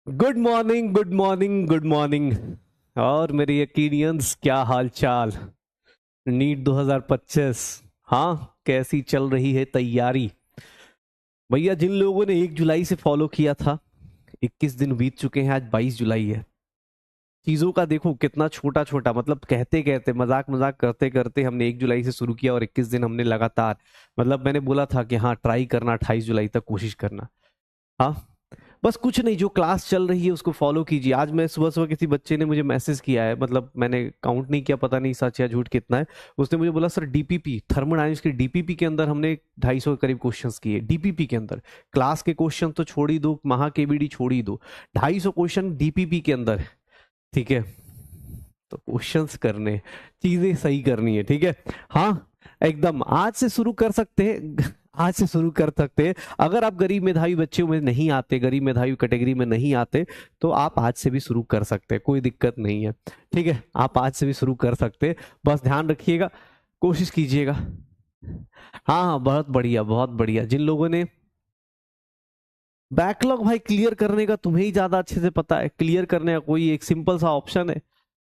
Good morning, good morning, good morning. और मेरे यकीनियंस, क्या हाल चाल? नीट 2025। हाँ, कैसी चल रही है तैयारी? भैया, जिन लोगों ने 1 जुलाई से फॉलो किया था, 21 दिन बीत चुके हैं, आज 22 जुलाई है। चीजों का देखो कितना छोटा छोटा, मतलब कहते कहते मजाक मजाक करते करते हमने 1 जुलाई से शुरू किया और 21 दिन हमने लगातार, मतलब मैंने बोला था कि हाँ ट्राई करना, 28 जुलाई तक कोशिश करना। हाँ, बस कुछ नहीं, जो क्लास चल रही है उसको फॉलो कीजिए। आज मैं सुबह सुबह किसी बच्चे ने मुझे मैसेज किया है, मतलब मैंने काउंट नहीं किया, पता नहीं सच या झूठ कितना है। उसने मुझे बोला, सर डीपीपी थर्मोडायनेमिक्स के डीपीपी के अंदर हमने 250 के करीब क्वेश्चंस किए डीपीपी के अंदर। क्लास के क्वेश्चन तो छोड़ ही दो, महा केबीडी छोड़ ही दो, 250 क्वेश्चन डीपीपी के अंदर है। ठीक है, तो क्वेश्चंस करने, चीजें सही करनी है। ठीक है, हाँ, एकदम आज से शुरू कर सकते हैं। आज से शुरू कर सकते हैं। अगर आप गरीब मेधावी बच्चों में नहीं आते, गरीब मेधावी कैटेगरी में नहीं आते, तो आप आज से भी शुरू कर सकते हैं, कोई दिक्कत नहीं है। ठीक है, आप आज से भी शुरू कर सकते हैं। बस ध्यान रखिएगा, कोशिश कीजिएगा। हाँ हाँ, बहुत बढ़िया, बहुत बढ़िया। जिन लोगों ने बैकलॉग, भाई क्लियर करने का तुम्हें ही ज्यादा अच्छे से पता है। क्लियर करने का कोई एक सिंपल सा ऑप्शन है,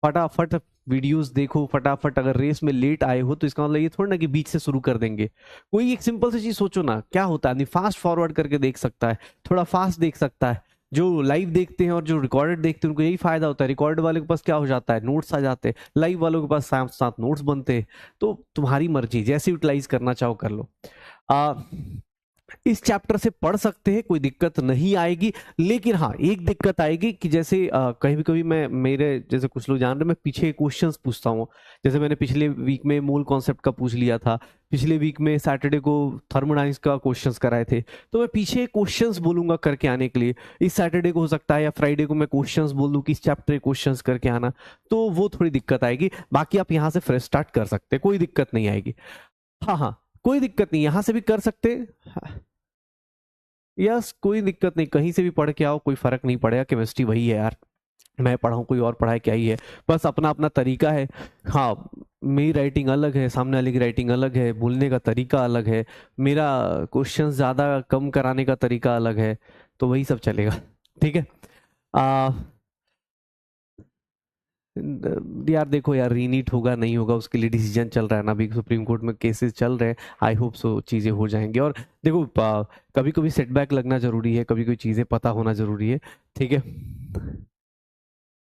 फटाफट वीडियोस देखो फटाफट। अगर रेस में लेट आए हो तो इसका मतलब ये थोड़ा ना कि बीच से शुरू कर देंगे। कोई एक सिंपल सी चीज सोचो ना, क्या होता है, फास्ट फॉरवर्ड करके देख सकता है, थोड़ा फास्ट देख सकता है। जो लाइव देखते हैं और जो रिकॉर्डेड देखते हैं उनको यही फायदा होता है। रिकॉर्ड वाले के पास क्या हो जाता है, नोट्स आ जाते हैं, लाइव वालों के पास साथ साथ नोट्स बनते हैं। तो तुम्हारी मर्जी, जैसे यूटिलाइज करना चाहो कर लो। आ, इस चैप्टर से पढ़ सकते हैं, कोई दिक्कत नहीं आएगी। लेकिन हाँ, एक दिक्कत आएगी कि जैसे कभी कभी मैं, मेरे जैसे कुछ लोग जान रहे, मैं पीछे क्वेश्चंस पूछता हूँ। जैसे मैंने पिछले वीक में मूल कॉन्सेप्ट का पूछ लिया था, पिछले वीक में सैटरडे को थर्मोडायनेमिक्स का क्वेश्चंस कराए थे, तो मैं पीछे क्वेश्चंस बोलूंगा करके आने के लिए। इस सैटरडे को हो सकता है या फ्राइडे को मैं क्वेश्चंस बोल दूं कि इस चैप्टर के क्वेश्चंस करके आना, तो वो थोड़ी दिक्कत आएगी। बाकी आप यहाँ से फ्रेश स्टार्ट कर सकते हैं, कोई दिक्कत नहीं आएगी। हाँ हाँ, कोई दिक्कत नहीं, यहाँ से भी कर सकते हैं। यस, कोई दिक्कत नहीं, कहीं से भी पढ़ के आओ, कोई फर्क नहीं पड़ेगा। केमिस्ट्री वही है यार, मैं पढ़ाऊँ कोई और पढ़ाए क्या ही है, बस अपना अपना तरीका है। हाँ, मेरी राइटिंग अलग है, सामने वाले की राइटिंग अलग है, बोलने का तरीका अलग है, मेरा क्वेश्चन ज़्यादा कम कराने का तरीका अलग है, तो वही सब चलेगा। ठीक है। आ, यार देखो यार, रीनीट होगा नहीं होगा उसके लिए डिसीजन चल रहा है ना, अभी सुप्रीम कोर्ट में केसेस चल रहे हैं। आई होप सो चीज़ें हो जाएंगी। और देखो, कभी कभी सेटबैक लगना जरूरी है, कभी कोई चीज़ें पता होना जरूरी है। ठीक है,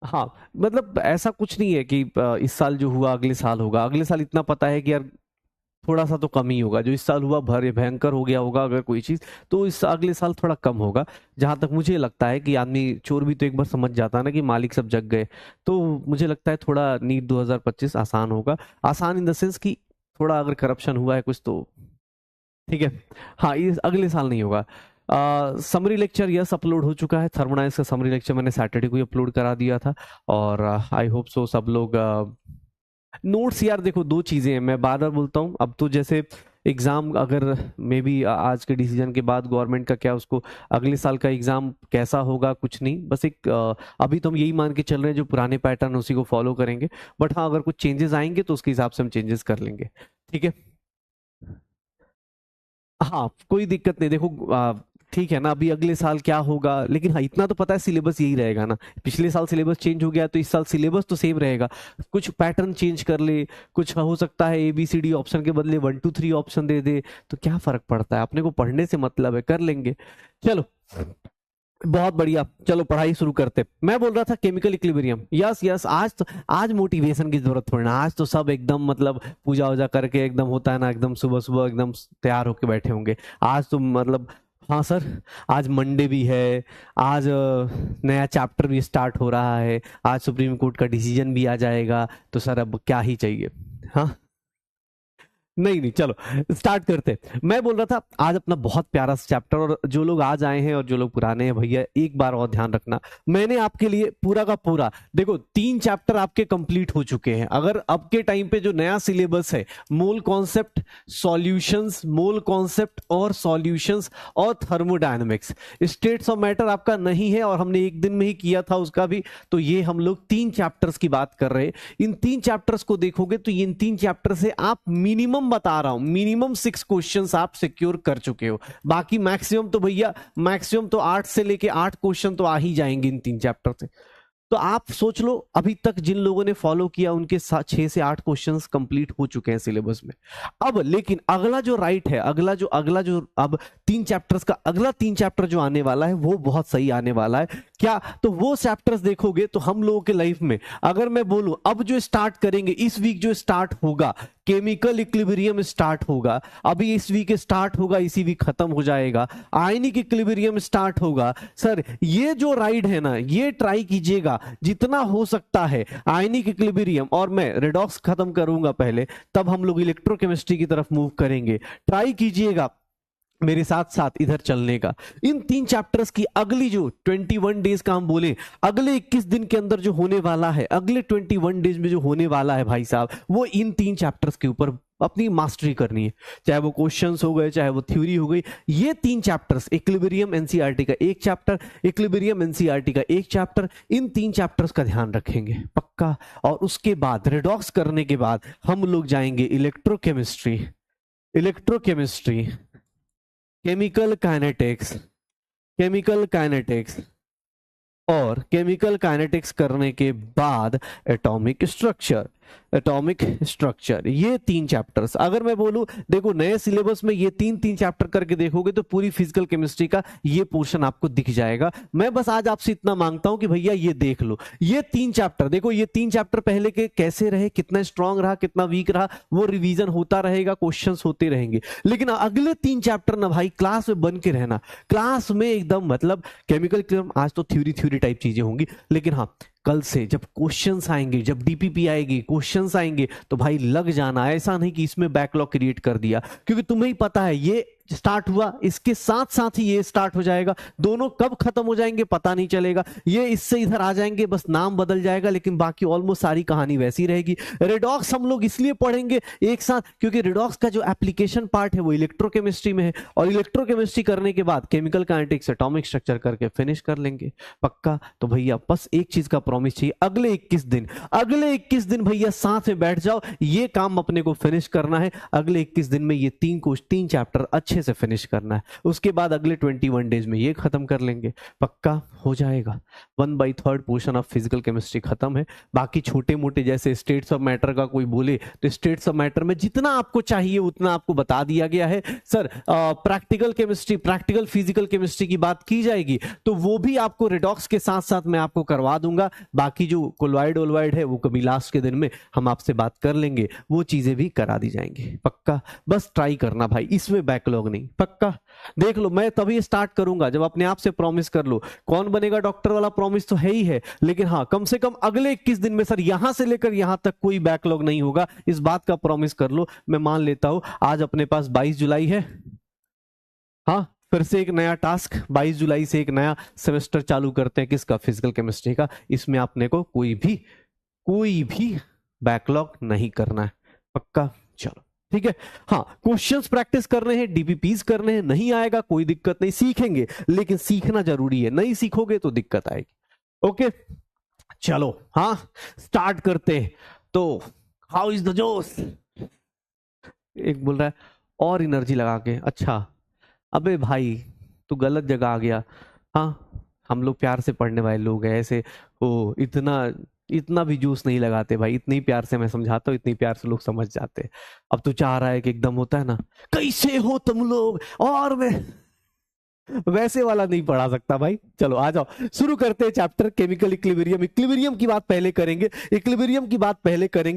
हाँ, मतलब ऐसा कुछ नहीं है कि इस साल जो हुआ अगले साल होगा। अगले साल इतना पता है कि यार थोड़ा सा तो कम ही होगा, जो इस साल हुआ भयंकर हो गया होगा अगर कोई चीज, तो इस अगले साल थोड़ा कम होगा। जहां तक मुझे लगता है कि आदमी चोर भी तो एक बार समझ जाता है ना कि मालिक सब जग गए। तो मुझे लगता है थोड़ा नीट 2025 आसान होगा। आसान इन द सेंस कि थोड़ा अगर करप्शन हुआ है कुछ तो ठीक है। हाँ, ये अगले साल नहीं होगा। समरी लेक्चर यस अपलोड हो चुका है, थर्मोडायनेमिक्स का समरी लेक्चर मैंने सैटरडे को ही अपलोड करा दिया था। और आई होप सो सब लोग नोट्स, यार देखो दो चीजें हैं, मैं बार बार बोलता हूँ। अब तो जैसे एग्जाम, अगर मे बी आज के डिसीजन के बाद गवर्नमेंट का क्या, उसको अगले साल का एग्जाम कैसा होगा कुछ नहीं, बस एक अभी तो हम यही मान के चल रहे हैं जो पुराने पैटर्न उसी को फॉलो करेंगे। बट हाँ, अगर कुछ चेंजेस आएंगे तो उसके हिसाब से हम चेंजेस कर लेंगे। ठीक है, हाँ कोई दिक्कत नहीं। देखो ठीक है ना, अभी अगले साल क्या होगा, लेकिन हाँ इतना तो पता है सिलेबस यही रहेगा ना। पिछले साल सिलेबस चेंज हो गया तो इस साल सिलेबस तो सेम रहेगा। कुछ पैटर्न चेंज कर ले, कुछ हो सकता है ABCD ऑप्शन के बदले 1 2 3 ऑप्शन दे दे, तो क्या फर्क पड़ता है, अपने को पढ़ने से मतलब है, कर लेंगे। चलो, बहुत बढ़िया, चलो पढ़ाई शुरू करते। मैं बोल रहा था केमिकल इक्विलिब्रियम, यस यस। आज मोटिवेशन की जरूरत थोड़ी ना, आज तो सब एकदम मतलब पूजा वूजा करके एकदम होता है ना, एकदम सुबह सुबह एकदम तैयार होके बैठे होंगे। आज तो मतलब, हाँ सर, आज मंडे भी है, आज नया चैप्टर भी स्टार्ट हो रहा है, आज सुप्रीम कोर्ट का डिसीजन भी आ जाएगा, तो सर अब क्या ही चाहिए। हाँ, नहीं नहीं, चलो स्टार्ट करते। मैं बोल रहा था आज अपना बहुत प्यारा सा चैप्टर, और जो लोग आज आए हैं और जो लोग पुराने हैं भैया, एक बार और ध्यान रखना, मैंने आपके लिए पूरा का पूरा, देखो 3 चैप्टर आपके कंप्लीट हो चुके हैं। अगर अब के टाइम पे जो नया सिलेबस है, mole concept, solutions, mole concept और सॉल्यूशंस और थर्मोडायनेमिक्स, स्टेट्स ऑफ मैटर आपका नहीं है, और हमने एक दिन में ही किया था उसका भी। तो ये हम लोग 3 चैप्टर्स की बात कर रहे हैं। इन 3 चैप्टर्स को देखोगे तो इन 3 चैप्टर से आप मिनिमम बता रहा हूं, मिनिमम 6 क्वेश्चंस आप सिक्योर कर चुके हो। बाकी मैक्सिमम तो भैया मैक्सिमम तो 8 से लेके 8 क्वेश्चन तो आ ही जाएंगे इन 3 चैप्टर से। तो आप सोच लो अभी तक जिन लोगों ने फॉलो किया उनके 6 से 8 क्वेश्चंस कंप्लीट हो चुके हैं सिलेबस में। अब लेकिन अगला जो राइट है, अगला जो अब 3 चैप्टर्स का अगला 3 चैप्टर जो आने वाला है वो बहुत सही आने वाला है। क्या तो वो चैप्टर्स देखोगे तो हम लोगों के लाइफ में, अगर मैं बोलूं अब जो स्टार्ट करेंगे इस वीक जो स्टार्ट होगा, केमिकल इक्विलिब्रियम स्टार्ट होगा, अभी इस वीक स्टार्ट होगा, इसी वीक खत्म हो जाएगा। आयनिक इक्विलिब्रियम स्टार्ट होगा। सर ये जो राइड है ना, ये ट्राई कीजिएगा जितना हो सकता है आयनिक इक्विलिब्रियम, और मैं रेडॉक्स खत्म करूंगा पहले, तब हम लोग इलेक्ट्रोकेमिस्ट्री की तरफ मूव करेंगे। ट्राई कीजिएगा मेरे साथ साथ इधर चलने का। इन 3 चैप्टर्स की अगली जो 21 डेज का हम बोले, अगले 21 दिन के अंदर जो होने वाला है, अगले 21 डेज में जो होने वाला है भाई साहब, वो इन 3 चैप्टर्स के ऊपर अपनी मास्टरी करनी है। चाहे वो क्वेश्चंस हो गए, चाहे वो थ्योरी हो गई, ये 3 चैप्टर्स, इक्विलिब्रियम एनसीईआरटी का 1 चैप्टर, इक्विलिब्रियम एनसीईआरटी का 1 चैप्टर, इन 3 चैप्टर्स का ध्यान रखेंगे पक्का। और उसके बाद रेडॉक्स करने के बाद हम लोग जाएंगे इलेक्ट्रोकेमिस्ट्री, केमिकल काइनेटिक्स और केमिकल काइनेटिक्स करने के बाद एटॉमिक स्ट्रक्चर, ये 3 चैप्टर्स। अगर मैं बोलूं देखो नए सिलेबस में ये 3 चैप्टर करके देखोगे तो पूरी फिजिकल केमिस्ट्री का ये पोर्शन आपको दिख जाएगा। मैं बस आज आपसे इतना मांगता हूं कि भैया ये देख लो, ये 3 चैप्टर देखो, ये 3 चैप्टर पहले के कैसे रहे, कितना स्ट्रांग रहा, कितना वीक रहा, वो रिवीजन होता रहेगा, क्वेश्चंस होते रहेंगे। लेकिन अगले 3 चैप्टर ना भाई क्लास में बन के रहना, क्लास में एकदम मतलब केमिकल, आज तो थ्योरी टाइप चीजें होंगी, लेकिन हाँ कल से जब क्वेश्चंस आएंगे, जब डीपीपी आएगी, क्वेश्चंस आएंगे, तो भाई लग जाना। ऐसा नहीं कि इसमें बैकलॉग क्रिएट कर दिया, क्योंकि तुम्हें ही पता है ये स्टार्ट हुआ, इसके साथ साथ ही ये स्टार्ट हो जाएगा, दोनों कब खत्म हो जाएंगे पता नहीं चलेगा। ये इससे इधर आ जाएंगे, बस नाम बदल जाएगा, लेकिन बाकी ऑलमोस्ट सारी कहानी वैसी रहेगी। रेडॉक्स हम लोग इसलिए पढ़ेंगे एक साथ क्योंकि रेडॉक्स का जो एप्लीकेशन पार्ट है वो इलेक्ट्रोकेमिस्ट्री में है, और इलेक्ट्रोकेमिस्ट्री करने के बाद केमिकल काइनेटिक्स, एटॉमिक स्ट्रक्चर करके फिनिश कर लेंगे पक्का। तो भैया बस एक चीज का प्रॉमिस चाहिए, अगले 21 दिन भैया साथ में बैठ जाओ, ये काम अपने को फिनिश करना है। अगले 21 दिन में ये 3 चैप्टर अच्छे से फिनिश करना है। उसके बाद अगले 21 डेज में ये खत्म कर लेंगे, पक्का हो जाएगा। 1/3 पोर्शन ऑफ फिजिकल केमिस्ट्री खत्म है। बाकी छोटे मोटे जैसे स्टेट्स ऑफ मैटर का कोई बोले तो स्टेट्स ऑफ मैटर में जितना आपको चाहिए उतना आपको बता दिया गया है। सर प्रैक्टिकल फिजिकल केमिस्ट्री की बात की जाएगी तो वो भी आपको रेडॉक्स के साथ साथ मैं आपको करवा दूंगा। बाकी जो कोलॉइड है वो कभी लास्ट के दिन में हम आपसे बात कर लेंगे, वो चीजें भी करा दी जाएंगी पक्का। बस ट्राई करना भाई, इसमें बैकलॉग नहीं पक्का। देख लो मैं तभी स्टार्ट करूंगा जब अपने आप से प्रॉमिस कर लो। कौन बनेगा डॉक्टर वाला प्रॉमिस तो है ही है, लेकिन हाँ कम से कम अगले 21 दिन में सर यहां से लेकर यहां तक कोई बैकलॉग नहीं होगा, इस बात का प्रॉमिस कर लो। मैं मान लेता हूं आज अपने पास 22 जुलाई है, हाँ फिर से एक नया टास्क, 22 जुलाई से एक नया सेमेस्टर चालू करते हैं किसका, फिजिकल केमिस्ट्री का। इसमें आपने को कोई भी बैकलॉग नहीं करना है पक्का। चलो ठीक है, हाँ क्वेश्चंस प्रैक्टिस करने हैं, डीपीपीज करने हैं, नहीं आएगा कोई दिक्कत नहीं, सीखेंगे, लेकिन सीखना जरूरी है, नहीं सीखोगे तो दिक्कत आएगी। ओके चलो हाँ स्टार्ट करते हैं। तो हाउ इज द जोश, एक बोल रहा है और एनर्जी लगा के, अच्छा अबे भाई तू गलत जगह आ गया। हाँ हम लोग प्यार से पढ़ने वाले लोग हैं, ऐसे ओ इतना भी जूस नहीं लगाते भाई, इतनी प्यार से मैं समझाता हूँ, इतनी प्यार से लोग समझ जाते हैं। अब तू चाह रहा है कि एकदम होता है ना कैसे हो तुम लोग, और मैं वैसे वाला नहीं पढ़ा सकता भाई। चलो आ जाओ शुरू करते हैं चैप्टर केमिकल इक्विलिब्रियम। इक्विलिब्रियम की बात पहले करेंगे,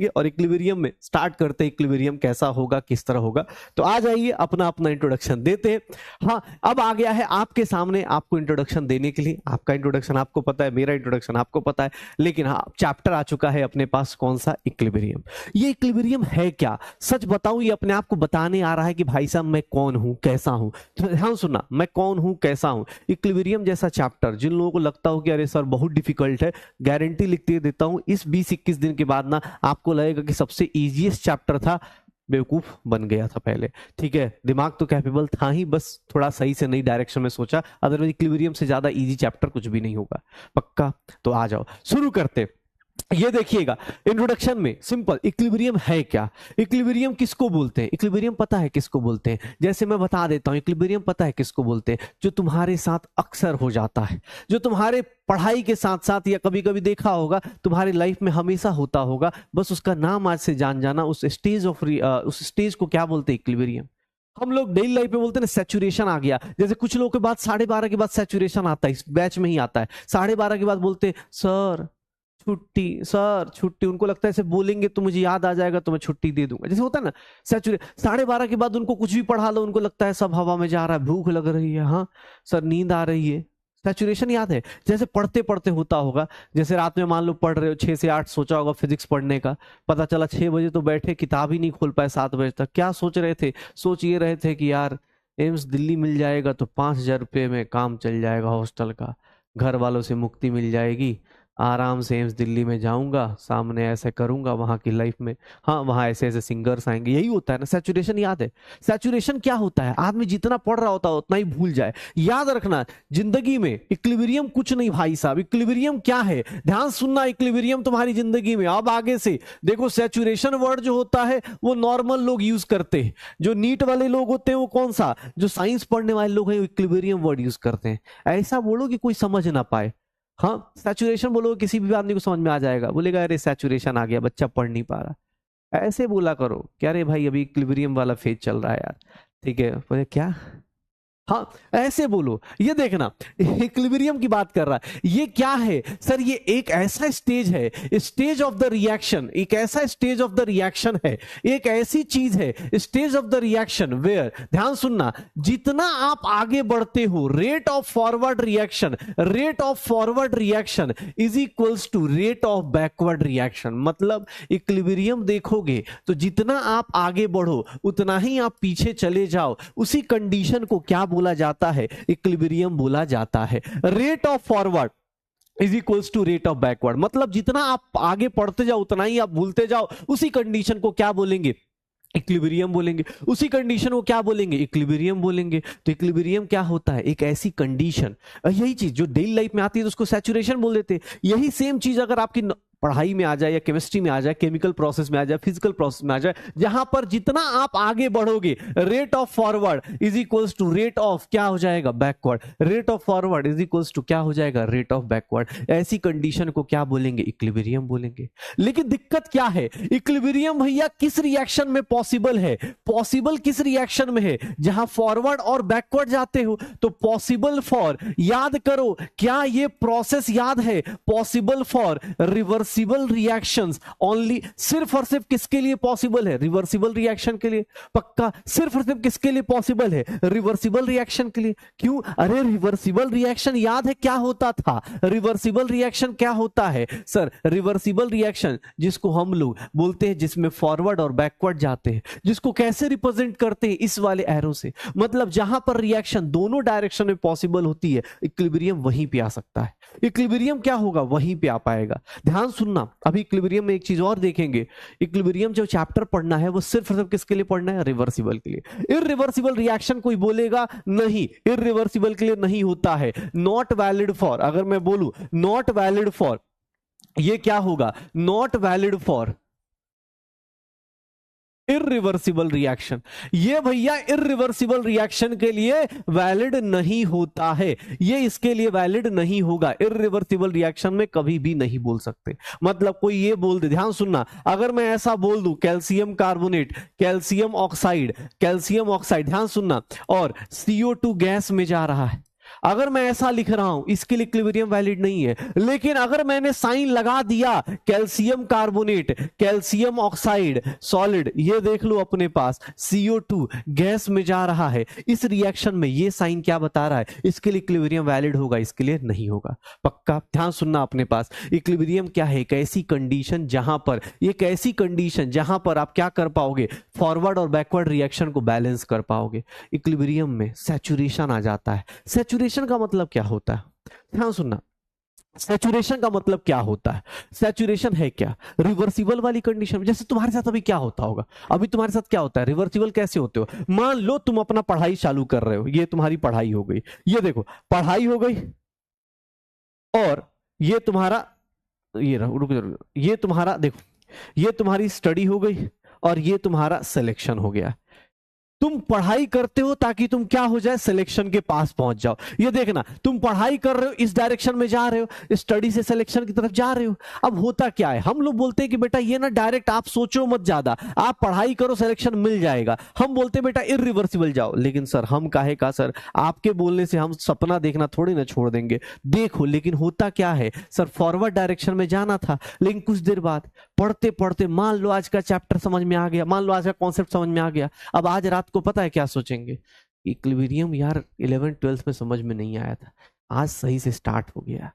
और इक्विलिब्रियम में स्टार्ट करते हैं, इक्विलिब्रियम कैसा होगा, किस तरह होगा। तो आ जाइए अपना इंट्रोडक्शन देते हैं। हाँ अब आ गया है आपके सामने आपको इंट्रोडक्शन देने के लिए। आपका इंट्रोडक्शन आपको पता है, मेरा इंट्रोडक्शन आपको पता है, लेकिन हाँ चैप्टर आ चुका है अपने पास, कौन सा, इक्विलिब्रियम। ये इक्विलिब्रियम है क्या, सच बताऊं ये अपने आप को बताने आ रहा है कि भाई साहब मैं कौन हूं, कैसा हूं। तो हाँ सुनना, मैं कौन हूं कैसा हूं। इक्विलिब्रियम जैसा चैप्टर जिन लोगों को लगता हो कि अरे सर बहुत डिफिकल्ट है, गारंटी लिखते देता हूं इस 20-21 दिन के बाद ना आपको लगेगा कि सबसे इजीएस्ट चैप्टर था, बेवकूफ बन गया था पहले। ठीक है दिमाग तो कैपेबल था ही, बस थोड़ा सही से नई डायरेक्शन में सोचा, अदरवाइज इक्विलिब्रियम से ज्यादा इजी चैप्टर कुछ भी नहीं होगा पक्का। तो आ जाओ शुरू करते। ये देखिएगा इंट्रोडक्शन में सिंपल, इक्विलिब्रियम है क्या, इक्विलिब्रियम किसको बोलते हैं, इक्विलिब्रियम पता है किसको बोलते हैं, जैसे मैं बता देता हूं इक्विलिब्रियम पता है किसको बोलते हैं, जो तुम्हारे साथ अक्सर हो जाता है, जो तुम्हारे पढ़ाई के साथ साथ या कभी कभी देखा होगा तुम्हारी लाइफ में हमेशा होता होगा, बस उसका नाम आज से जान जाना, उस स्टेज को क्या बोलते हैं, इक्विलिब्रियम। हम लोग डेली लाइफ में बोलते हैं ना सैचुरेशन आ गया, जैसे कुछ लोगों के बाद 12:30 के बाद सैचुरेशन आता है, इस बैच में ही आता है, 12:30 के बाद बोलते हैं सर छुट्टी, सर छुट्टी, उनको लगता है ऐसे बोलेंगे तो मुझे याद आ जाएगा तो मैं छुट्टी दे दूंगा, जैसे होता है ना सैचुरे। 12:30 के बाद उनको कुछ भी पढ़ा लो, उनको लगता है सब हवा में जा रहा है, भूख लग रही है, हाँ सर नींद आ रही है, सैचुरेशन याद है। जैसे पढ़ते पढ़ते होता होगा, जैसे रात में मान लो पढ़ रहे हो 6 से 8 सोचा होगा फिजिक्स पढ़ने का, पता चला 6 बजे तो बैठे किताब ही नहीं खोल पाए 7 बजे तक, क्या सोच रहे थे, सोच ये रहे थे कि यार एम्स दिल्ली मिल जाएगा तो 5,000 रुपये में काम चल जाएगा हॉस्टल का, घर वालों से मुक्ति मिल जाएगी, आराम से एम्स दिल्ली में जाऊंगा, सामने ऐसे करूंगा वहां की लाइफ में, हाँ वहां ऐसे ऐसे सिंगर्स आएंगे, यही होता है ना सैचुरेशन। याद है सैचुरेशन क्या होता है, आदमी जितना पढ़ रहा होता है उतना ही भूल जाए। याद रखना जिंदगी में इक्विलिब्रियम कुछ नहीं भाई साहब, इक्विलिब्रियम क्या है, ध्यान सुनना, इक्विलिब्रियम तुम्हारी जिंदगी में अब आगे से देखो, सैचुरेशन वर्ड जो होता है वो नॉर्मल लोग यूज करते हैं, जो नीट वाले लोग होते हैं वो कौन सा, जो साइंस पढ़ने वाले लोग हैं वो इक्विलिब्रियम वर्ड यूज करते हैं। ऐसा बोलो कि कोई समझ ना पाए, हाँ सैचुरेशन बोलो किसी भी आदमी को समझ में आ जाएगा, बोलेगा अरे सैचुरेशन आ गया बच्चा पढ़ नहीं पा रहा, ऐसे बोला करो क्या रे भाई अभी इक्विलिब्रियम वाला फेज चल रहा है यार, ठीक है बोले क्या, हाँ ऐसे बोलो। ये देखना इक्विलिब्रियम की बात कर रहा है, ये क्या है सर, ये एक ऐसा स्टेज है, स्टेज ऑफ द रिएक्शन, एक ऐसा स्टेज ऑफ द रिएक्शन है, एक ऐसी चीज है stage of the reaction where, ध्यान सुनना, जितना आप आगे बढ़ते हो rate of forward reaction is equals to rate of backward reaction. मतलब इक्विलिब्रियम देखोगे तो जितना आप आगे बढ़ो उतना ही आप पीछे चले जाओ, उसी कंडीशन को क्या बोला जाता है, इक्विलिब्रियम बोला जाता है। Rate of forward is equals to rate of backward, मतलब जितना आप आगे पढ़ते जाओ उतना ही आप भूलते जाओ, उसी कंडीशन को क्या बोलेंगे, इक्विलिब्रियम बोलेंगे। उसी कंडीशन को क्या बोलेंगे, इक्विलिब्रियम बोलेंगे। तो इक्विलिब्रियम क्या होता है, एक ऐसी कंडीशन, यही चीज जो डेली लाइफ में आती है तो उसको सैचुरेशन बोल देते हैं। यही सेम चीज अगर आपकी पढ़ाई में आ जाए या केमिस्ट्री में आ जाए, केमिकल प्रोसेस में आ जाए, फिजिकल प्रोसेस में आ जाए, जहां पर जितना आप आगे बढ़ोगे rate of forward is equals to rate of क्या हो जाएगा, backward, rate of forward is equals to क्या हो जाएगा, रेट ऑफ बैकवर्ड। ऐसी कंडीशन को क्या बोलेंगे, इक्विलिब्रियम बोलेंगे। लेकिन दिक्कत क्या है, इक्विलिब्रियम भैया किस रिएक्शन में पॉसिबल है, पॉसिबल किस रिएक्शन में है, जहां फॉरवर्ड और बैकवर्ड जाते हो। तो पॉसिबल फॉर, याद करो क्या ये प्रोसेस याद है, possible for reversible reactions only, सिर्फ और सिर्फ किसके लिए पॉसिबल है, रिवर्सिबल रिएक्शन के लिए। पक्का सिर्फ और सिर्फ किसके लिए पॉसिबल है, रिवर्सिबल रिएक्शन के लिए। क्यों, अरे रिवर्सिबल रिएक्शन याद है क्या होता था, रिवर्सिबल रिएक्शन क्या होता है सर, रिवर्सिबल रिएक्शन जिसको हम लोग बोलते हैं जिसमें फॉरवर्ड और बैकवर्ड जाते हैं, जिसको कैसे रिप्रेजेंट करते हैं, इस वाले एरो से। मतलब जहां पर रिएक्शन दोनों डायरेक्शन में पॉसिबल होती है, इक्विलिब्रियम वहीं पे आ सकता है। इक्विलिब्रियम क्या होगा, वहीं पे आ पाएगा। ध्यान सुनना, अभी इक्विलिब्रियम में एक चीज और देखेंगे, इक्विलिब्रियम जो चैप्टर पढ़ना है वो सिर्फ और सिर्फ किसके लिए पढ़ना है, रिवर्सिबल के लिए। इररिवर्सिबल रिएक्शन कोई बोलेगा नहीं, इररिवर्सिबल के लिए नहीं होता है, नॉट वैलिड फॉर, अगर मैं बोलूं नॉट वैलिड फॉर, ये क्या होगा, not valid for irreversible reaction, ये भैया इररिवर्सिबल रिएक्शन के लिए वैलिड नहीं होता है, ये इसके लिए वैलिड नहीं होगा, इररिवर्सिबल रिएक्शन में कभी भी नहीं बोल सकते। मतलब कोई ये बोल दे, ध्यान सुनना, अगर मैं ऐसा बोल दूं कैल्शियम कार्बोनेट, कैल्शियम ऑक्साइड, ध्यान सुनना, और CO2 गैस में जा रहा है, अगर मैं ऐसा लिख रहा हूं, इसके लिए इक्विलिब्रियम वैलिड नहीं है। लेकिन अगर मैंने साइन लगा दिया calcium carbonate, calcium oxide solid, ये देख लो अपने पास CO2 गैस में जा रहा है, इस रिएक्शन में ये साइन क्या बता रहा है, इसके लिए इक्विलिब्रियम वैलिड होगा, इसके लिए नहीं होगा। पक्का ध्यान सुनना अपने पास, इक्विलिब्रियम क्या है, एक ऐसी कंडीशन जहां पर, एक ऐसी कंडीशन जहां पर आप क्या कर पाओगे, फॉरवर्ड और बैकवर्ड रिएक्शन को बैलेंस कर पाओगे। इक्विलिब्रियम में सैचुरेशन आ जाता है। सैचुरेशन का मतलब क्या होता है, ध्यान सुनना, सैचुरेशन का मतलब क्या होता है, सैचुरेशन है क्या, रिवर्सिबल वाली कंडीशन। जैसे तुम्हारे साथ अभी क्या होता होगा, अभी तुम्हारे साथ क्या होता है, रिवर्सिबल कैसे होते हो, मान लो तुम अपना पढ़ाई चालू कर रहे हो, ये तुम्हारी पढ़ाई हो गई, ये देखो पढ़ाई हो गई, और ये तुम्हारा ये रहा, रुको रुको, ये तुम्हारा देखो, ये तुम्हारी स्टडी हो गई और ये तुम्हारा सिलेक्शन हो गया। तुम पढ़ाई करते हो ताकि तुम क्या हो जाए, सिलेक्शन के पास पहुंच जाओ। ये देखना, तुम पढ़ाई कर रहे हो, इस डायरेक्शन में जा रहे हो, स्टडी से सिलेक्शन की तरफ जा रहे हो। अब होता क्या है, हम लोग बोलते हैं कि बेटा ये ना डायरेक्ट आप सोचो मत ज्यादा, आप पढ़ाई करो सिलेक्शन मिल जाएगा। हम बोलते हैं बेटा इरिवर्सिबल जाओ। लेकिन सर हम काहे का सर, आपके बोलने से हम सपना देखना थोड़ी ना छोड़ देंगे। देखो लेकिन होता क्या है सर, फॉरवर्ड डायरेक्शन में जाना था, लेकिन कुछ देर बाद पढ़ते पढ़ते मान लो आज का चैप्टर समझ में आ गया, मान लो आज का कॉन्सेप्ट समझ में आ गया। अब आज रात को पता है क्या सोचेंगे, इक्विलिब्रियम यार 11th 12th में समझ में नहीं आया था, आज सही से स्टार्ट हो गया,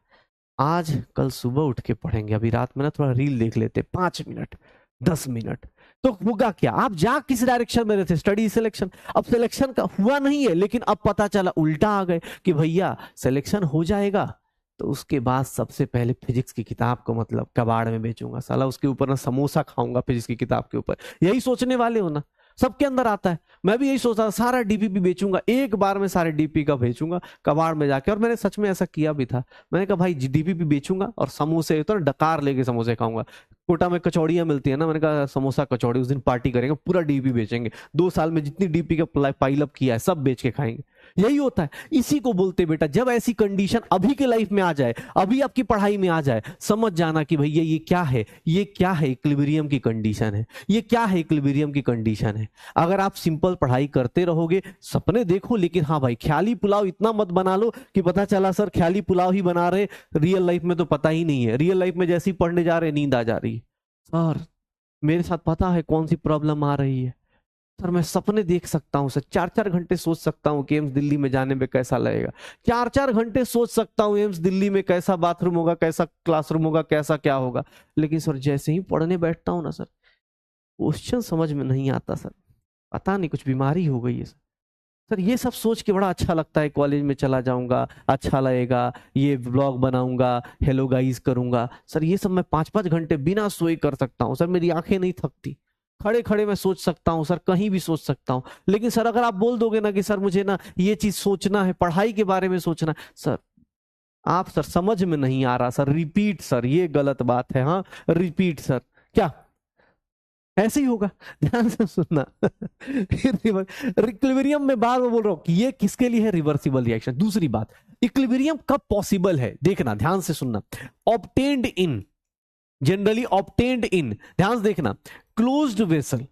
आज कल सुबह उठ के पढ़ेंगे। अभी रात में ना थोड़ा रील देख लेते 5 मिनट 10 मिनट, तो होगा क्या, आप जा किस डायरेक्शन में रहते, स्टडी सिलेक्शन। अब सिलेक्शन का हुआ नहीं है, लेकिन अब पता चला उल्टा आ गए कि भैया सिलेक्शन हो जाएगा तो उसके बाद सबसे पहले फिजिक्स की किताब को मतलब कबाड़ में बेचूंगा, साला उसके ऊपर ना समोसा खाऊंगा फिजिक्स की किताब के ऊपर। यही सोचने वाले हो ना, सबके अंदर आता है। मैं भी यही सोचता था, सारा डीपीपी बेचूंगा, एक बार में सारे डीपी का बेचूंगा कबाड़ में जाके। और मैंने सच में ऐसा किया भी था, मैंने कहा भाई डीपीपी बेचूंगा और समोसे तो डकार लेके समोसे खाऊंगा। कोटा में कचौड़ियां मिलती है ना, मैंने कहा समोसा कचौड़ी उस दिन पार्टी करेंगे, पूरा डीपी बेचेंगे, 2 साल में जितनी डीपी का पाइल अप किया है सब बेच के खाएंगे। यही होता है, इसी को बोलते बेटा, जब ऐसी कंडीशन अभी के लाइफ में आ जाए, अभी आपकी पढ़ाई में आ जाए, समझ जाना कि भैया ये क्या है, ये क्या है, इक्विलिब्रियम की कंडीशन है, ये क्या है, इक्विलिब्रियम की कंडीशन है। अगर आप सिंपल पढ़ाई करते रहोगे, सपने देखो, लेकिन हाँ भाई ख्याली पुलाव इतना मत बना लो कि पता चला सर ख्याली पुलाव ही बना रहे, रियल लाइफ में तो पता ही नहीं है। रियल लाइफ में जैसे ही पढ़ने जा रहे नींद आ जा रही है। सर मेरे साथ पता है कौन सी प्रॉब्लम आ रही है सर, मैं सपने देख सकता हूं सर, 4-4 घंटे सोच सकता हूं कि एम्स दिल्ली में जाने में कैसा लगेगा, 4-4 घंटे सोच सकता हूं एम्स दिल्ली में कैसा बाथरूम होगा, कैसा क्लासरूम होगा, कैसा क्या होगा। लेकिन सर जैसे ही पढ़ने बैठता हूं ना सर, क्वेश्चन समझ में नहीं आता सर, पता नहीं कुछ बीमारी हो गई है सर। सर ये सब सोच के बड़ा अच्छा लगता है, कॉलेज में चला जाऊंगा, अच्छा लगेगा, ये व्लॉग बनाऊंगा, हेलो गाइस करूंगा। सर ये सब मैं 5-5 घंटे बिना सोए कर सकता हूँ सर, मेरी आंखें नहीं थकती, खड़े खड़े मैं सोच सकता हूँ सर, कहीं भी सोच सकता हूँ। लेकिन सर अगर आप बोल दोगे ना कि सर मुझे ना ये चीज सोचना है, पढ़ाई के बारे में सोचना है, सर आप सर समझ में नहीं आ रहा सर, रिपीट सर, ये गलत बात है, हाँ रिपीट सर, क्या ऐसे ही होगा, ध्यान से सुनना। इक्विलिब्रियम में बार बार बोल रहा हूं कि ये किसके लिए है, रिवर्सिबल रिएक्शन। दूसरी बात, इक्विलिब्रियम कब पॉसिबल है, देखना ध्यान से सुनना, ऑब्टेन्ड इन, जनरली ऑब्टेन्ड इन, ध्यान से देखना, क्लोज्ड वेसल।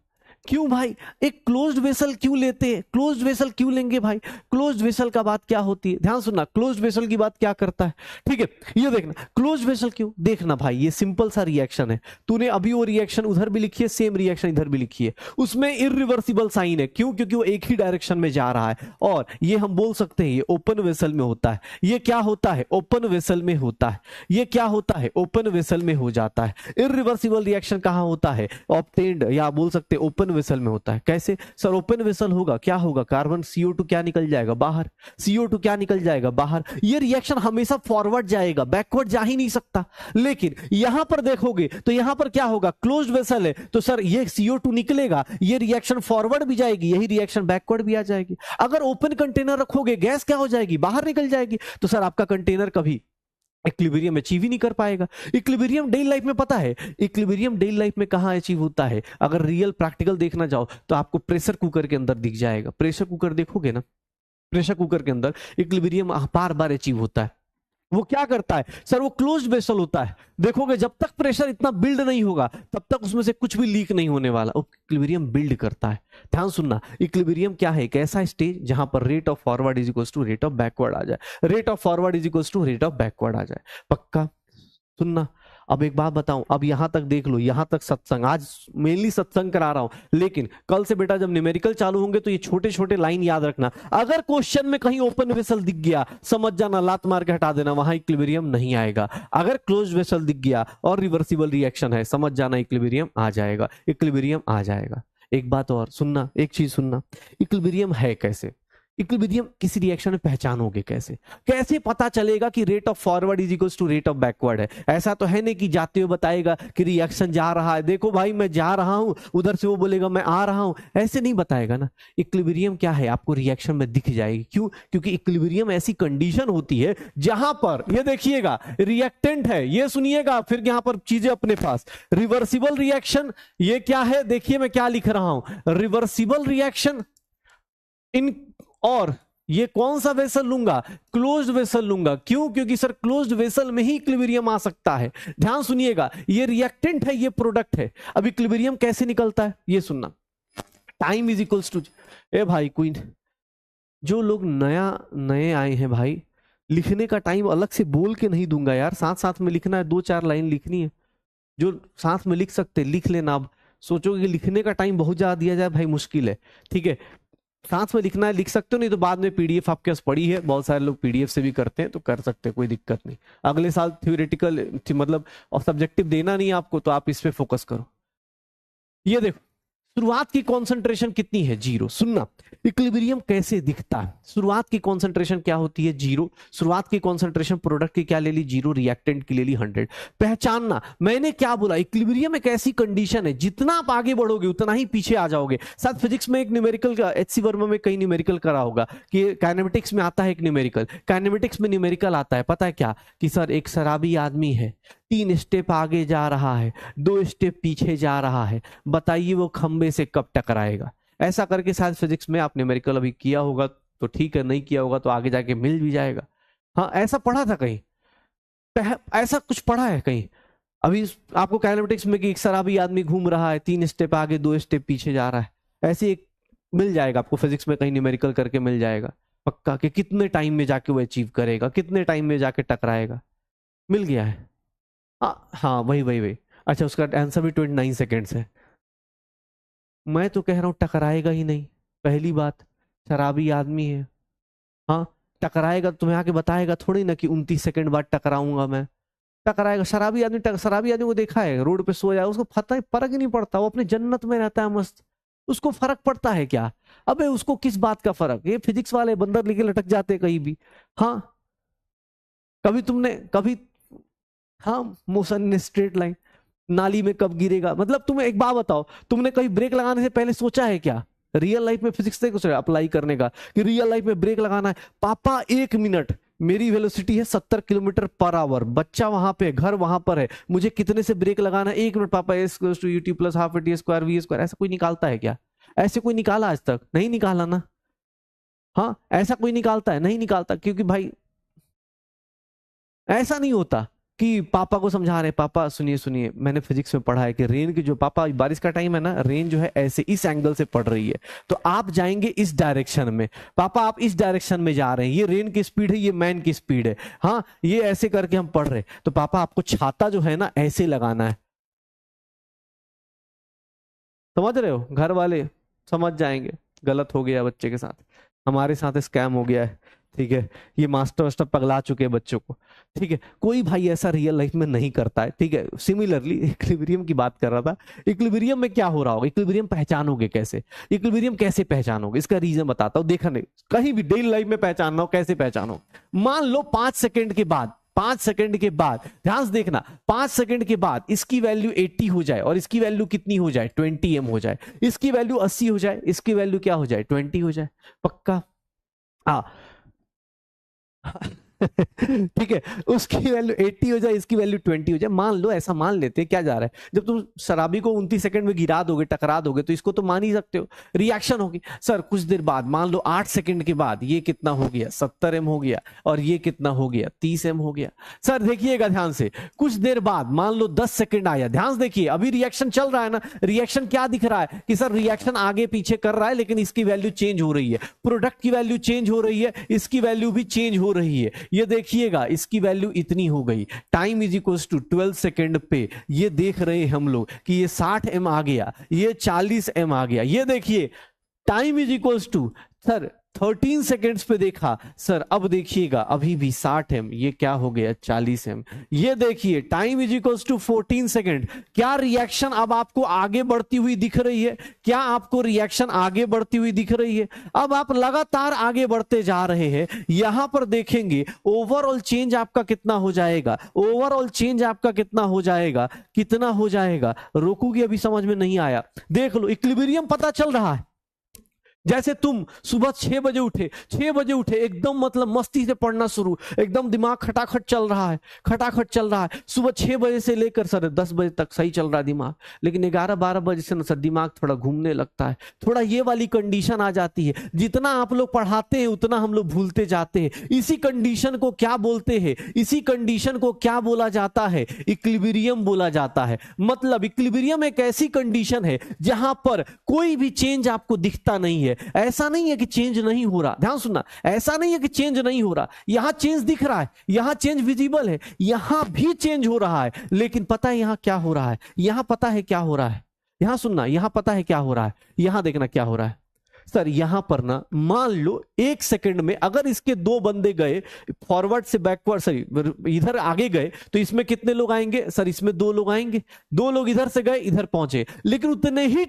क्यों भाई, एक क्लोज्ड वेसल क्यों लेते हैं, क्लोज्ड वेसल क्यों लेंगे भाई, क्लोज्ड वेसल का बात क्या होती है, ध्यान सुनना, क्लोज्ड वेसल की बात क्या करता है। ठीक है, ये देखना क्लोज्ड वेसल क्यों, देखना भाई ये सिंपल सा रिएक्शन है, तूने अभी वो रिएक्शन उधर भी लिखी है, सेम रिएक्शन इधर भी लिखी है, उसमें इरिवर्सिबल साइन है, क्यों, क्योंकि वो एक ही डायरेक्शन में जा रहा है। और ये हम बोल सकते हैं ये ओपन वेसल में होता है, ये क्या होता है, ओपन वेसल में होता है, ये क्या होता है, ओपन वेसल में हो जाता है। इरिवर्सिबल रिएक्शन कहां होता है, ऑब्टेन्ड, या बोल सकते हैं ओपन वेसल में होता है। कैसे सर, ओपन वेसल होगा, क्या होगा, कार्बन CO2 क्या निकल जाएगा बाहर, CO2 क्या निकल जाएगा बाहर। ये रिएक्शन हमेशा फॉरवर्ड जाएगा, बैकवर्ड जा ही नहीं सकता। लेकिन यहां पर देखोगे तो यहां पर क्या होगा, क्लोज्ड वेसल है, तो सर ये CO2 निकलेगा, ये रिएक्शन फॉरवर्ड भी जाएगी, यही रिएक्शन बैकवर्ड भी आ जाएगी। अगर ओपन कंटेनर रखोगे, गैस क्या हो जाएगी, बाहर निकल जाएगी, तो सर आपका कंटेनर कभी इक्विलिब्रियम अचीव ही नहीं कर पाएगा। इक्विलिब्रियम डेली लाइफ में पता है, इक्विलिब्रियम डेली लाइफ में कहां अचीव होता है, अगर रियल प्रैक्टिकल देखना जाओ तो आपको प्रेशर कुकर के अंदर दिख जाएगा। प्रेशर कुकर देखोगे ना, प्रेशर कुकर के अंदर इक्विलिब्रियम बार बार अचीव होता है। वो क्या करता है सर, वो क्लोज्ड वेसल होता है, देखोगे जब तक प्रेशर इतना बिल्ड नहीं होगा तब तक उसमें से कुछ भी लीक नहीं होने वाला, इक्विलिब्रियम बिल्ड करता है। ध्यान सुनना, इक्विलिब्रियम क्या है, एक ऐसा स्टेज जहां पर rate of forward is equals to rate of backward आ जाए, rate of forward is equals to rate of backward आ जाए। पक्का सुनना। अब एक बात बताऊं, अब यहां तक देख लो, यहां तक सत्संग, आज मेनली सत्संग करा रहा हूं, लेकिन कल से बेटा जब न्यूमेरिकल चालू होंगे तो ये छोटे छोटे लाइन याद रखना। अगर क्वेश्चन में कहीं ओपन वेसल दिख गया, समझ जाना, लात मार के हटा देना, वहां इक्विलिब्रियम नहीं आएगा। अगर क्लोज वेसल दिख गया और रिवर्सिबल रिएक्शन है, समझ जाना इक्विलिब्रियम आ जाएगा, इक्विलिब्रियम आ जाएगा। एक बात और सुनना, एक चीज सुनना, इक्विलिब्रियम है कैसे, इक्विलिब्रियम किसी रिएक्शन में पहचानोगे कैसे? कैसे पता चलेगा कि rate of forward is equals to rate of backward है? ऐसा तो है नहीं कि जाते हुए बताएगा कि रिएक्शन जा रहा है, देखो भाई मैं जा रहा हूं, उधर से वो बोलेगा मैं आ रहा हूं, ऐसे नहीं बताएगा ना। इक्विलिब्रियम क्या है, आपको रिएक्शन में दिख जाएगी। क्यों? क्योंकि इक्विलिब्रियम ऐसी कंडीशन होती है जहां पर, ये देखिएगा, रिएक्टेंट है, ये सुनिएगा, फिर यहां पर चीजें अपने पास, रिवर्सिबल रिएक्शन, ये क्या है, देखिए मैं क्या लिख रहा हूं, रिवर्सिबल रिएक्शन इन, और ये कौन सा वेसल लूंगा, क्लोज्ड वेसल लूंगा। क्यों? क्योंकि सर क्लोज्ड वेसल में ही इक्विलिब्रियम आ सकता है। ध्यान सुनिएगा, ये रिएक्टेंट है, ये प्रोडक्ट है। अब इक्विलिब्रियम कैसे निकलता है ये सुनना, टाइम इज इक्वल्स टू, ए भाई कोई, जो लोग नए आए हैं भाई, लिखने का टाइम अलग से बोल के नहीं दूंगा यार, साथ साथ में लिखना है, 2-4 लाइन लिखनी है, जो साथ में लिख सकते लिख लेना। अब सोचोगे कि लिखने का टाइम बहुत ज्यादा दिया जाए, भाई मुश्किल है, ठीक है, साथ में लिखना है लिख सकते हो, नहीं तो बाद में पीडीएफ आपके पास पड़ी है, बहुत सारे लोग पीडीएफ से भी करते हैं, तो कर सकते हैं, कोई दिक्कत नहीं। अगले साल थ्योरेटिकल मतलब और सब्जेक्टिव देना नहीं है आपको, तो आप इस पे फोकस करो। ये देखो, शुरुआत की कंसंट्रेशन कितनी है, 0। सुनना, इक्विलिब्रियम कैसे दिखता है, शुरुआत की कंसंट्रेशन क्या होती है, 0। शुरुआत की कंसंट्रेशन प्रोडक्ट की क्या ले ली, 0, रिएक्टेंट की ले ली 100। पहचानना, मैंने क्या बोला, इक्विलिब्रियम एक ऐसी कंडीशन है जितना आप आगे बढ़ोगे उतना ही पीछे आ जाओगे। शायद फिजिक्स में एक न्यूमेरिकल का, एचसी वर्मा में कई न्यूमेरिकल करा होगा कि काइनेमेटिक्स में आता है एक न्यूमेरिकल, काइनेमेटिक्स में न्यूमेरिकल आता है, पता है क्या, कि सर एक शराबी आदमी है, 3 स्टेप आगे जा रहा है, 2 स्टेप पीछे जा रहा है, बताइए वो खंबे से कब टकराएगा। ऐसा करके शायद फिजिक्स में आपने न्यूमेरिकल अभी किया होगा तो ठीक है, नहीं किया होगा तो आगे जाके मिल भी जाएगा। हाँ ऐसा पढ़ा था कहीं, ऐसा कुछ पढ़ा है कहीं अभी आपको काइनेमेटिक्स में कि एक शराबी आदमी घूम रहा है, 3 स्टेप आगे 2 स्टेप पीछे जा रहा है, ऐसे एक मिल जाएगा आपको फिजिक्स में कहीं, न्यूमेरिकल करके मिल जाएगा पक्का, कि कितने टाइम में जाके वो अचीव करेगा, कितने टाइम में जाके टकराएगा, मिल गया है। हाँ वही। अच्छा उसका आंसर भी 29 सेकेंड्स है। मैं तो कह रहा हूं टकराएगा ही नहीं, पहली बात, शराबी आदमी है, हाँ टकराएगा तुम्हें आके बताएगा थोड़ी ना कि 29 सेकंड बाद टकराऊंगा मैं, टकराएगा। शराबी आदमी को देखा है रोड पे सो जाए, उसको फर्क ही नहीं पड़ता, वो अपने जन्नत में रहता है मस्त, उसको फर्क पड़ता है क्या, अबे उसको किस बात का फर्क, ये फिजिक्स वाले बंदर लेके लटक जाते कहीं भी। हाँ कभी हाँ मोशन स्ट्रेट लाइन, नाली में कब गिरेगा, मतलब तुम्हें एक बात बताओ, तुमने कहीं ब्रेक लगाने से पहले सोचा है क्या, रियल लाइफ में फिजिक्स से कुछ अप्लाई करने का, कि रियल लाइफ में ब्रेक लगाना है, पापा 1 मिनट, मेरी वेलोसिटी है 70 किलोमीटर पर आवर, बच्चा वहां पे, घर वहां पर है, मुझे कितने से ब्रेक लगाना है, 1 मिनट पापा, S to UT plus half T square V square, ऐसा कोई निकालता है क्या, ऐसे कोई निकाला आज तक, नहीं निकाला ना। हाँ ऐसा कोई निकालता है, नहीं निकालता, क्योंकि भाई ऐसा नहीं होता कि पापा को समझा रहे, पापा सुनिए मैंने फिजिक्स में पढ़ा है कि रेन की जो, पापा बारिश का टाइम है ना, रेन जो है ऐसे इस एंगल से पड़ रही है, तो आप जाएंगे इस डायरेक्शन में, पापा आप इस डायरेक्शन में जा रहे हैं, ये रेन की स्पीड है, ये मैन की स्पीड है, हाँ ये ऐसे करके हम पढ़ रहे, तो पापा आपको छाता जो है ना ऐसे लगाना है, समझ रहे हो, घर वाले समझ जाएंगे, गलत हो गया बच्चे के साथ, हमारे साथ स्कैम हो गया है, ठीक है, ये मास्टर पगला चुके हैं बच्चों को, ठीक है, कोई भाई ऐसा रियल लाइफ में नहीं करता है, ठीक है। सिमिलरली इक्विलिब्रियम की बात कर रहा था, इक्विलिब्रियम में क्या हो रहा होगा, इक्विलिब्रियम पहचानोगे कैसे, इक्विलिब्रियम कैसे पहचानोगे, इसका रीजन बताता हूं, देखा नहीं कहीं भी डेली लाइफ में पहचानना हो, कैसे पहचानो, मान लो 5 सेकंड के बाद, 5 सेकंड के बाद, ध्यान से देखना, 5 सेकंड के बाद इसकी वैल्यू 80 हो जाए और इसकी वैल्यू कितनी हो जाए, 20 एम हो जाए, इसकी वैल्यू 80 हो जाए, इसकी वैल्यू क्या हो जाए, 20 हो जाए, पक्का। हाँ ठीक है, उसकी वैल्यू 80 हो जाए, इसकी वैल्यू 20 हो जाए, मान लो ऐसा मान लेते हैं, क्या जा रहा है, जब तुम शराबी को 29 सेकंड में गिरा दोगे, टकरा दोगे, तो इसको तो मान ही सकते हो, रिएक्शन होगी। सर कुछ देर बाद, मान लो 8 सेकंड के बाद, ये कितना हो गया, 70 एम हो गया, और ये कितना हो गया, 30 एम हो गया। सर देखिएगा ध्यान से, कुछ देर बाद मान लो 10 सेकंड आया, ध्यान से देखिए, अभी रिएक्शन चल रहा है ना, रिएक्शन क्या दिख रहा है कि सर रिएक्शन आगे पीछे कर रहा है, लेकिन इसकी वैल्यू चेंज हो रही है, प्रोडक्ट की वैल्यू चेंज हो रही है, इसकी वैल्यू भी चेंज हो रही है, ये देखिएगा इसकी वैल्यू इतनी हो गई, time is equal to 12 second पे, ये देख रहे हैं हम लोग कि ये 60 एम आ गया, ये 40 एम आ गया, ये देखिए time is equal to, sir 13 seconds पे देखा सर, अब देखिएगा अभी भी 60 एम, ये क्या हो गया 40 एम। ये देखिए time is equals to 14 second. क्या रिएक्शन अब आपको आगे बढ़ती हुई दिख रही है? क्या आपको रिएक्शन आगे बढ़ती हुई दिख रही है? अब आप लगातार आगे बढ़ते जा रहे हैं। यहां पर देखेंगे ओवरऑल चेंज आपका कितना हो जाएगा, ओवरऑल चेंज आपका कितना हो जाएगा, कितना हो जाएगा, रोकूगी अभी समझ में नहीं आया। देख लो इक्विलिब्रियम पता चल रहा है। जैसे तुम सुबह 6 बजे उठे, 6 बजे उठे एकदम मतलब मस्ती से पढ़ना शुरू, एकदम दिमाग खटाखट चल रहा है, खटाखट चल रहा है। सुबह 6 बजे से लेकर सर 10 बजे तक सही चल रहा है दिमाग, लेकिन 11-12 बजे से ना सर दिमाग थोड़ा घूमने लगता है। थोड़ा ये वाली कंडीशन आ जाती है। जितना आप लोग पढ़ाते हैं उतना हम लोग भूलते जाते हैं। इसी कंडीशन को क्या बोलते हैं? इसी कंडीशन को क्या बोला जाता है? इक्विलिब्रियम बोला जाता है। मतलब इक्विलिब्रियम एक ऐसी कंडीशन है जहां पर कोई भी चेंज आपको दिखता नहीं है। ऐसा नहीं है कि चेंज नहीं हो रहा, ध्यान सुनना, ऐसा नहीं है कि चेंज नहीं हो रहा। यहां चेंज दिख रहा है, यहां चेंज विजिबल है, यहां भी चेंज हो रहा है, लेकिन पता है यहां क्या हो रहा है? यहां पता है क्या हो रहा है? यहां सुनना, यहां पता है क्या हो रहा है? यहां देखना क्या हो रहा है सर। यहां पर ना मान लो 1 सेकंड में अगर इसके 2 बंदे गए फॉरवर्ड से बैकवर्ड, सॉरी इधर आगे गए, तो इसमें कितने लोग आएंगे सर? इसमें 2 लोग आएंगे। 2 लोग इधर से गए, इधर पहुंचे, लेकिन उतने ही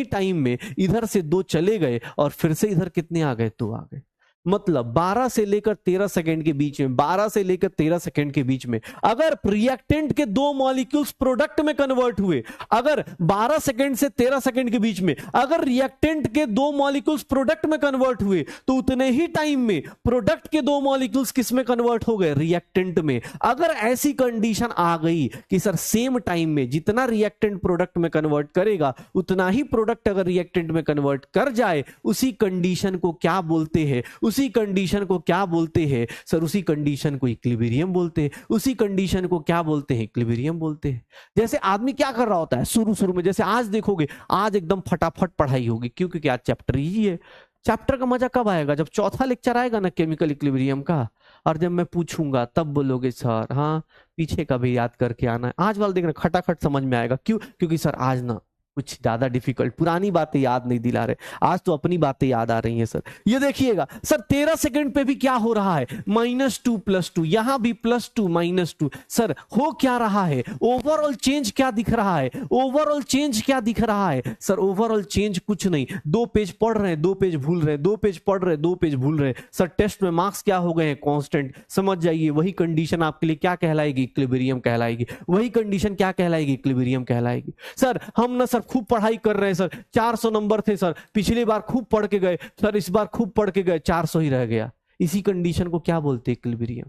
टाइम में इधर से 2 चले गए और फिर से इधर कितने आ गए? 2 आ गए। मतलब 12 से लेकर 13 सेकंड के बीच में, 12 से लेकर 13 सेकंड के बीच में अगर रिएक्टेंट के 2 मॉलिक्यूल्स प्रोडक्ट में कन्वर्ट हुए, अगर 12 सेकंड से 13 सेकंड के बीच में अगर रिएक्टेंट के 2 मॉलिक्यूल्स प्रोडक्ट में कन्वर्ट हुए, तो उतने ही टाइम में प्रोडक्ट के 2 मॉलिक्यूल्स किस में कन्वर्ट हो गए? रिएक्टेंट में। अगर ऐसी कंडीशन आ गई कि सर सेम टाइम में जितना रिएक्टेंट प्रोडक्ट में कन्वर्ट करेगा उतना ही प्रोडक्ट अगर रिएक्टेंट में कन्वर्ट कर जाए, उसी कंडीशन को क्या बोलते हैं? उसी कंडीशन को क्या बोलते हैं सर? उसी कंडीशन को इक्विलिब्रियम बोलते हैं। उसी कंडीशन को क्या बोलते हैं? इक्विलिब्रियम बोलते हैं। जैसे आदमी क्या कर रहा होता है शुरू में, जैसे आज देखोगे, आज एकदम फटाफट पढ़ाई होगी क्योंकि आज चैप्टर ही है। चैप्टर का मजा कब आएगा? जब चौथा लेक्चर आएगा ना केमिकल इक्विलिब्रियम का, और जब मैं पूछूंगा तब बोलोगे सर हाँ पीछे का भी याद करके आना है। आज वाला देखना खटाखट समझ में आएगा। क्यों? क्योंकि सर आज ना कुछ ज्यादा डिफिकल्ट पुरानी बातें याद नहीं दिला रहे, आज तो अपनी बातें याद आ रही हैं सर। ये देखिएगा सर 13 सेकंड पे भी क्या हो रहा है? -2 +2, यहां भी +2 -2। सर हो क्या रहा है? ओवरऑल चेंज क्या दिख रहा है? ओवरऑल चेंज क्या दिख रहा है सर? ओवरऑल चेंज कुछ नहीं। 2 पेज पढ़ रहे हैं, 2 पेज भूल रहे हैं, 2 पेज पढ़ रहे हैं, 2 पेज भूल रहे हैं। सर टेस्ट में मार्क्स क्या हो गए हैं? कांस्टेंट। समझ जाइए वही कंडीशन आपके लिए क्या कहलाएगी? इक्विलिब्रियम कहलाएगी। वही कंडीशन क्या कहलाएगी? इक्विलिब्रियम कहलाएगी। सर हम ना सर खूब पढ़ाई कर रहे हैं सर, 400 नंबर थे सर, पिछली बार खूब पढ़ के गए सर, इस बार खूब पढ़ के गए 400 ही रह गया। इसी कंडीशन को क्या बोलते हैं? इक्विलिब्रियम।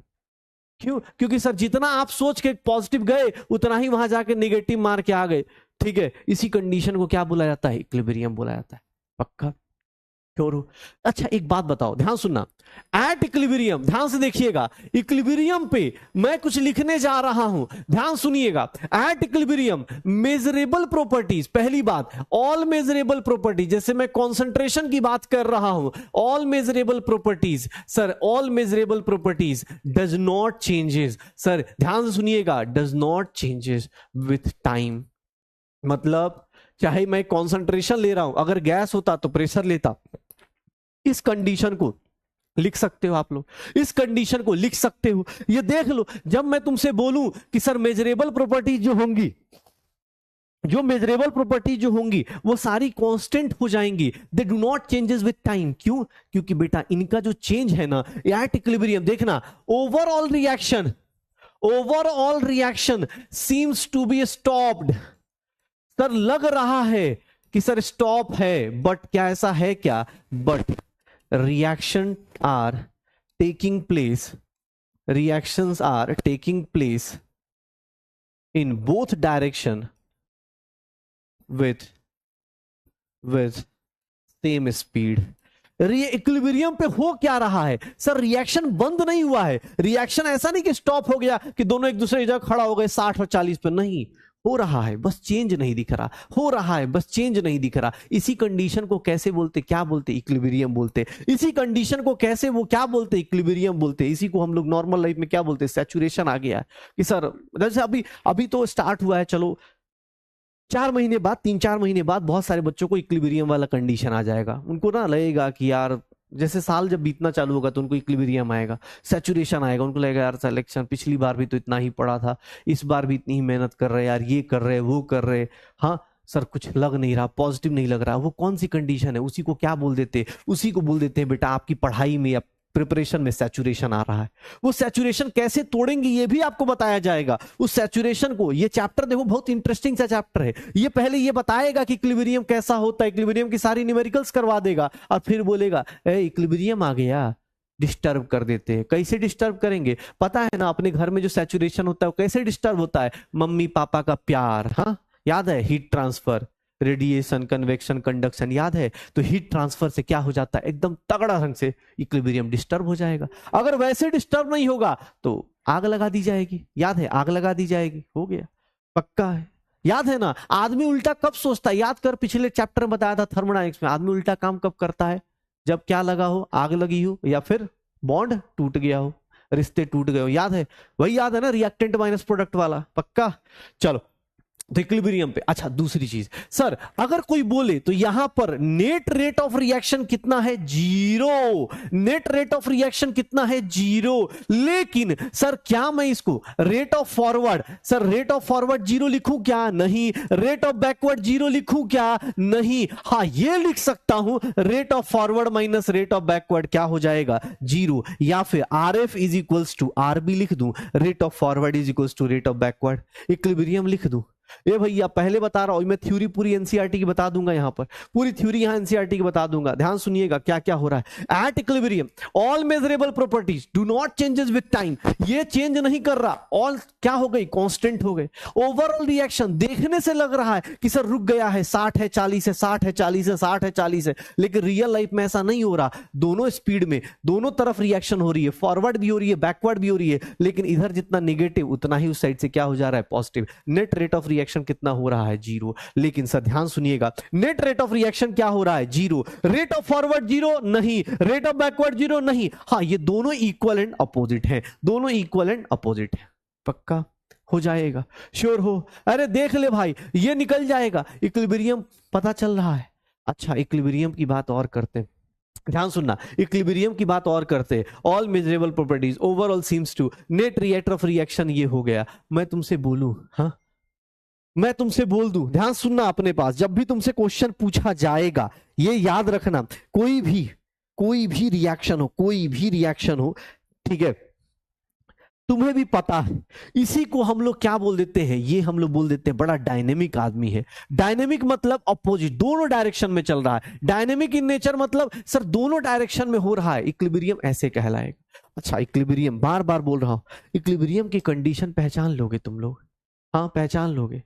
क्यों? क्योंकि सर जितना आप सोच के पॉजिटिव गए उतना ही वहां जाके नेगेटिव मार के आ गए। ठीक है, इसी कंडीशन को क्या बोला जाता है? इक्विलिब्रियम बोला जाता है। पक्का? अच्छा एक बात बताओ, ध्यान सुनना। एट इक्विलिब्रियम, ध्यान से देखिएगा, इक्विलिब्रियम पे मैं कुछ लिखने जा रहा हूं, ध्यान सुनिएगा। एट इक्विलिब्रियम मेजरेबल प्रॉपर्टीज, पहली बात ऑल मेजरेबल प्रॉपर्टीज, जैसे मैं कंसंट्रेशन की बात कर रहा हूं, all measurable properties, sir all measurable properties does not changes. Sir ध्यान से सुनिएगा, does not changes with time. मतलब चाहे मैं कंसंट्रेशन ले रहा हूं, अगर गैस होता तो प्रेशर लेता। इस कंडीशन को लिख सकते हो आप लोग, इस कंडीशन को लिख सकते हो। ये देख लो, जब मैं तुमसे बोलूं कि सर मेजरेबल प्रॉपर्टीज जो होंगी, जो मेजरेबल प्रॉपर्टीज जो होंगी वो सारी कांस्टेंट हो जाएंगी, they do not changes with time. क्यों? क्योंकि बेटा इनका जो चेंज है ना एट इक्विलिब्रियम, देखना overall reaction seems to be stopped. Sir लग रहा है कि सर स्टॉप है, बट क्या ऐसा है क्या? But reactions are taking place in both direction with same speed। Equilibrium पे हो क्या रहा है सर? रिएक्शन बंद नहीं हुआ है, रिएक्शन ऐसा नहीं कि स्टॉप हो गया कि दोनों एक दूसरे की जगह खड़ा हो गए 60 और 40 पे, नहीं, हो रहा है बस चेंज नहीं दिख रहा, हो रहा है बस चेंज नहीं दिख रहा। इसी कंडीशन को कैसे बोलते? क्या बोलते? इक्विलिब्रियम बोलते। इसी कंडीशन को कैसे वो क्या बोलते? इक्विलिब्रियम बोलते। इसी को हम लोग नॉर्मल लाइफ में क्या बोलते? सैचुरेशन आ गया कि सर जैसे अभी तो स्टार्ट हुआ है, चलो 4 महीने बाद, 3-4 महीने बाद बहुत सारे बच्चों को इक्विलिब्रियम वाला कंडीशन आ जाएगा। उनको ना लगेगा कि यार जैसे साल जब बीतना चालू होगा तो उनको इक्विलिब्रियम आएगा, सैचुरेशन आएगा, उनको लगेगा यार सिलेक्शन पिछली बार भी तो इतना ही पड़ा था, इस बार भी इतनी ही मेहनत कर रहे यार, ये कर रहे वो कर रहे, हाँ सर कुछ लग नहीं रहा, पॉजिटिव नहीं लग रहा। वो कौन सी कंडीशन है, उसी को क्या बोल देते हैं, उसी को बोल देते हैं बेटा आपकी पढ़ाई में या प्रिपरेशन में सैचुरेशन आ रहा है। वो सैचुरेशन कैसे तोड़ेंगे ये भी आपको बताया जाएगा। उस सैचुरेशन को, ये चैप्टर देखो बहुत इंटरेस्टिंग सा चैप्टर है। ये पहले ये बताएगा कि इक्विलिब्रियम कैसा होता है, इक्विलिब्रियम की सारी न्यूमेरिकल्स करवा देगा और फिर बोलेगा ए इक्विलिब्रियम आ गया, डिस्टर्ब कर देते हैं। कैसे डिस्टर्ब करेंगे, पता है ना अपने घर में जो सैचुरेशन होता है वो कैसे डिस्टर्ब होता है, मम्मी पापा का प्यार, हाँ याद है, heat transfer, radiation, convection, conduction, याद है। तो हीट ट्रांसफर से क्या हो जाता है, एकदम तगड़ा ढंग से इक्विलिब्रियम डिस्टर्ब हो जाएगा। अगर वैसे डिस्टर्ब नहीं होगा तो आग लगा दी जाएगी, याद है, आग लगा दी जाएगी, हो गया, पक्का है, याद है ना। आदमी उल्टा कब सोचता है, याद कर, पिछले चैप्टर में बताया था थर्मोडायनेमिक्स में, आदमी उल्टा काम कब करता है, जब क्या लगा हो, आग लगी हो या फिर बॉन्ड टूट गया हो, रिश्ते टूट गए हो, याद है, वही याद है ना, रिएक्टेंट माइनस प्रोडक्ट वाला, पक्का। चलो तो इक्विलिब्रियम पे। अच्छा दूसरी चीज, सर अगर कोई बोले तो यहां पर नेट रेट ऑफ रिएक्शन कितना है, 0, नेट रेट ऑफ रिएक्शन कितना है, 0। लेकिन सर क्या मैं इसको rate of forward, sir rate of forward 0 लिखूं क्या, नहीं। रेट ऑफ बैकवर्ड 0 लिखूं क्या, नहीं। हाँ ये लिख सकता हूं, rate of forward minus rate of backward क्या हो जाएगा, 0। या फिर R F is equals to R B लिख दूं, rate of forward is equals to rate of backward, equilibrium लिख दूं। ए भैया पहले बता रहा हूं, मैं थ्योरी पूरी एनसीईआरटी की बता दूंगा, यहां पर पूरी थ्योरी यहां एनसीईआरटी की बता दूंगा, ध्यान सुनिएगा क्या क्या हो रहा है। At equilibrium all measurable properties do not changes with time, ये चेंज नहीं कर रहा, ऑल क्या हो गई, कांस्टेंट हो गए। ओवरऑल रिएक्शन देखने से लग रहा है कि सर रुक गया है, 60 है 40 है, 60 है 40 है, 60 है 40 है, लेकिन रियल लाइफ में ऐसा नहीं हो रहा। दोनों स्पीड में दोनों तरफ रिएक्शन हो रही है, फॉरवर्ड भी हो रही है, बैकवर्ड भी हो रही है, लेकिन इधर जितना नेगेटिव उतना ही उस साइड से क्या हो जा रहा है, positive. Net rate of reaction कितना हो रहा है, 0। लेकिन सर ध्यान सुनिएगा, नेट रेट ऑफ रिएक्शन क्या हो रहा है, 0। रेट ऑफ फॉरवर्ड 0 नहीं, रेट ऑफ बैकवर्ड 0 नहीं। हाँ ये दोनों इक्वल एंड अपोजिट हैं, दोनों इक्वल एंड अपोजिट है, पक्का हो जाएगा, श्योर हो। अरे देख ले भाई ये निकल जाएगा, इक्विलिब्रियम पता चल रहा है। अच्छा इक्विलिब्रियम की बात और करते हैं, ध्यान सुनना, इक्विलिब्रियम की बात और करते हैं। All measurable properties overall seems to net rate of reaction, ये हो गया। मैं तुमसे बोलूं, हाँ मैं तुमसे बोल दूं, ध्यान सुनना, अपने पास जब भी तुमसे क्वेश्चन पूछा जाएगा ये याद रखना, कोई भी रिएक्शन हो, कोई भी रिएक्शन हो, ठीक है, तुम्हें भी पता है, इसी को हम लोग क्या बोल देते हैं, ये हम लोग बोल देते हैं बड़ा डायनेमिक आदमी है। डायनेमिक मतलब अपोजिट, दोनों डायरेक्शन में चल रहा है। डायनेमिक इन नेचर मतलब सर दोनों डायरेक्शन में हो रहा है, इक्विलिब्रियम ऐसे कहलाएगा। अच्छा इक्विलिब्रियम, बार बार बोल रहा हूं, इक्विलिब्रियम की कंडीशन पहचान लोगे तुम लोग, हाँ पहचान लोगे।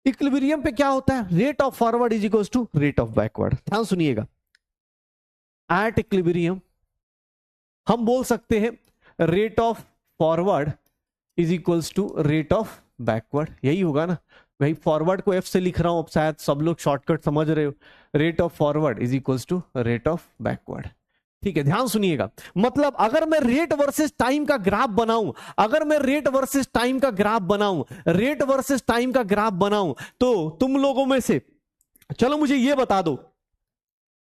इक्विलिब्रियम पे क्या होता है, rate of forward is equals to rate of backward. ध्यान सुनिएगा, एट इक्विलिब्रियम हम बोल सकते हैं rate of forward is equals to rate of backward, यही होगा ना भाई। फॉरवर्ड को एफ से लिख रहा हूं, अब शायद सब लोग शॉर्टकट समझ रहे हो। Rate of forward is equals to rate of backward, ठीक है। ध्यान सुनिएगा, मतलब अगर मैं रेट वर्सेस टाइम का ग्राफ बनाऊं, अगर मैं रेट वर्सेस टाइम का ग्राफ बनाऊं, रेट वर्सेस टाइम का ग्राफ बनाऊं, तो तुम लोगों में से चलो मुझे यह बता दो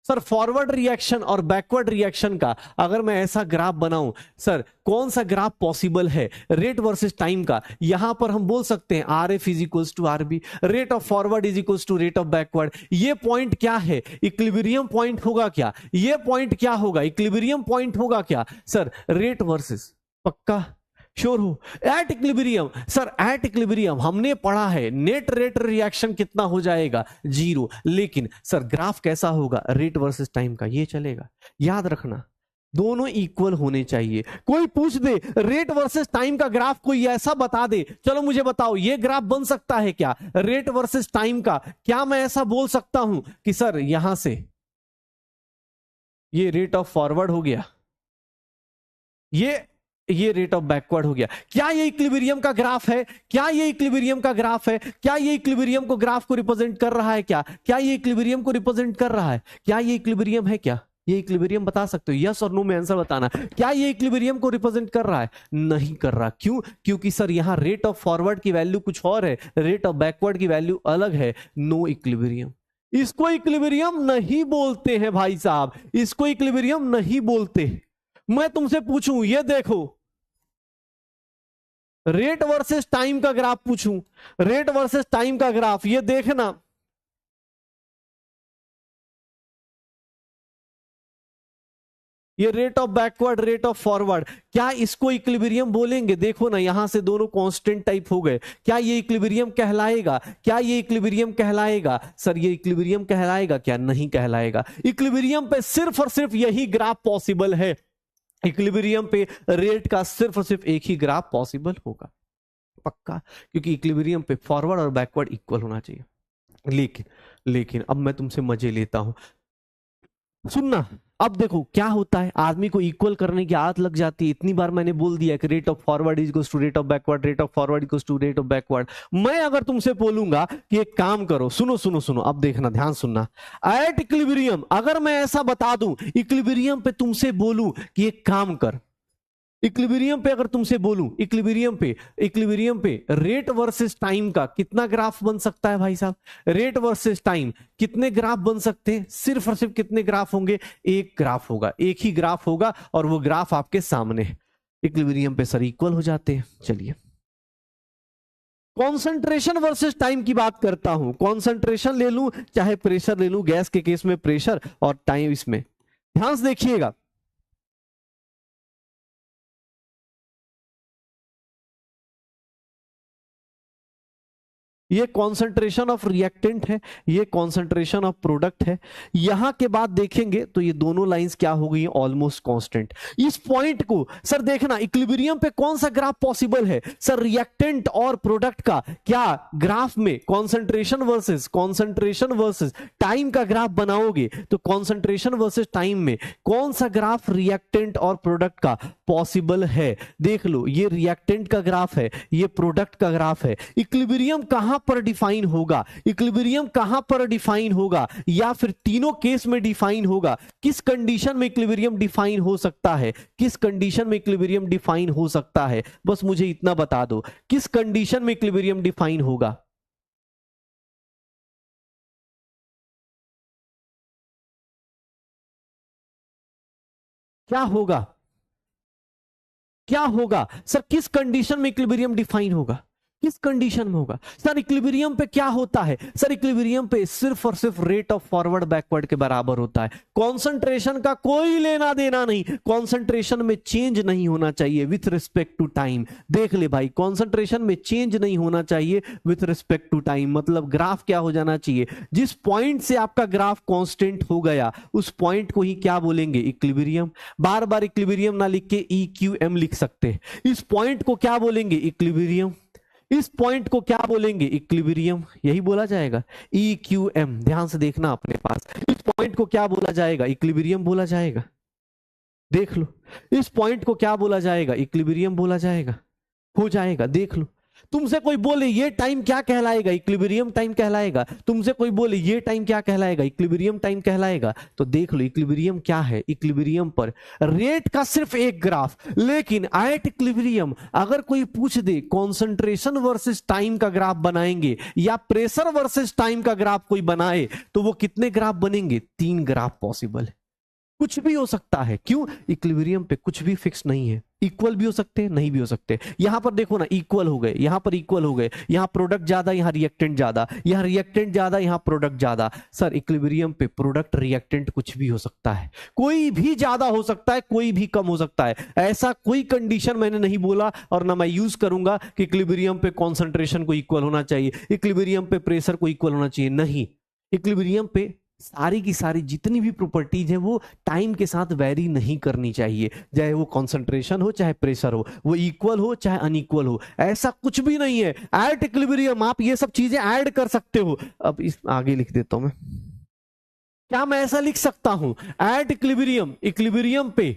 सर, फॉरवर्ड रिएक्शन और बैकवर्ड रिएक्शन का अगर मैं ऐसा ग्राफ बनाऊं, सर कौन सा ग्राफ पॉसिबल है रेट वर्सेस टाइम का। यहां पर हम बोल सकते हैं R F is equals to R B, rate of forward is equals to rate of backward. ये पॉइंट क्या है, इक्विलिब्रियम पॉइंट होगा क्या, ये पॉइंट क्या होगा, इक्विलिब्रियम पॉइंट होगा क्या, सर रेट वर्सेस, पक्का श्योर हो। At equilibrium, sir at equilibrium हमने पढ़ा है नेट रेट रिएक्शन कितना हो जाएगा, 0। लेकिन सर ग्राफ कैसा होगा, रेट वर्सेस टाइम का, ये चलेगा। याद रखना दोनों इक्वल होने चाहिए। कोई पूछ दे रेट वर्सेस टाइम का ग्राफ, कोई ऐसा बता दे, चलो मुझे बताओ ये ग्राफ बन सकता है क्या रेट वर्सेस टाइम का। क्या मैं ऐसा बोल सकता हूं कि सर यहां से ये रेट ऑफ फॉरवर्ड हो गया, ये रेट ऑफ बैकवर्ड हो गया। क्या ये इक्विलिब्रियम का ग्राफ है, क्या ये इक्विलिब्रियम का ग्राफ है, क्या ये इक्विलिब्रियम को ग्राफ को रिप्रेजेंट कर रहा है, क्या ये इक्विलिब्रियम को रिप्रेजेंट कर रहा है, क्या ये इक्विलिब्रियम है क्या, ये इक्विलिब्रियम बता सकते हो? यस और नो में आंसर बताना। क्या ये इक्विलिब्रियम को रिप्रेजेंट कर रहा है? नहीं कर रहा। क्यों? क्योंकि सर यहां रेट ऑफ फॉरवर्ड की वैल्यू कुछ और है, रेट ऑफ बैकवर्ड की वैल्यू अलग है। No equilibrium. इसको इक्विलिब्रियम नहीं बोलते हैं भाई साहब, इसको इक्विलिब्रियम नहीं बोलते। मैं तुमसे पूछूं, ये देखो, रेट वर्सेस टाइम का ग्राफ पूछूं, रेट वर्सेस टाइम का ग्राफ, ये देखना, ये rate of backward, rate of forward, क्या इसको इक्विलिब्रियम बोलेंगे? देखो ना, यहां से दोनों कांस्टेंट टाइप हो गए। क्या ये इक्विलिब्रियम कहलाएगा? क्या ये इक्विलिब्रियम कहलाएगा? सर ये इक्विलिब्रियम कहलाएगा क्या? नहीं कहलाएगा। इक्विलिब्रियम पे सिर्फ और सिर्फ यही ग्राफ पॉसिबल है। इक्विलिब्रियम पे रेट का सिर्फ और सिर्फ एक ही ग्राफ पॉसिबल होगा, पक्का, क्योंकि इक्विलिब्रियम पे फॉरवर्ड और बैकवर्ड इक्वल होना चाहिए। लेकिन अब मैं तुमसे मजे लेता हूं, सुनना। अब देखो क्या होता है, आदमी को इक्वल करने की आदत लग जाती है। इतनी बार मैंने बोल दिया कि rate of forward is equals to rate of backward, rate of forward equals to rate of backward. मैं अगर तुमसे बोलूंगा कि एक काम करो, सुनो सुनो सुनो, अब देखना, ध्यान सुनना। एट इक्विलिब्रियम अगर मैं ऐसा बता दूं, इक्विलिब्रियम पे तुमसे बोलूं कि एक काम कर, इक्विलिब्रियम पे अगर तुमसे बोलूं, इक्विलिब्रियम पे रेट वर्सेस टाइम का कितना ग्राफ बन सकता है भाई साहब? रेट वर्सेस टाइम कितने ग्राफ बन सकते हैं? सिर्फ और सिर्फ कितने ग्राफ होंगे? एक ग्राफ होगा, एक ही ग्राफ होगा, और वो ग्राफ आपके सामने है। इक्विलिब्रियम पे सर इक्वल हो जाते हैं। चलिए कॉन्सेंट्रेशन वर्सेस टाइम की बात करता हूं। कॉन्सेंट्रेशन ले लूं चाहे प्रेशर ले लूं, गैस के केस में प्रेशर और टाइम, इसमें ध्यान से देखिएगा। ये कॉन्सेंट्रेशन ऑफ रिएक्टेंट है, ये कॉन्सेंट्रेशन ऑफ प्रोडक्ट है। यहां के बाद देखेंगे तो ये दोनों लाइंस क्या हो गई? Almost constant. इस पॉइंट को सर देखना, इक्विलिब्रियम पे कौन सा ग्राफ पॉसिबल है? सर रिएक्टेंट और प्रोडक्ट का क्या ग्राफ में कॉन्सेंट्रेशन वर्सेस टाइम का ग्राफ बनाओगे तो कॉन्सेंट्रेशन वर्सेस टाइम में कौन सा ग्राफ रिएक्टेंट और प्रोडक्ट का पॉसिबल है? देख लो, ये रिएक्टेंट का ग्राफ है, ये प्रोडक्ट का ग्राफ है। इक्विलिब्रियम कहां पर डिफाइन होगा? इक्विलिब्रियम कहां पर डिफाइन होगा? या फिर तीनों केस में डिफाइन होगा? किस कंडीशन में इक्विलिब्रियम डिफाइन हो सकता है? किस कंडीशन में इक्विलिब्रियम डिफाइन हो सकता है? बस मुझे इतना बता दो, किस कंडीशन में इक्विलिब्रियम डिफाइन होगा? क्या होगा? क्या होगा सर? किस कंडीशन में इक्विलिब्रियम डिफाइन होगा? किस कंडीशन में होगा? सर इक्विलिब्रियम पे क्या होता है? सर इक्विलिब्रियम पे सिर्फ और सिर्फ रेट ऑफ फॉरवर्ड बैकवर्ड के बराबर होता है। कॉन्सेंट्रेशन का कोई लेना देना नहीं, कॉन्सेंट्रेशन में चेंज नहीं होना चाहिए विथ रिस्पेक्ट टू टाइम। देख ले भाई, कॉन्सेंट्रेशन में चेंज नहीं होना चाहिए विथ रिस्पेक्ट टू टाइम, मतलब ग्राफ क्या हो जाना चाहिए? जिस पॉइंट से आपका ग्राफ कांस्टेंट हो गया उस पॉइंट को ही क्या बोलेंगे? इक्विलिब्रियम। बार बार इक्विलिब्रियम ना लिख के EQM लिख सकते हैं। इस पॉइंट को क्या बोलेंगे? इक्विलिब्रियम। इस पॉइंट को क्या बोलेंगे? इक्विलिब्रियम। यही बोला जाएगा, EQM। ध्यान से देखना अपने पास, इस पॉइंट को क्या बोला जाएगा? इक्विलिब्रियम बोला जाएगा। देख लो, इस पॉइंट को क्या बोला जाएगा? इक्विलिब्रियम बोला जाएगा। हो जाएगा, देख लो। तुमसे कोई बोले ये टाइम क्या कहलाएगा? इक्विलिब्रियम टाइम कहलाएगा। तुमसे कोई बोले ये टाइम क्या कहलाएगा? इक्विलिब्रियम टाइम कहलाएगा। तो देख लो इक्विलिब्रियम क्या है। इक्विलिब्रियम पर रेट का सिर्फ एक ग्राफ, लेकिन एट इक्विलिब्रियम अगर कोई पूछ दे कॉन्सेंट्रेशन वर्सेस टाइम का ग्राफ बनाएंगे या प्रेशर वर्सेस टाइम का ग्राफ कोई बनाए तो वो कितने ग्राफ बनेंगे? 3 ग्राफ पॉसिबल है। कुछ भी हो सकता है। क्यों? इक्विलिब्रियम पे कुछ भी फिक्स नहीं है। इक्वल भी हो सकते हैं, नहीं भी हो सकते। यहां पर देखो ना, इक्वल हो गए, यहां पर इक्वल हो गए, यहां प्रोडक्ट ज्यादा, यहां रिएक्टेंट ज्यादा, यहां रिएक्टेंट ज्यादा, यहां प्रोडक्ट ज्यादा। सर इक्विलिब्रियम पे प्रोडक्ट रिएक्टेंट कुछ भी हो सकता है, कोई भी ज्यादा हो सकता है, कोई भी कम हो सकता है। ऐसा कोई कंडीशन मैंने नहीं बोला और ना मैं यूज करूंगा कि इक्विलिब्रियम पे कॉन्सेंट्रेशन को इक्वल होना चाहिए, इक्विलिब्रियम पे प्रेशर को इक्वल होना चाहिए। नहीं, इक्विलिब्रियम पे सारी की सारी जितनी भी प्रॉपर्टीज है वो टाइम के साथ वेरी नहीं करनी चाहिए। चाहे वो कंसंट्रेशन हो चाहे प्रेशर हो, वो इक्वल हो चाहे अनइक्वल हो, ऐसा कुछ भी नहीं है। एट इक्विलिब्रियम आप ये सब चीजें ऐड कर सकते हो। अब इस आगे लिख देता हूं मैं, क्या मैं ऐसा लिख सकता हूं? एट इक्विलिब्रियम, इक्विलिब्रियम पे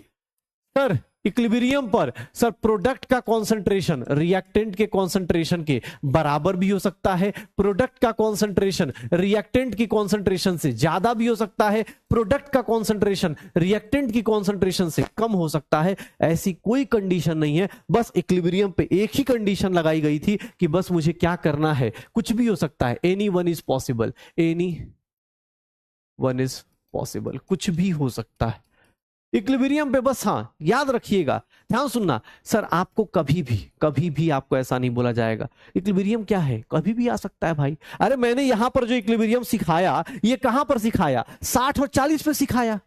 सर इक्विलिब्रियम पर सर प्रोडक्ट का कॉन्सेंट्रेशन रिएक्टेंट के कॉन्सेंट्रेशन के बराबर भी हो सकता है, प्रोडक्ट का कॉन्सेंट्रेशन रिएक्टेंट की कॉन्सेंट्रेशन से ज्यादा भी हो सकता है, प्रोडक्ट का कॉन्सेंट्रेशन रिएक्टेंट की कॉन्सेंट्रेशन से कम हो सकता है। ऐसी कोई कंडीशन नहीं है, बस इक्विलिब्रियम पे एक ही कंडीशन लगाई गई थी कि बस मुझे क्या करना है, कुछ भी हो सकता है, any one is possible, any one is possible, कुछ भी हो सकता है इक्विलिब्रियम पे। बस हाँ याद रखिएगा, ध्यान सुनना, सर आपको कभी भी आपको ऐसा नहीं बोला जाएगा इक्विलिब्रियम क्या है, कभी भी आ सकता है भाई। अरे मैंने यहां पर जो इक्विलिब्रियम सिखाया ये कहां पर सिखाया, 60 और 40 पे सिखाया।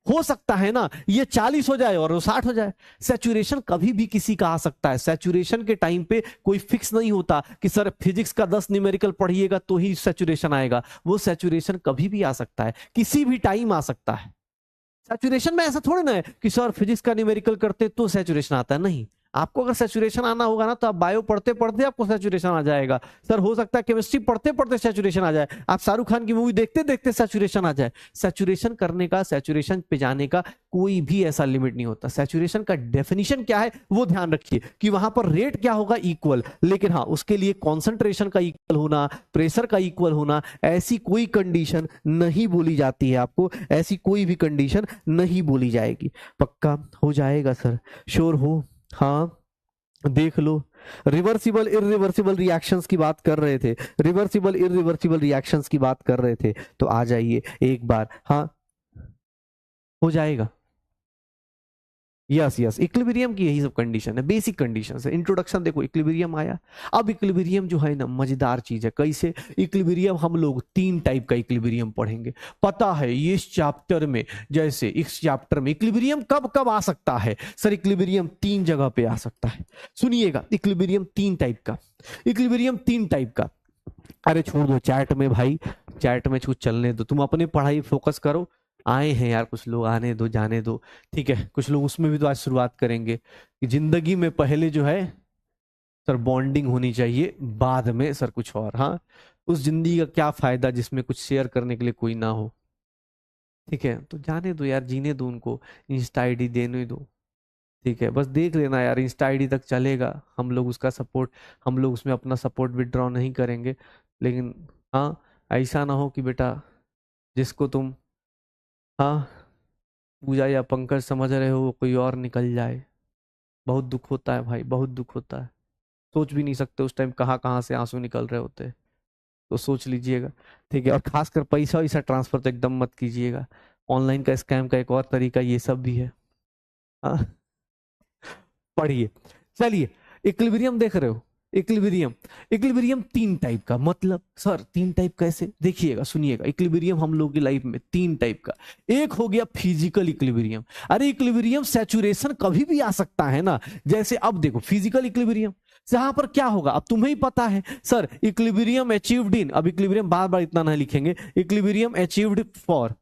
हो सकता है ना ये 40 हो जाए और वो 60 हो जाए। सैचुरेशन कभी भी किसी का आ सकता है, सैचुरेशन के टाइम पे कोई फिक्स नहीं होता कि सर फिजिक्स का 10 न्यूमेरिकल पढ़िएगा तो ही सैचुरेशन आएगा। वो सैचुरेशन कभी भी आ सकता है, किसी भी टाइम आ सकता है। सैचुरेशन में ऐसा थोड़ी ना है कि सर फिजिक्स का न्यूमेरिकल करते तो सैचुरेशन आता है, नहीं। आपको अगर सैचुरेशन आना होगा ना तो आप बायो पढ़ते पढ़ते आपको सैचुरेशन आ जाएगा। सर हो सकता है केमिस्ट्री पढ़ते पढ़ते सैचुरेशन आ जाए, आप शाहरुख खान की मूवी देखते देखते सैचुरेशन आ जाए। सैचुरेशन करने का, सैचुरेशन पे जाने का कोई भी ऐसा लिमिट नहीं होता। सैचुरेशन का डेफिनेशन क्या है वो ध्यान रखिए कि वहां पर रेट क्या होगा, इक्वल। लेकिन हाँ उसके लिए कॉन्सेंट्रेशन का इक्वल होना, प्रेशर का इक्वल होना, ऐसी कोई कंडीशन नहीं बोली जाती है। आपको ऐसी कोई भी कंडीशन नहीं बोली जाएगी। पक्का हो जाएगा सर, श्योर हो? हाँ देख लो, रिवर्सिबल इरिवर्सिबल रिएक्शंस की बात कर रहे थे, रिवर्सिबल इरिवर्सिबल रिएक्शंस की बात कर रहे थे, तो आ जाइए एक बार। हाँ हो जाएगा, यस यस, इक्विलिब्रियम की यही सब कंडीशन है, बेसिक कंडीशन है। इंट्रोडक्शन देखो, इक्विलिब्रियम आया। अब इक्विलिब्रियम जो है ना मजेदार चीज है। कैसे इक्विलिब्रियम, हम लोग 3 टाइप का इक्विलिब्रियम पढ़ेंगे, पता है ये इस चैप्टर में। जैसे इस चैप्टर में इक्विलिब्रियम कब कब आ सकता है, सर इक्विलिब्रियम 3 जगह पे आ सकता है। सुनिएगा, इक्विलिब्रियम 3 टाइप का, इक्विलिब्रियम 3 टाइप का। अरे छोड़ दो चैट में भाई, चैट में कुछ चलने दो, तुम अपनी पढ़ाई फोकस करो। आए हैं यार कुछ लोग, आने दो जाने दो, ठीक है। कुछ लोग उसमें भी तो आज शुरुआत करेंगे कि जिंदगी में पहले जो है सर बॉन्डिंग होनी चाहिए, बाद में सर कुछ और। हाँ उस जिंदगी का क्या फायदा जिसमें कुछ शेयर करने के लिए कोई ना हो, ठीक है। तो जाने दो यार, जीने दो उनको, इंस्टा आईडी देने दो, ठीक है। बस देख लेना यार, इंस्टा आईडी तक चलेगा, हम लोग उसका सपोर्ट, हम लोग उसमें अपना सपोर्ट विड्रॉ नहीं करेंगे। लेकिन हाँ ऐसा ना हो कि बेटा जिसको तुम हाँ पूजा या पंकज समझ रहे हो वो कोई और निकल जाए। बहुत दुख होता है भाई, बहुत दुख होता है। सोच भी नहीं सकते उस टाइम कहाँ कहाँ से आंसू निकल रहे होते हैं। तो सोच लीजिएगा, ठीक है। और खासकर पैसा वैसा ट्रांसफर तो एकदम मत कीजिएगा। ऑनलाइन का स्कैम का एक और तरीका ये सब भी है। हाँ पढ़िए, चलिए इक्विलिब्रियम देख रहे हो। इक्विलिब्रियम, इक्विलिब्रियम 3 टाइप का, मतलब सर 3 टाइप कैसे, देखिएगा सुनिएगा। इक्विलिब्रियम हम लोग की लाइफ में 3 टाइप का। एक हो गया फिजिकल इक्विलिब्रियम। अरे इक्विलिब्रियम सैचुरेशन कभी भी आ सकता है ना। जैसे अब देखो फिजिकल इक्विलिब्रियम यहां पर क्या होगा, अब तुम्हें ही पता है सर, इक्विलिब्रियम अचीव्ड इन, अब इक्विलिब्रियम बार बार इतना नहीं लिखेंगे, equilibrium achieved for,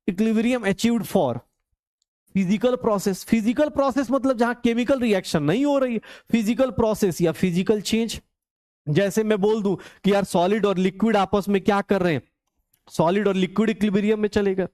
equilibrium achieved for physical process. Physical process मतलब जहां केमिकल रिएक्शन नहीं हो रही है, फिजिकल प्रोसेस या फिजिकल चेंज। जैसे मैं बोल दूं कि यार सॉलिड और लिक्विड आपस में क्या कर रहे हैं, सॉलिड और लिक्विड इक्विलिब्रियम में चलेगा।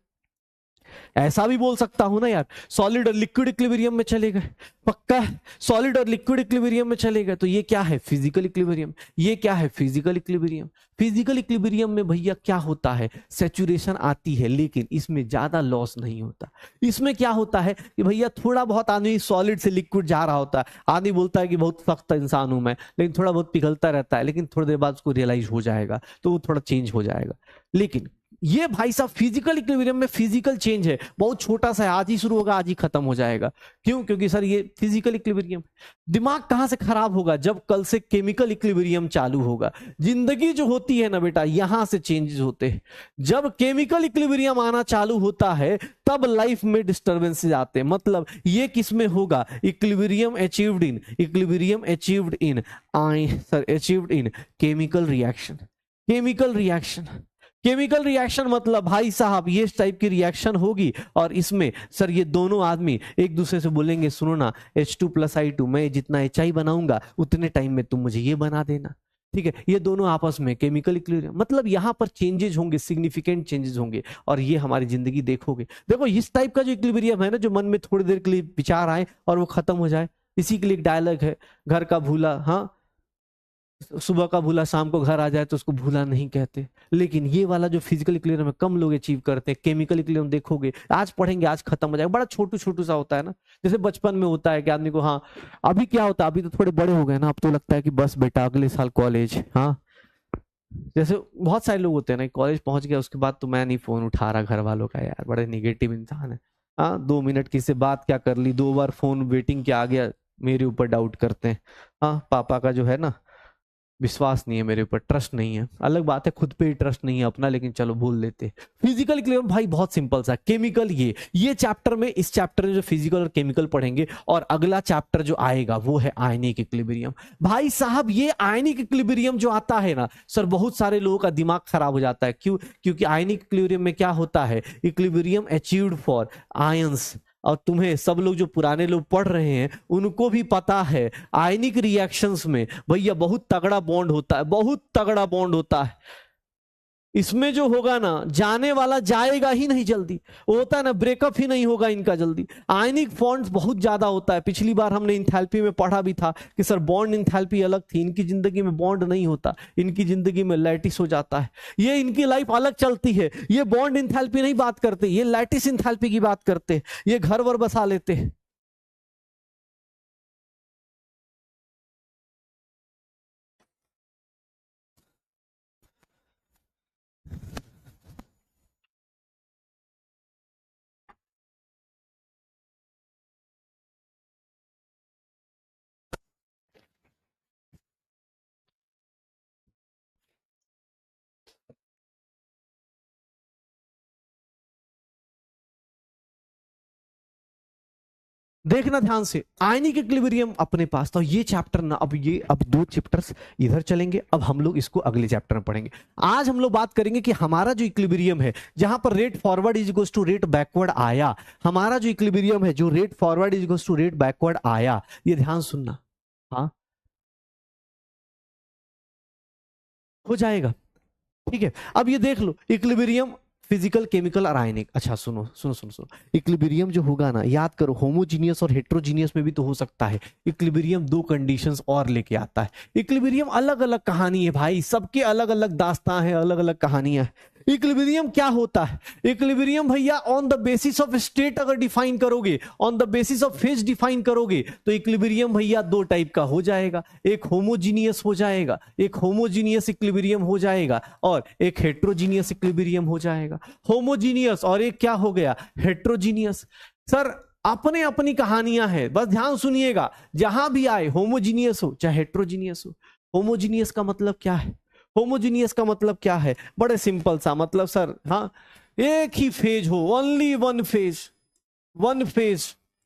ऐसा भी बोल सकता हूं ना यार, सॉलिड और लिक्विड इक्विलिब्रियम में चले गए। पक्का सॉलिड और लिक्विड इक्विलिब्रियम में चले गए, तो ये क्या है फिजिकल इक्विलिब्रियम, ये क्या है फिजिकल इक्विलिब्रियम। फिजिकल इक्विलिब्रियम में भैया क्या होता है, सैचुरेशन आती है लेकिन इसमें ज्यादा लॉस नहीं होता। इसमें क्या होता है कि भैया थोड़ा बहुत आदमी सॉलिड से लिक्विड जा रहा होता है, आदमी बोलता है कि बहुत सख्त इंसान हूं मैं, लेकिन थोड़ा बहुत पिघलता रहता है, लेकिन थोड़ी देर बाद उसको रियलाइज हो जाएगा तो वो थोड़ा चेंज हो जाएगा। लेकिन ये भाई साहब फिजिकल इक्विलिब्रियम में फिजिकल चेंज है, बहुत छोटा सा है, आज ही शुरू होगा आज ही खत्म हो जाएगा। क्यों, क्योंकि सर ये फिजिकल इक्विलिब्रियम। दिमाग कहां से खराब होगा, जब कल से केमिकल इक्विलिब्रियम चालू होगा। जिंदगी जो होती है ना बेटा यहां से चेंजेस होते हैं। जब केमिकल इक्विलिब्रियम आना चालू होता है तब लाइफ में डिस्टर्बेंसेस आते हैं। मतलब ये किस में होगा, equilibrium achieved in, equilibrium achieved in I sir achieved in chemical reaction. Chemical reaction, chemical reaction मतलब भाई साहब ये इस टाइप की रिएक्शन होगी और इसमें सर ये दोनों आदमी एक दूसरे से बोलेंगे सुनो ना H2 + I2 मैं जितना HI बनाऊंगा उतने टाइम में तुम मुझे ये बना देना। ठीक है, ये दोनों आपस में केमिकल इक्विलिब्रियम, मतलब यहाँ पर चेंजेस होंगे, सिग्निफिकेंट चेंजेस होंगे, और ये हमारी जिंदगी देखोगे। देखो इस टाइप का जो इक्विलिब्रियम है ना, जो मन में थोड़ी देर के लिए विचार आए और वो खत्म हो जाए, इसी के लिए एक डायलॉग है, घर का भूला, हाँ, सुबह का भूला शाम को घर आ जाए तो उसको भूला नहीं कहते। लेकिन ये वाला जो फिजिकल इक्विलिब्रियम है कम लोग अचीव करते हैं। केमिकल इक्विलिब्रियम देखोगे, आज पढ़ेंगे आज खत्म हो जाएगा, बड़ा छोटू छोटू सा होता है ना, जैसे बचपन में होता है कि आदमी को, हाँ अभी क्या होता है, अभी तो थोड़े बड़े हो गए ना, अब तो लगता है कि बस बेटा अगले साल कॉलेज, हाँ, जैसे बहुत सारे लोग होते हैं ना, कॉलेज पहुंच गया उसके बाद तो मैं नहीं फोन उठा रहा घर वालों का, यार बड़े निगेटिव इंसान है, हाँ 2 मिनट की से बात क्या कर ली, 2 बार फोन वेटिंग के आ गया, मेरे ऊपर डाउट करते हैं, हाँ पापा का जो है ना विश्वास नहीं है मेरे ऊपर, ट्रस्ट नहीं है, अलग बात है खुद पे ही ट्रस्ट नहीं है अपना, लेकिन चलो भूल लेते। फिजिकल इक्विलिब्रियम भाई बहुत सिंपल सा, केमिकल, ये चैप्टर में, इस चैप्टर में जो फिजिकल और केमिकल पढ़ेंगे, और अगला चैप्टर जो आएगा वो है आयनिक इक्विलिब्रियम। भाई साहब ये आयनिक इक्विलिब्रियम जो आता है ना सर, बहुत सारे लोगों का दिमाग खराब हो जाता है, क्यों? क्योंकि आयनिक इक्विलिब्रियम में क्या होता है, इक्विलिब्रियम अचीव्ड फॉर आयंस, और तुम्हें सब लोग जो पुराने लोग पढ़ रहे हैं उनको भी पता है, आयनिक रिएक्शंस में भैया बहुत तगड़ा बॉन्ड होता है, बहुत तगड़ा बॉन्ड होता है, इसमें जो होगा ना, जाने वाला जाएगा ही नहीं जल्दी, वो होता है ना ब्रेकअप ही नहीं होगा इनका जल्दी, आयनिक बॉन्ड्स बहुत ज्यादा होता है। पिछली बार हमने इंथैल्पी में पढ़ा भी था कि सर बॉन्ड इंथैल्पी अलग थी, इनकी जिंदगी में बॉन्ड नहीं होता, इनकी जिंदगी में लैटिस हो जाता है, ये इनकी लाइफ अलग चलती है, ये बॉन्ड इंथैल्पी नहीं बात करते, ये लैटिस इंथैल्पी की बात करते हैं, ये घर वर बसा लेते हैं। देखना ध्यान से, आयनिक इक्विलिब्रियम अपने पास था, ये चैप्टर ना, अब 2 चैप्टर्स इधर चलेंगे, अब हम लोग इसको अगले चैप्टर में पढ़ेंगे। आज हम लोग बात करेंगे कि हमारा जो इक्विलिब्रियम है, जहां पर rate forward is equals to rate backward आया, हमारा जो इक्विलिब्रियम है जो rate forward is equals to rate backward आया, ये ध्यान सुनना, हाँ हो जाएगा, ठीक है। अब ये देख लो, इक्विलिब्रियम फिजिकल, केमिकल और आयनिक। अच्छा सुनो सुनो सुनो सुनो, इक्विलिब्रियम जो होगा ना, याद करो होमोजीनियस और हेट्रोजीनियस में भी तो हो सकता है। इक्विलिब्रियम 2 कंडीशंस और लेके आता है। इक्विलिब्रियम अलग अलग कहानी है भाई, सबके अलग अलग दास्तां हैं, अलग अलग कहानियां हैं। इक्विलिब्रियम क्या होता है? इक्विलिब्रियम भैया on the basis of state अगर डिफाइन करोगे, on the basis of phase define करोगे, तो इक्विलिब्रियम भैया 2 टाइप का हो जाएगा, एक होमोजीनियस हो जाएगा, एक होमोजीनियस इक्विलिब्रियम हो जाएगा, और एक हेट्रोजीनियस इक्विलिब्रियम हो जाएगा। होमोजीनियस और एक क्या हो गया, हेट्रोजीनियस। सर अपने अपनी कहानियां हैं, बस ध्यान सुनिएगा, जहां भी आए होमोजीनियस हो चाहे हेट्रोजीनियस हो। होमोजीनियस का मतलब क्या है? होमोजीनियस का मतलब क्या है? बड़े सिंपल सा मतलब सर, हाँ एक ही फेज हो, only one phase, one phase.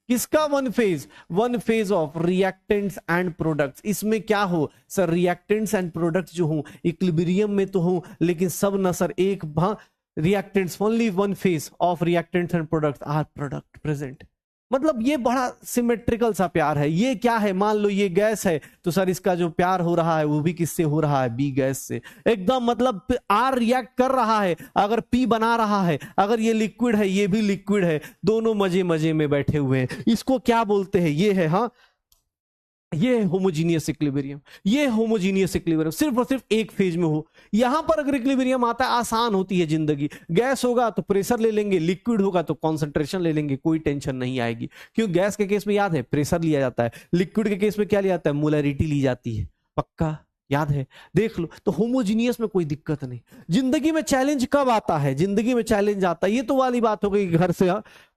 किसका one phase? One phase of reactants and products. इसमें क्या हो सर, रिएक्टेंट्स एंड प्रोडक्ट्स जो हो इक्विलिब्रियम में तो हो, लेकिन सब ना सर एक reactants, only one phase of reactants and products are product present. मतलब ये बड़ा सिमेट्रिकल सा प्यार है। ये क्या है, मान लो ये गैस है, तो सर इसका जो प्यार हो रहा है वो भी किससे हो रहा है? बी गैस से। एकदम मतलब आर रिएक्ट कर रहा है, अगर पी बना रहा है, अगर ये लिक्विड है ये भी लिक्विड है, दोनों मजे मजे में बैठे हुए हैं। इसको क्या बोलते हैं? ये है, हाँ ये होमोजीनियस इक्विलिब्रियम। ये होमोजीनियस इक्विलिब्रियम सिर्फ और सिर्फ एक फेज में हो। यहां पर अगर इक्विलिब्रियम आता है, आसान होती है जिंदगी। गैस होगा तो प्रेशर ले लेंगे, लिक्विड होगा तो कॉन्सेंट्रेशन ले लेंगे, कोई टेंशन नहीं आएगी। क्यों? गैस के केस में याद है प्रेशर लिया जाता है, लिक्विड के केस में क्या लिया जाता है? मोलैरिटी ली जाती है। पक्का याद है? देख लो, तो होमोजीनियस में कोई दिक्कत नहीं। जिंदगी में चैलेंज कब आता है? जिंदगी में चैलेंज आता है, ये तो वाली बात हो गई घर से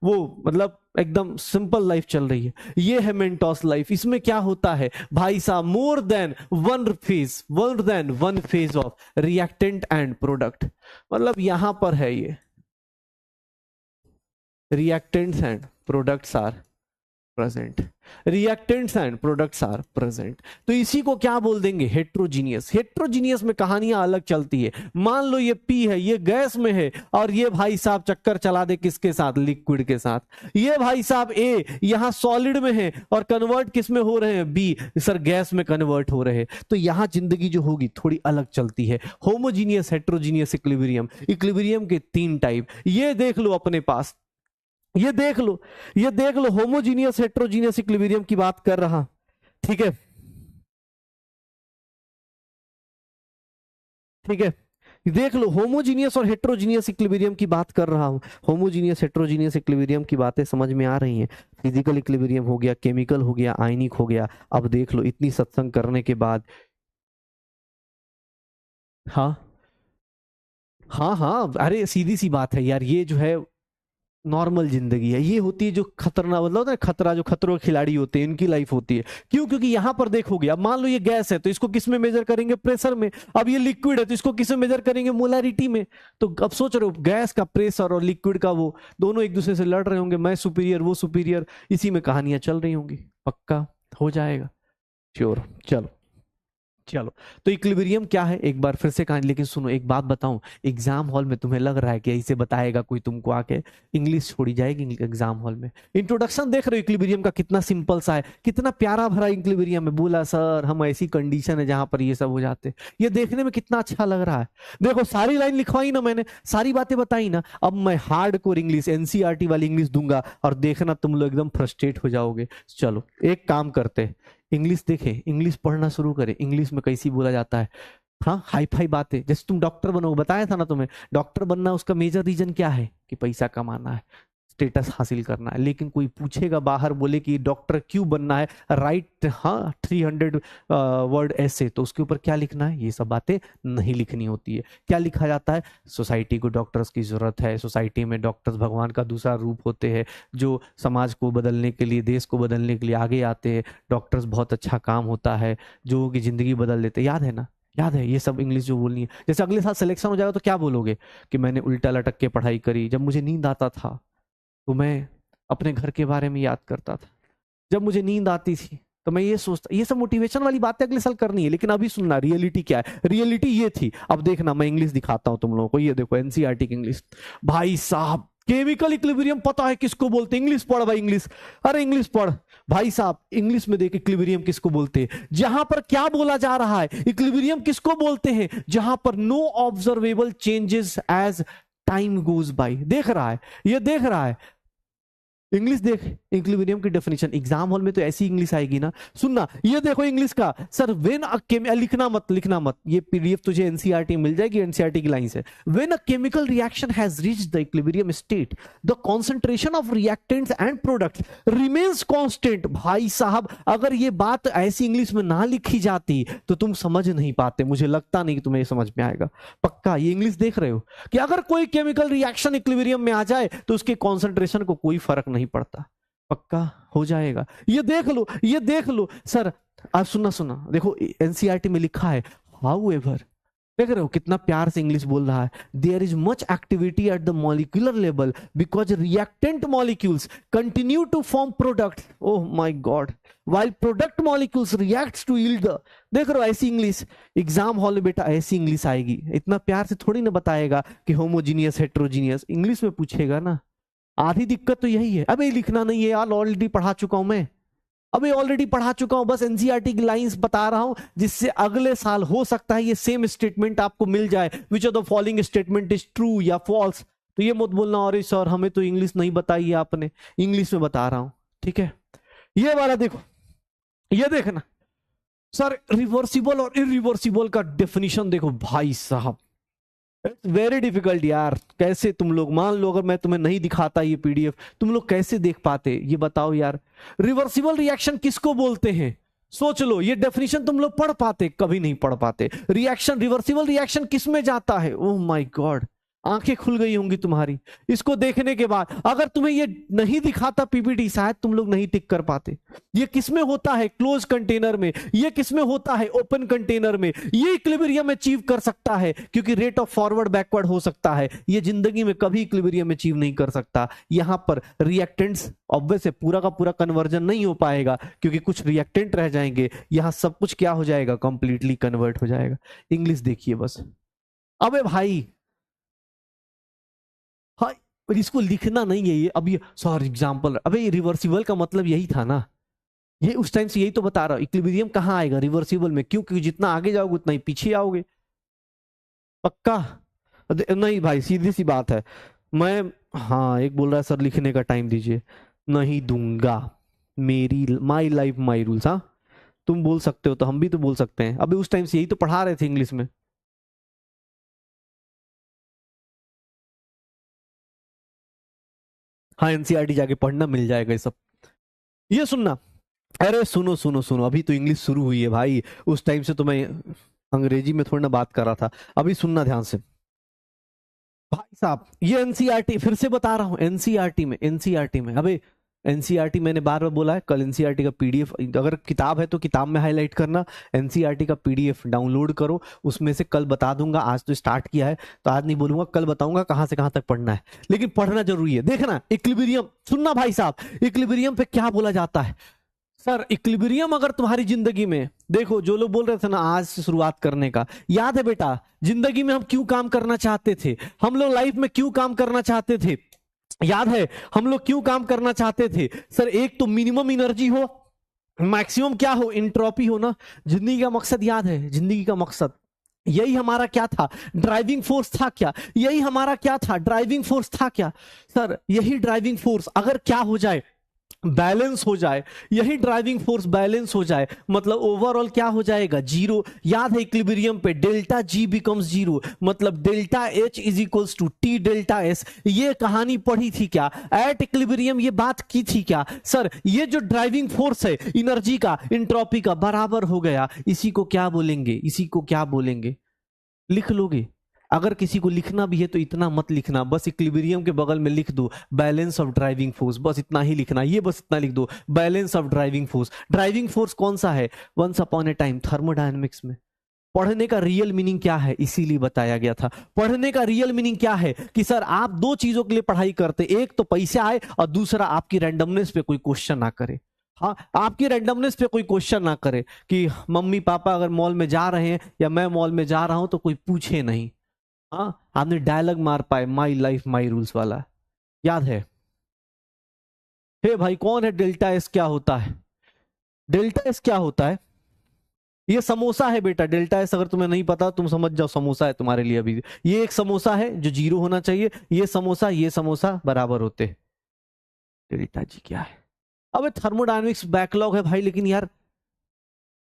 वो मतलब एकदम सिंपल लाइफ चल रही है, ये है मेंटोस लाइफ। इसमें क्या होता है भाई साहब? More than one phase of reactant and product. मतलब यहां पर है ये reactants and products are present, reactants and products are present. तो इसी को क्या बोल देंगे, हेट्रोजीनियस। हेट्रोजीनियस में कहानियां अलग चलती है। मान लो ये पी है, ये गैस में है, और ये भाई साहब चक्कर चला दे किसके साथ, लिक्विड के साथ। ये भाई साहब ए यहां सॉलिड में है और कन्वर्ट किस में हो रहे हैं, बी सर गैस में कन्वर्ट हो रहे हैं। तो यहां जिंदगी जो होगी थोड़ी अलग चलती है। Homogeneous, heterogeneous, equilibrium. इक्विलिब्रियम के 3 टाइप ये देख लो अपने पास, ये देख लो, ये देख लो। होमोजीनियस, हेट्रोजीनियस, इक्विलिब्रियम की बात कर रहा, ठीक है, ठीक है। देख लो, होमोजीनियस और हेट्रोजीनियस इक्विलिब्रियम की बात कर रहा हूं। होमोजीनियस, हेट्रोजीनियस इक्विलिब्रियम की बातें समझ में आ रही हैं। फिजिकल इक्विलिब्रियम हो गया, केमिकल हो गया, आयनिक हो गया। अब देख लो, इतनी सत्संग करने के बाद, हाँ हाँ हाँ, अरे सीधी सी बात है यार, ये जो है नॉर्मल जिंदगी है। ये होती है जो खतरनाक, मतलब होता है खतरा, जो खतरों के खिलाड़ी होते हैं इनकी लाइफ होती है। क्यों? क्योंकि यहां पर देखोगे, अब मान लो ये गैस है तो इसको किस में मेजर करेंगे, प्रेशर में। अब ये लिक्विड है तो इसको किस में मेजर करेंगे, मोलैरिटी में। तो अब सोच रहे हो गैस का प्रेशर और लिक्विड का वो दोनों एक दूसरे से लड़ रहे होंगे, मैं सुपीरियर वो सुपीरियर, इसी में कहानियां चल रही होंगी। पक्का हो जाएगा, श्योर। चलो चलो, तो इक्विलिब्रियम क्या है एक बार फिर से कहानी। लेकिन सुनो एक बात बताऊं, एग्जाम हॉल में तुम्हें लग रहा है कि ऐसे बताएगा कोई तुमको आके, इंग्लिश छोड़ी जाएगी एग्जाम हॉल में। इंट्रोडक्शन देख रहे हो इक्विलिब्रियम का, कितना सिंपल सा है, कितना प्यारा भरा इक्विलिब्रियम है। बोला सर हम ऐसी कंडीशन है जहां पर ये सब हो जाते। ये देखने में कितना अच्छा लग रहा है। देखो सारी लाइन लिखवाई ना मैंने, सारी बातें बताई ना। अब मैं हार्ड कोर इंग्लिश, एनसीईआरटी वाली इंग्लिश दूंगा और देखना तुम लोग एकदम फ्रस्ट्रेट हो जाओगे। चलो एक काम करते, इंग्लिश देखें, इंग्लिश पढ़ना शुरू करें। इंग्लिश में कैसी बोला जाता है, हाँ हाई फाई बातें। जैसे तुम डॉक्टर बनोगे, बताया था ना तुम्हें, डॉक्टर बनना उसका मेजर रीजन क्या है, कि पैसा कमाना है, स्टेटस हासिल करना है। लेकिन कोई पूछेगा बाहर, बोले कि डॉक्टर क्यों बनना है, राइट हाँ 300 वर्ड ऐसे, तो उसके ऊपर क्या लिखना है, ये सब बातें नहीं लिखनी होती है। क्या लिखा जाता है, सोसाइटी को डॉक्टर्स की जरूरत है, सोसाइटी में डॉक्टर्स भगवान का दूसरा रूप होते हैं, जो समाज को बदलने के लिए, देश को बदलने के लिए आगे आते हैं। डॉक्टर्स बहुत अच्छा काम होता है, जो कि जिंदगी बदल देते। याद है ना, याद है ये सब इंग्लिश जो बोलनी है। जैसे अगले साल सिलेक्शन हो जाएगा तो क्या बोलोगे, कि मैंने उल्टा लटक के पढ़ाई करी, जब मुझे नींद आता था तो मैं अपने घर के बारे में याद करता था, जब मुझे नींद आती थी तो मैं ये सोचता। ये सब मोटिवेशन वाली बातें अगले साल करनी है। लेकिन अभी सुनना रियलिटी क्या है, रियलिटी ये थी। अब देखना मैं इंग्लिश दिखाता हूं तुम लोगों को, ये देखो एनसीईआरटी की इंग्लिश। भाई साहब केमिकल इक्विलिब्रियम पता है किसको बोलते हैं, इंग्लिश पढ़ भाई इंग्लिश, अरे इंग्लिश पढ़ भाई साहब। इंग्लिश में देख इक्विलिब्रियम किसको बोलते हैं, जहां पर क्या बोला जा रहा है, इक्विलिब्रियम किसको बोलते हैं, जहां पर no observable changes as time goes by. देख रहा है, ये देख रहा है, इंग्लिश देख, इक्विलिब्रियम की डेफिनेशन एग्जाम हॉल में तो ऐसी इंग्लिश आएगी ना। सुनना, ये देखो इंग्लिश का सर, व्हेन लिखना मत, लिखना मत, ये पीडीएफ तुझे एनसीईआरटी में मिल जाएगी, एनसीईआरटी की लाइन से। When a chemical reaction has reached the equilibrium state, the concentration of reactants and products remains constant. भाई साहब अगर ये बात ऐसी इंग्लिश में ना लिखी जाती तो तुम समझ नहीं पाते, मुझे लगता नहीं कि तुम्हें समझ में आएगा। पक्का ये इंग्लिश देख रहे हो, कि अगर कोई केमिकल रिएक्शन इक्विलिब्रियम में आ जाए तो उसके कॉन्सेंट्रेशन को कोई फर्क नहीं पड़ता। पक्का हो जाएगा, ये देख लो, ये देख लो सर। आप सुनना सुना, देखो एनसीईआरटी में लिखा है, हाउएवर, देख रहे हो कितना प्यार से इंग्लिश बोल रहा है, there is much activity at the molecular level because reactant molecules continue to form product, oh my god, while product molecules reacts to yield the। देख रहे हो ऐसी इंग्लिश एग्जाम हॉल में बेटा, ऐसी इंग्लिश आएगी। इतना प्यार से थोड़ी ना बताएगा कि होमोजीनियस हेट्रोजीनियस, इंग्लिश में पूछेगा ना। आधी दिक्कत तो यही है, अबे लिखना नहीं है यार, ऑलरेडी पढ़ा चुका हूं मैं, अबे ऑलरेडी पढ़ा चुका हूं, बस एनसीईआरटी की लाइंस बता रहा हूं, जिससे अगले साल हो सकता है ये सेम स्टेटमेंट आपको मिल जाए, which of the following statement is true या फॉल्स। तो ये मत बोलना अरे सर हमें तो इंग्लिश नहीं बताई है आपने, इंग्लिश में बता रहा हूं, ठीक है। ये वाला देखो, ये देखना सर, रिवर्सिबल और इरिवर्सिबल का डेफिनेशन देखो भाई साहब, इट्स वेरी डिफिकल्ट यार। कैसे तुम लोग, मान लो अगर मैं तुम्हें नहीं दिखाता ये पीडीएफ, तुम लोग कैसे देख पाते, ये बताओ यार। रिवर्सिबल रिएक्शन किसको बोलते हैं, सोच लो, ये डेफिनेशन तुम लोग पढ़ पाते, कभी नहीं पढ़ पाते। रिएक्शन, रिवर्सिबल रिएक्शन किस में जाता है, ओह माय गॉड, आंखें खुल गई होंगी तुम्हारी इसको देखने के बाद। अगर तुम्हें ये नहीं दिखाता पीपीटी, शायद तुम लोग नहीं टिक कर पाते। ये किसमें होता है? क्लोज कंटेनर में। ये किसमें होता है? ओपन कंटेनर में। ये इक्विलिब्रियम अचीव कर सकता है क्योंकि रेट ऑफ फॉरवर्ड बैकवर्ड हो सकता है। ये जिंदगी में कभी इक्विलिब्रियम अचीव नहीं कर सकता। यहां पर रिएक्टेंट्स ऑब्वियस है, पूरा का पूरा कन्वर्जन नहीं हो पाएगा क्योंकि कुछ रिएक्टेंट रह जाएंगे। यहां सब कुछ क्या हो जाएगा? कंप्लीटली कन्वर्ट हो जाएगा। इंग्लिश देखिए बस। अबे भाई, हाँ, इसको लिखना नहीं है ये। अब ये सॉरी एग्जाम्पल, अबे ये रिवर्सिबल का मतलब यही था ना। ये उस टाइम से यही तो बता रहा हूं। इक्विलिब्रियम कहाँ आएगा? रिवर्सिबल में। क्यों? क्योंकि जितना आगे जाओगे उतना ही पीछे आओगे। पक्का? नहीं भाई, सीधी सी बात है। मैं, हाँ, एक बोल रहा है सर लिखने का टाइम दीजिए। नहीं दूंगा। मेरी माई लाइफ माई रूल्स। हाँ, तुम बोल सकते हो तो हम भी तो बोल सकते हैं। अभी उस टाइम से यही तो पढ़ा रहे थे इंग्लिश में। हाँ, एनसीईआरटी जाके पढ़ना, मिल जाएगा ये सब। ये सुनना। अरे सुनो सुनो सुनो, अभी तो इंग्लिश शुरू हुई है भाई। उस टाइम से तो मैं अंग्रेजी में थोड़ी ना बात कर रहा था। अभी सुनना ध्यान से भाई साहब। ये एनसीईआरटी, फिर से बता रहा हूं, एनसीईआरटी में अबे एनसीईआरटी मैंने बार बार बोला है। कल एनसीईआरटी का पीडीएफ, अगर किताब है तो किताब में हाईलाइट करना। एनसीईआरटी का पीडीएफ डाउनलोड करो, उसमें से कल बता दूंगा। आज तो स्टार्ट किया है तो आज नहीं बोलूंगा, कल बताऊंगा कहां से कहां तक पढ़ना है। लेकिन पढ़ना जरूरी है। देखना इक्विलिब्रियम, सुनना भाई साहब, इक्विलिब्रियम पे क्या बोला जाता है। सर इक्विलिब्रियम अगर तुम्हारी जिंदगी में, देखो जो लोग बोल रहे थे ना आज से शुरुआत करने का, याद है बेटा जिंदगी में हम क्यों काम करना चाहते थे? हम लोग लाइफ में क्यों काम करना चाहते थे? याद है हम लोग क्यों काम करना चाहते थे? सर एक तो मिनिमम एनर्जी हो, मैक्सिमम क्या हो? इंट्रोपी हो ना। जिंदगी का मकसद याद है? जिंदगी का मकसद यही हमारा क्या था? ड्राइविंग फोर्स था क्या? यही हमारा क्या था? ड्राइविंग फोर्स था क्या? सर यही ड्राइविंग फोर्स अगर क्या हो जाए? बैलेंस हो जाए। यही ड्राइविंग फोर्स बैलेंस हो जाए मतलब ओवरऑल क्या हो जाएगा? जीरो। याद है इक्विलिब्रियम पे डेल्टा जी बिकम्स जीरो, मतलब delta H is equals to T delta S. ये कहानी पढ़ी थी क्या? एट इक्विलिब्रियम ये बात की थी क्या? सर ये जो ड्राइविंग फोर्स है एनर्जी का, इंट्रोपी का, बराबर हो गया। इसी को क्या बोलेंगे? इसी को क्या बोलेंगे? लिख लोगे? अगर किसी को लिखना भी है तो इतना मत लिखना, बस इक्विलिब्रियम के बगल में लिख दो बैलेंस ऑफ ड्राइविंग फोर्स, बस इतना ही लिखना। ये बस इतना लिख दो, balance of driving force. Driving force कौन सा है? Once upon a time thermodynamics में। पढ़ने का रियल मीनिंग क्या है? इसीलिए बताया गया था। पढ़ने का रियल मीनिंग क्या है कि सर आप दो चीजों के लिए पढ़ाई करते, एक तो पैसे आए और दूसरा आपकी रैंडमनेस पे कोई क्वेश्चन ना करे। हाँ, आपकी रैंडमनेस पे कोई क्वेश्चन ना करे कि मम्मी पापा अगर मॉल में जा रहे हैं या मैं मॉल में जा रहा हूं तो कोई पूछे नहीं। हाँ, आपने डायलॉग मार पाए माई लाइफ माई रूल्स वाला, याद है? हे भाई कौन है? डेल्टा एस क्या होता है? डेल्टा एस क्या होता है? ये समोसा है बेटा। डेल्टा एस अगर तुम्हें नहीं पता तुम समझ जाओ, समोसा है तुम्हारे लिए अभी। ये एक समोसा है जो जीरो होना चाहिए। ये समोसा बराबर होते हैं। डेल्टा जी क्या है? अबे थर्मोडायनेमिक्स बैकलॉग है भाई, लेकिन यार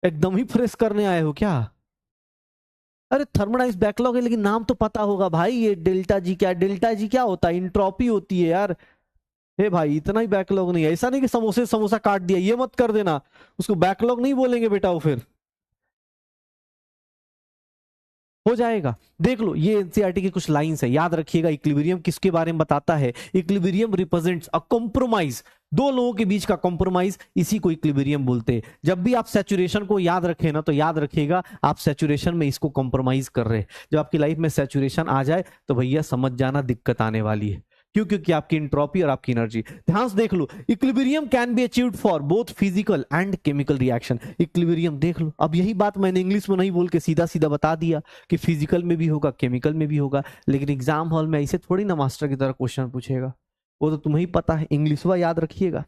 एकदम ही फ्रेश करने आए हो क्या? अरे थर्मोडायनेमिक्स बैकलॉग है लेकिन नाम तो पता होगा भाई। ये डेल्टा जी क्या? डेल्टा जी क्या होता है? इंट्रोपी होती है यार। हे भाई इतना ही बैकलॉग नहीं है। ऐसा नहीं कि समोसे समोसा काट दिया, ये मत कर देना। उसको बैकलॉग नहीं बोलेंगे बेटा वो फिर। हो जाएगा। देख लो ये एनसीईआरटी की कुछ लाइंस है, याद रखिएगा। इक्विलिब्रियम किसके बारे में बताता है? इक्विलिब्रियम रिप्रेजेंट्स अ कॉम्प्रोमाइज, दो लोगों के बीच का कॉम्प्रोमाइज, इसी को इक्विलिब्रियम बोलते हैं। जब भी आप सैचुरेशन को याद रखें ना तो याद रखिएगा आप सैचुरेशन में इसको कॉम्प्रोमाइज कर रहे हैं। जब आपकी लाइफ में सैचुरेशन आ जाए तो भैया समझ जाना दिक्कत आने वाली है। क्यों? क्योंकि आपकी इंट्रोपी और आपकी एनर्जी। ध्यान से देख लो, equilibrium can be achieved for both physical and chemical reaction. Equilibrium देख लो, अब यही बात मैंने इंग्लिश में नहीं बोल के सीधा सीधा बता दिया कि फिजिकल में भी होगा, केमिकल में भी होगा। लेकिन एग्जाम हॉल में ऐसे थोड़ी ना मास्टर की तरह क्वेश्चन पूछेगा, वो तो तुम्हें ही पता है। इंग्लिश वा याद रखिएगा।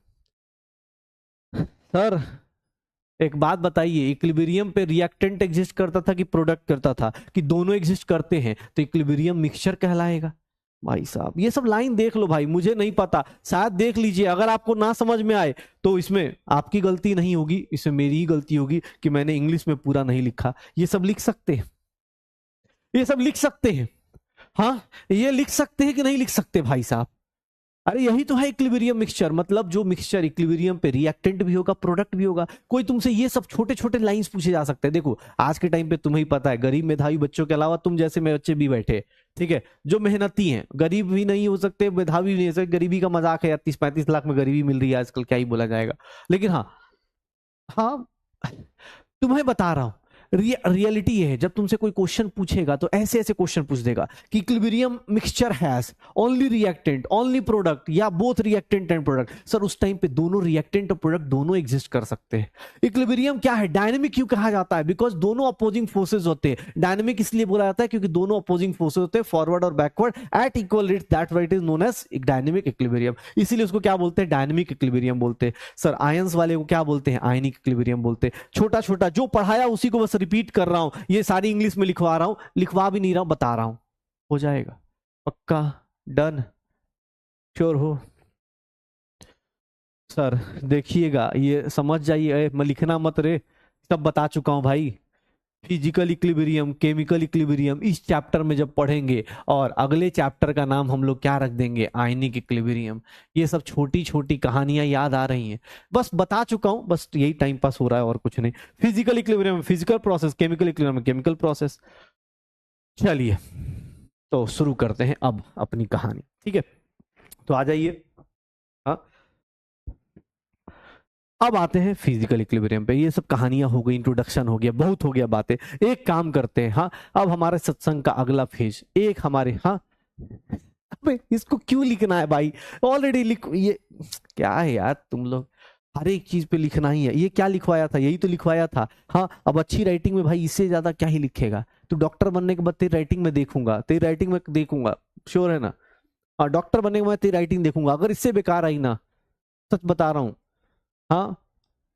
सर एक बात बताइए, इक्विलिब्रियम पे रिएक्टेंट एग्जिस्ट करता था कि प्रोडक्ट करता था? कि दोनों एग्जिस्ट करते हैं तो इक्विलिब्रियम मिक्सचर कहलाएगा। भाई साहब ये सब लाइन देख लो भाई, मुझे नहीं पता, शायद देख लीजिए। अगर आपको ना समझ में आए तो इसमें आपकी गलती नहीं होगी, इसमें मेरी ही गलती होगी कि मैंने इंग्लिश में पूरा नहीं लिखा। ये सब लिख सकते हैं, ये सब लिख सकते हैं। हाँ, ये लिख सकते हैं कि नहीं लिख सकते भाई साहब? अरे यही तो है इक्विलिब्रियम मिक्सचर, मतलब जो मिक्सचर इक्विलिब्रियम पे रिएक्टेंट भी होगा प्रोडक्ट भी होगा। कोई तुमसे ये सब छोटे छोटे लाइंस पूछे जा सकते हैं। देखो आज के टाइम पे तुम्हें ही पता है, गरीब मेधावी बच्चों के अलावा तुम जैसे मेरे बच्चे भी बैठे, ठीक है, जो मेहनती हैं, गरीब भी नहीं हो सकते, मेधावी भी नहीं हो सकते। गरीबी का मजाक है यार, 30-35 लाख में गरीबी मिल रही है आजकल, क्या ही बोला जाएगा। लेकिन हाँ, हाँ तुम्हें बता रहा हूं, रियलिटी ये है, जब तुमसे कोई क्वेश्चन पूछेगा तो ऐसे ऐसे क्वेश्चन पूछ देगा कि equilibrium mixture has only reactant only product या both reactant and product. Sir उस टाइम पे दोनों रिएक्टेंट और प्रोडक्ट दोनों एग्जिस्ट कर सकते हैं। इक्विलिब्रियम क्या है, डायनेमिक क्यों कहा जाता है, बिकॉज दोनों अपोजिंग फोर्सेज होते हैं। डायनेमिक इसलिए बोला जाता है क्योंकि दोनों अपोजिंग फोर्सेज होते हैं, फॉरवर्ड और backward at equal rate, that white is known as dynamic equilibrium. इसीलिए उसको क्या बोलते हैं, डायनेमिक इक्विलिब्रियम बोलते हैं। सर आयंस वाले को क्या बोलते हैं, आयनिक इक्विलिब्रियम बोलते हैं। छोटा छोटा जो पढ़ाया उसी को बस रिपीट कर रहा हूं, ये सारी इंग्लिश में लिखवा रहा हूं, लिखवा भी नहीं रहा हूं, बता रहा हूं, हो जाएगा पक्का, डन, श्योर हो। सर देखिएगा, ये समझ जाइए, मैं लिखना मत रे, सब बता चुका हूं भाई। फिजिकल इक्विलिब्रियम, केमिकल इक्विलिब्रियम इस चैप्टर में जब पढ़ेंगे, और अगले चैप्टर का नाम हम लोग क्या रख देंगे, आयनिक इक्विलिब्रियम। ये सब छोटी छोटी कहानियां याद आ रही हैं, बस बता चुका हूं, बस यही टाइम पास हो रहा है और कुछ नहीं। Physical equilibrium physical process, chemical equilibrium chemical process. चलिए तो शुरू करते हैं अब अपनी कहानी, ठीक है, तो आ जाइए। हाँ अब आते हैं फिजिकल इक्विलिब्रियम पे। ये सब कहानियां हो गई, इंट्रोडक्शन हो गया, बहुत हो गया बातें। एक काम करते हैं, हाँ अब हमारे सत्संग का अगला फेज, एक हमारे, हाँ अबे इसको क्यों लिखना है भाई, ऑलरेडी लिख, ये क्या है यार तुम लोग, हर एक चीज पे लिखना ही है। ये क्या लिखवाया था, यही तो लिखवाया था। हाँ अब अच्छी राइटिंग में भाई इससे ज्यादा क्या ही लिखेगा। तो डॉक्टर बनने के बाद तेरी राइटिंग में देखूंगा, तेरी राइटिंग में देखूंगा, श्योर है ना। हाँ डॉक्टर बनने के बाद तेरी राइटिंग देखूंगा, अगर इससे बेकार आई ना, सच बता रहा हूँ, हाँ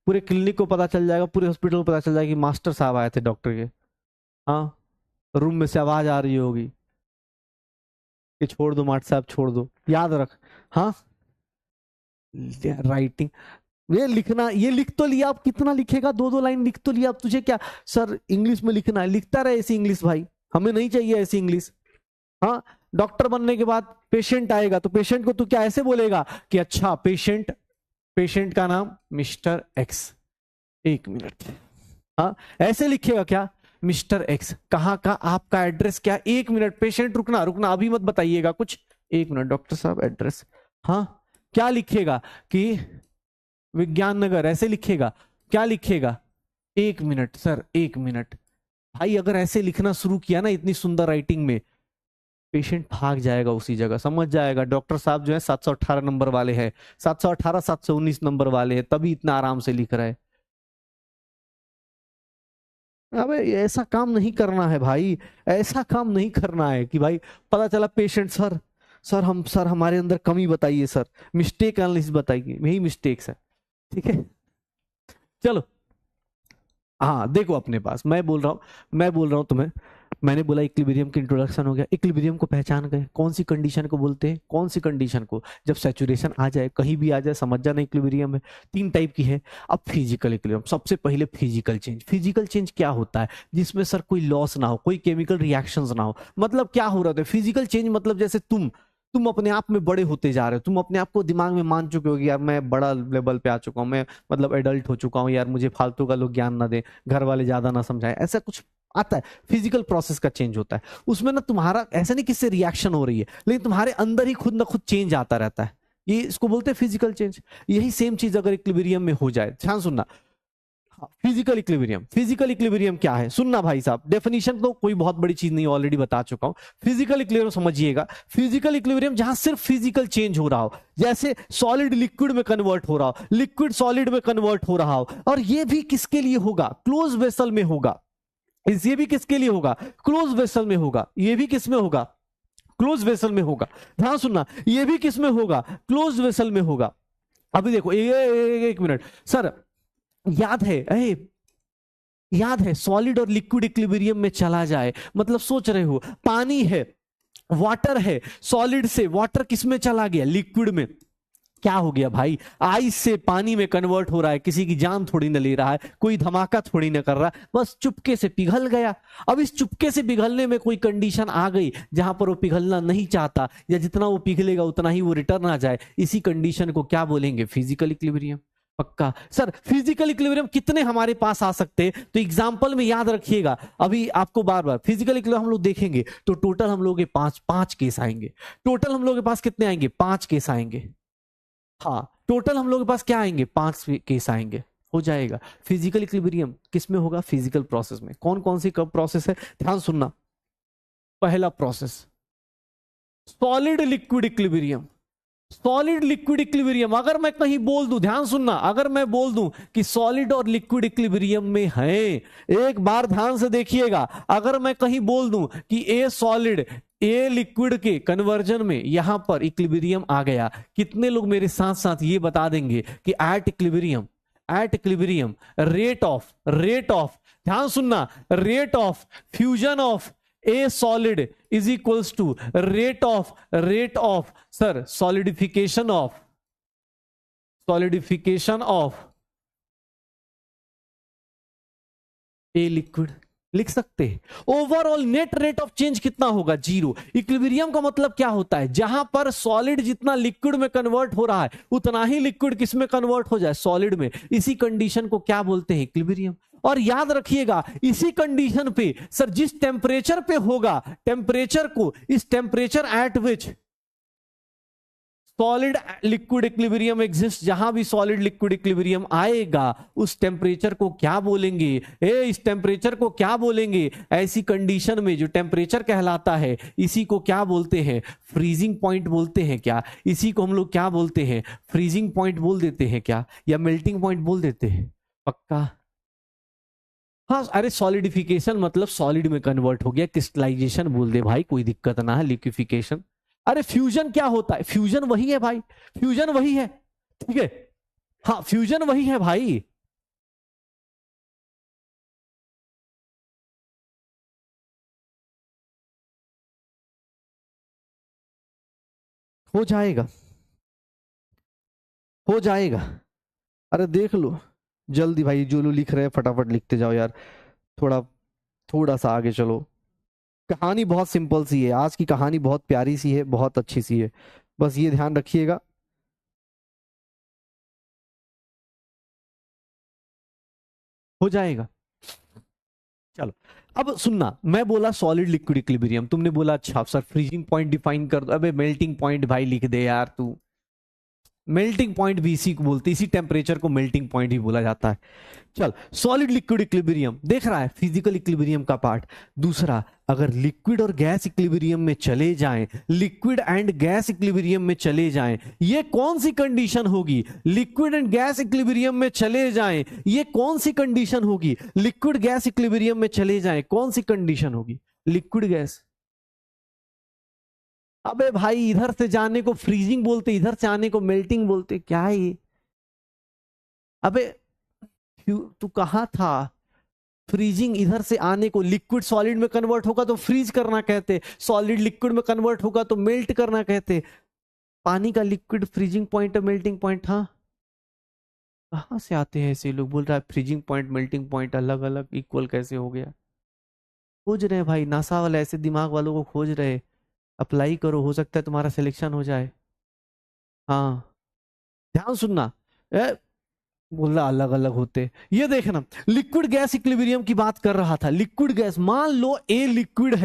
पूरे क्लिनिक को पता चल जाएगा, पूरे हॉस्पिटल को पता चल जाएगा कि मास्टर साहब आए थे डॉक्टर के। हाँ रूम में से आवाज आ रही होगी कि छोड़ दो मास्टर साहब छोड़ दो, याद रख। हाँ राइटिंग, ये लिखना, ये लिख तो लिया, अब कितना लिखेगा, 2-2 लाइन लिख तो लिया, अब तुझे क्या सर इंग्लिश में लिखना है, लिखता रहे ऐसी इंग्लिश भाई, हमें नहीं चाहिए ऐसी इंग्लिश। हाँ डॉक्टर बनने के बाद पेशेंट आएगा तो पेशेंट को तू क्या ऐसे बोलेगा कि अच्छा पेशेंट, पेशेंट का नाम मिस्टर एक्स, 1 मिनट, हाँ ऐसे लिखेगा क्या, मिस्टर एक्स, कहाँ का, आपका एड्रेस क्या, 1 मिनट पेशेंट, रुकना रुकना अभी मत बताइएगा कुछ, 1 मिनट डॉक्टर साहब एड्रेस, हाँ क्या लिखेगा कि विज्ञान नगर, ऐसे लिखेगा, क्या लिखेगा, 1 मिनट सर 1 मिनट। भाई अगर ऐसे लिखना शुरू किया ना इतनी सुंदर राइटिंग में, पेशेंट भाग जाएगा उसी जगह, समझ जाएगा डॉक्टर साहब जो है 718 नंबर वाले हैं, 718 719 नंबर वाले हैं, तभी इतना आराम से लिख रहा है। अबे ऐसा काम नहीं करना है भाई, ऐसा काम नहीं करना है कि भाई पता चला पेशेंट, सर सर हम, सर हमारे अंदर कमी बताइए सर, मिस्टेक एनालिसिस बताइए, यही मिस्टेक्स है, ठीक है। चलो हाँ देखो अपने पास, मैं बोल रहा हूँ तुम्हें, मैंने बोला इक्विलिब्रियम की इंट्रोडक्शन हो गया, इक्विलिब्रियम को पहचान गए, कौन सी कंडीशन को बोलते हैं, कौन सी कंडीशन को, जब सैचुरेशन आ जाए, कहीं भी आ जाए, समझ जाना इक्विलिब्रियम है। 3 टाइप की है। अब फिजिकल इक्विलिब्रियम, सबसे पहले फिजिकल चेंज। फिजिकल चेंज क्या होता है, जिसमें सर कोई लॉस ना हो, कोई केमिकल रिएक्शंस ना हो। मतलब क्या हो रहा था फिजिकल चेंज, मतलब जैसे तुम अपने आप में बड़े होते जा रहे हो, तुम अपने आप को दिमाग में मान चुके हो कि यार मैं बड़ा लेवल पे आ चुका हूँ, मैं मतलब एडल्ट हो चुका हूँ यार, मुझे फालतू का लोग ज्ञान ना दे, घर वाले ज्यादा ना समझाए, ऐसा कुछ आता है। फिजिकल प्रोसेस का चेंज होता है उसमें ना, तुम्हारा ऐसा नहीं किससे रिएक्शन हो रही है, लेकिन तुम्हारे अंदर ही खुद ना खुद चेंज आता रहता है, ये इसको बोलते हैं फिजिकल चेंज। यही सेम चीज अगर इक्विलिब्रियम में हो जाए, ध्यान सुनना, फिजिकल इक्विलिब्रियम, फिजिकल इक्विलिब्रियम क्या है सुनना भाई साहब, डेफिनेशन तो कोई बहुत बड़ी चीज नहीं, ऑलरेडी बता चुका हूं। फिजिकल इक्विलिब्रियम समझिएगा, फिजिकल इक्विलिब्रियम जहां सिर्फ फिजिकल चेंज हो रहा हो, जैसे सॉलिड लिक्विड में कन्वर्ट हो रहा हो, लिक्विड सॉलिड में कन्वर्ट हो रहा हो, और ये भी किसके लिए होगा, क्लोज वेसल में होगा, ये भी किसके लिए होगा, क्लोज वेसल में होगा, ये भी किस में होगा, क्लोज वेसल में होगा। ध्यान सुनना, ये भी किस में होगा, क्लोज वेसल में होगा। अभी देखो एक मिनट सर, याद है याद है सॉलिड और लिक्विड इक्विलिब्रियम में चला जाए, मतलब सोच रहे हो पानी है, वाटर है, सॉलिड से वाटर किस में चला गया, लिक्विड में, क्या हो गया भाई, आइस से पानी में कन्वर्ट हो रहा है, किसी की जान थोड़ी ना ले रहा है, कोई धमाका थोड़ी ना कर रहा है, बस चुपके से पिघल गया। अब इस चुपके से पिघलने में कोई कंडीशन आ गई जहां पर वो पिघलना नहीं चाहता, या जितना वो पिघलेगा उतना ही वो रिटर्न आ जाए, इसी कंडीशन को क्या बोलेंगे, फिजिकल इक्विलिब्रियम। पक्का सर, फिजिकल इक्विलिब्रियम कितने हमारे पास आ सकते हैं, तो एग्जांपल में याद रखिएगा, अभी आपको बार बार फिजिकल इक्विलिब्रियम हम लोग देखेंगे तो टोटल हम लोग के पांच केस आएंगे। टोटल हम लोग के पास कितने आएंगे, 5 केस आएंगे। हाँ, टोटल हम लोग के पास क्या आएंगे, 5 केस आएंगे, हो जाएगा। फिजिकल इक्विलिब्रियम किस में होगा, फिजिकल प्रोसेस में। कौन कौन सी कब प्रोसेस है, ध्यान सुनना। पहला process solid liquid equilibrium. Solid liquid equilibrium अगर मैं कहीं बोल दूं, ध्यान सुनना, अगर मैं बोल दूं कि सॉलिड और लिक्विड इक्विलिब्रियम में है, एक बार ध्यान से देखिएगा, अगर मैं कहीं बोल दूं कि ए सॉलिड ए लिक्विड के कन्वर्जन में यहां पर इक्विलिब्रियम आ गया, कितने लोग मेरे साथ साथ ये बता देंगे कि एट इक्विलिब्रियम रेट ऑफ ध्यान सुनना, rate of fusion of a solid is equals to rate of sir solidification of a liquid, लिख सकते हैं। Overall net rate of change कितना होगा, 0। इक्विलिब्रियम का मतलब क्या होता है, जहां पर सॉलिड जितना लिक्विड में कन्वर्ट हो रहा है उतना ही लिक्विड किस में कन्वर्ट हो जाए, सॉलिड में। इसी कंडीशन को क्या बोलते हैं, इक्विलिब्रियम। और याद रखिएगा, इसी कंडीशन पे सर जिस टेम्परेचर पे होगा, टेम्परेचर को, इस temperature at which solid liquid equilibrium exist, जहां भी सॉलिड लिक्विड इक्विलिब्रियम आएगा उस टेम्परेचर को क्या बोलेंगे, इस टेम्परेचर को क्या बोलेंगे, ऐसी कंडीशन में जो टेम्परेचर कहलाता है इसी को क्या बोलते हैं, फ्रीजिंग पॉइंट बोलते हैं क्या, इसी को हम लोग क्या बोलते हैं, फ्रीजिंग पॉइंट बोल देते हैं क्या, या मेल्टिंग पॉइंट बोल देते हैं। पक्का, हाँ। अरे सॉलिडिफिकेशन मतलब सॉलिड में कन्वर्ट हो गया, क्रिस्टलाइजेशन बोल दे भाई, कोई दिक्कत ना है। लिक्विफिकेशन, अरे फ्यूजन क्या होता है, फ्यूजन वही है भाई, फ्यूजन वही है, ठीक है, हाँ फ्यूजन वही है भाई। हो जाएगा, हो जाएगा, अरे देख लो जल्दी भाई, जो लोग लिख रहे हैं फटाफट लिखते जाओ यार, थोड़ा थोड़ा सा आगे चलो। कहानी बहुत सिंपल सी है, आज की कहानी बहुत प्यारी सी है, बहुत अच्छी सी है, बस ये ध्यान रखिएगा। हो जाएगा, चलो। अब सुनना, मैं बोला सॉलिड लिक्विड इक्विलिब्रियम, तुमने बोला अच्छा सर फ्रीजिंग पॉइंट डिफाइन कर दो, अबे मेल्टिंग पॉइंट भाई लिख दे यार तू। मेल्टिंग पॉइंट भी इसी को बोलते, इसी टेम्परेचर को मेल्टिंग पॉइंट ही बोला जाता है। चल, सॉलिड लिक्विड इक्विलिब्रियम देख रहा है, फिजिकल इक्विलिब्रियम का पार्ट। दूसरा, अगर लिक्विड और गैस इक्विलिब्रियम में चले जाएं, लिक्विड एंड गैस इक्विलिब्रियम में चले जाएं, ये कौन सी कंडीशन होगी, लिक्विड एंड गैस इक्विलिब्रियम में चले जाएं, ये कौन सी कंडीशन होगी, लिक्विड गैस इक्विलिब्रियम में चले जाएं, कौन सी कंडीशन होगी, लिक्विड गैस। अबे भाई इधर से जाने को फ्रीजिंग बोलते, इधर से आने को मेल्टिंग बोलते, क्या है ये। अबे तू कहाँ था, फ्रीजिंग इधर से आने को, लिक्विड सॉलिड में कन्वर्ट होगा तो फ्रीज करना कहते, सॉलिड लिक्विड में कन्वर्ट होगा तो मेल्ट करना कहते। पानी का लिक्विड फ्रीजिंग पॉइंट और मेल्टिंग पॉइंट, हाँ कहाँ से आते हैं ऐसे लोग, बोल रहा है फ्रीजिंग पॉइंट मेल्टिंग पॉइंट अलग अलग इक्वल कैसे हो गया। खोज रहे हैं भाई, नासा वाले ऐसे दिमाग वालों को खोज रहे, अप्लाई करो, हो सकता है तुम्हारा सिलेक्शन हो जाए। हाँ ध्यान सुनना, बोला अलग अलग होते, ये देखना, लिक्विड गैस इक्विलिब्रियम की बात कर रहा था। लिक्विड गैस, मान लो ए लिक्विड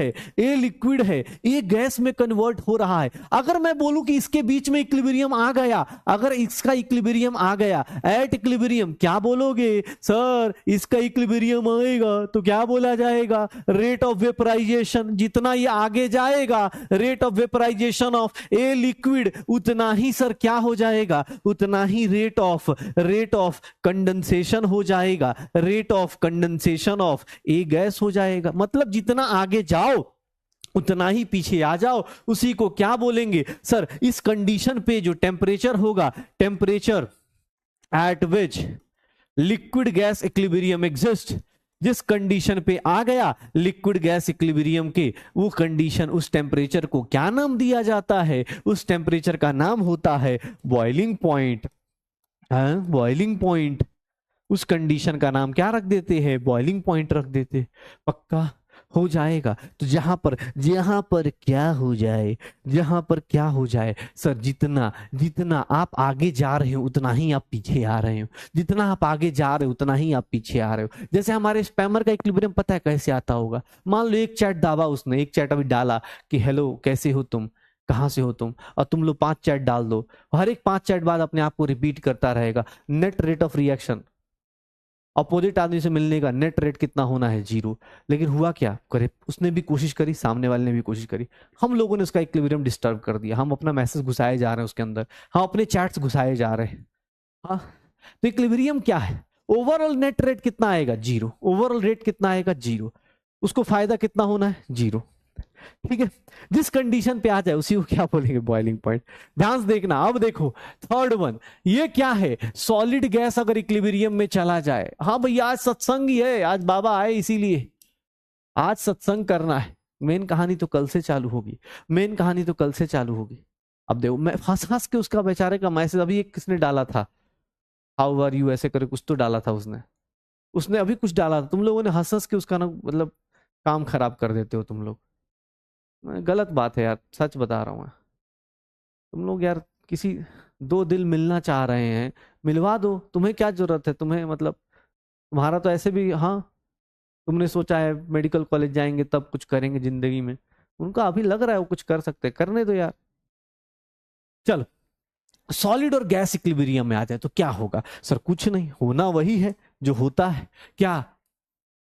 है, ए गैस में कन्वर्ट हो रहा है। अगर मैं बोलूं कि इसके बीच में इक्विलिब्रियम आ गया, अगर इसका इक्विलिब्रियम आ गया, एट इक्विलिब्रियम, क्या बोलोगे सर, इसका इक्विलिब्रियम आएगा तो क्या बोला जाएगा, रेट ऑफ वेपराइजेशन। जितना ये आगे जाएगा, rate of vaporisation of a liquid, उतना ही सर क्या हो जाएगा, उतना ही रेट ऑफ कंडेंसेशन हो जाएगा, rate of condensation of A gas हो जाएगा। मतलब जितना आगे जाओ उतना ही पीछे आ जाओ, उसी को क्या बोलेंगे सर, इस कंडीशन पे जो टेम्परेचर होगा, temperature at which liquid gas equilibrium exist, जिस कंडीशन पे आ गया लिक्विड गैस इक्विलिब्रियम के, वो कंडीशन, उस टेम्परेचर को क्या नाम दिया जाता है? उस टेम्परेचर का नाम होता है बॉइलिंग पॉइंट। बॉइलिंग पॉइंट, उस कंडीशन का नाम क्या रख देते हैं? बॉइलिंग पॉइंट रख देते। पक्का हो जाएगा। तो जहां पर क्या हो जाए, जहां पर क्या हो जाए सर, जितना जितना आप आगे जा रहे हो उतना ही आप पीछे आ रहे हो, जितना आप आगे जा रहे हो उतना ही आप पीछे आ रहे हो। जैसे हमारे स्पैमर का इक्विलिब्रियम पता है कैसे आता होगा? मान लो एक चैट दाबा उसने, एक चैट अभी डाला कि हेलो कैसे हो तुम, कहां से हो तुम, और तुम लोग 5 चैट डाल दो, हर एक 5 चैट बाद अपने आप को रिपीट करता रहेगा। Net rate of reaction, opposite आदमी से मिलने का नेट रेट कितना होना है? 0। लेकिन हुआ क्या करे, उसने भी कोशिश करी, सामने वाले ने भी कोशिश करी, हम लोगों ने उसका इक्विलिब्रियम डिस्टर्ब कर दिया, हम अपना मैसेज घुसाए जा रहे हैं उसके अंदर, हम अपने चैट्स घुसाए जा रहे हैं। हाँ, तो इक्विलिब्रियम क्या है? ओवरऑल नेट रेट कितना आएगा? 0। ओवरऑल रेट कितना आएगा? 0। उसको फायदा कितना होना है? 0। ठीक है, जिस कंडीशन पे आ जाए उसी को क्या बोलेंगे? Boiling point. ध्यान से देखना। अब देखो थर्ड वन, ये क्या है? सॉलिड गैस अगर इक्विलिब्रियम में चला जाए। हाँ भैया आज सत्संग ही है, आज बाबा आए इसीलिए आज सत्संग करना है। मेन कहानी तो कल से चालू होगी, मेन कहानी तो कल से चालू होगी। अब देखो मैं हंस हंस के उसका बेचारे का मैसेज, अभी एक किसने डाला था, हाउ आर यू ऐसे करे कुछ तो डाला था उसने अभी कुछ डाला था। तुम लोगों ने हंस हंस के उसका ना मतलब काम खराब कर देते हो तुम लोग। गलत बात है यार, सच बता रहा हूँ मैं। तुम लोग यार किसी दो दिल मिलना चाह रहे हैं, मिलवा दो, तुम्हें क्या जरूरत है? तुम्हें मतलब तुम्हारा तो ऐसे भी, हाँ तुमने सोचा है मेडिकल कॉलेज जाएंगे तब कुछ करेंगे जिंदगी में, उनका अभी लग रहा है वो कुछ कर सकते हैं, करने दो यार। चलो, सॉलिड और गैस इक्विलिब्रियम में आ जाए तो क्या होगा? सर कुछ नहीं, होना वही है जो होता है। क्या?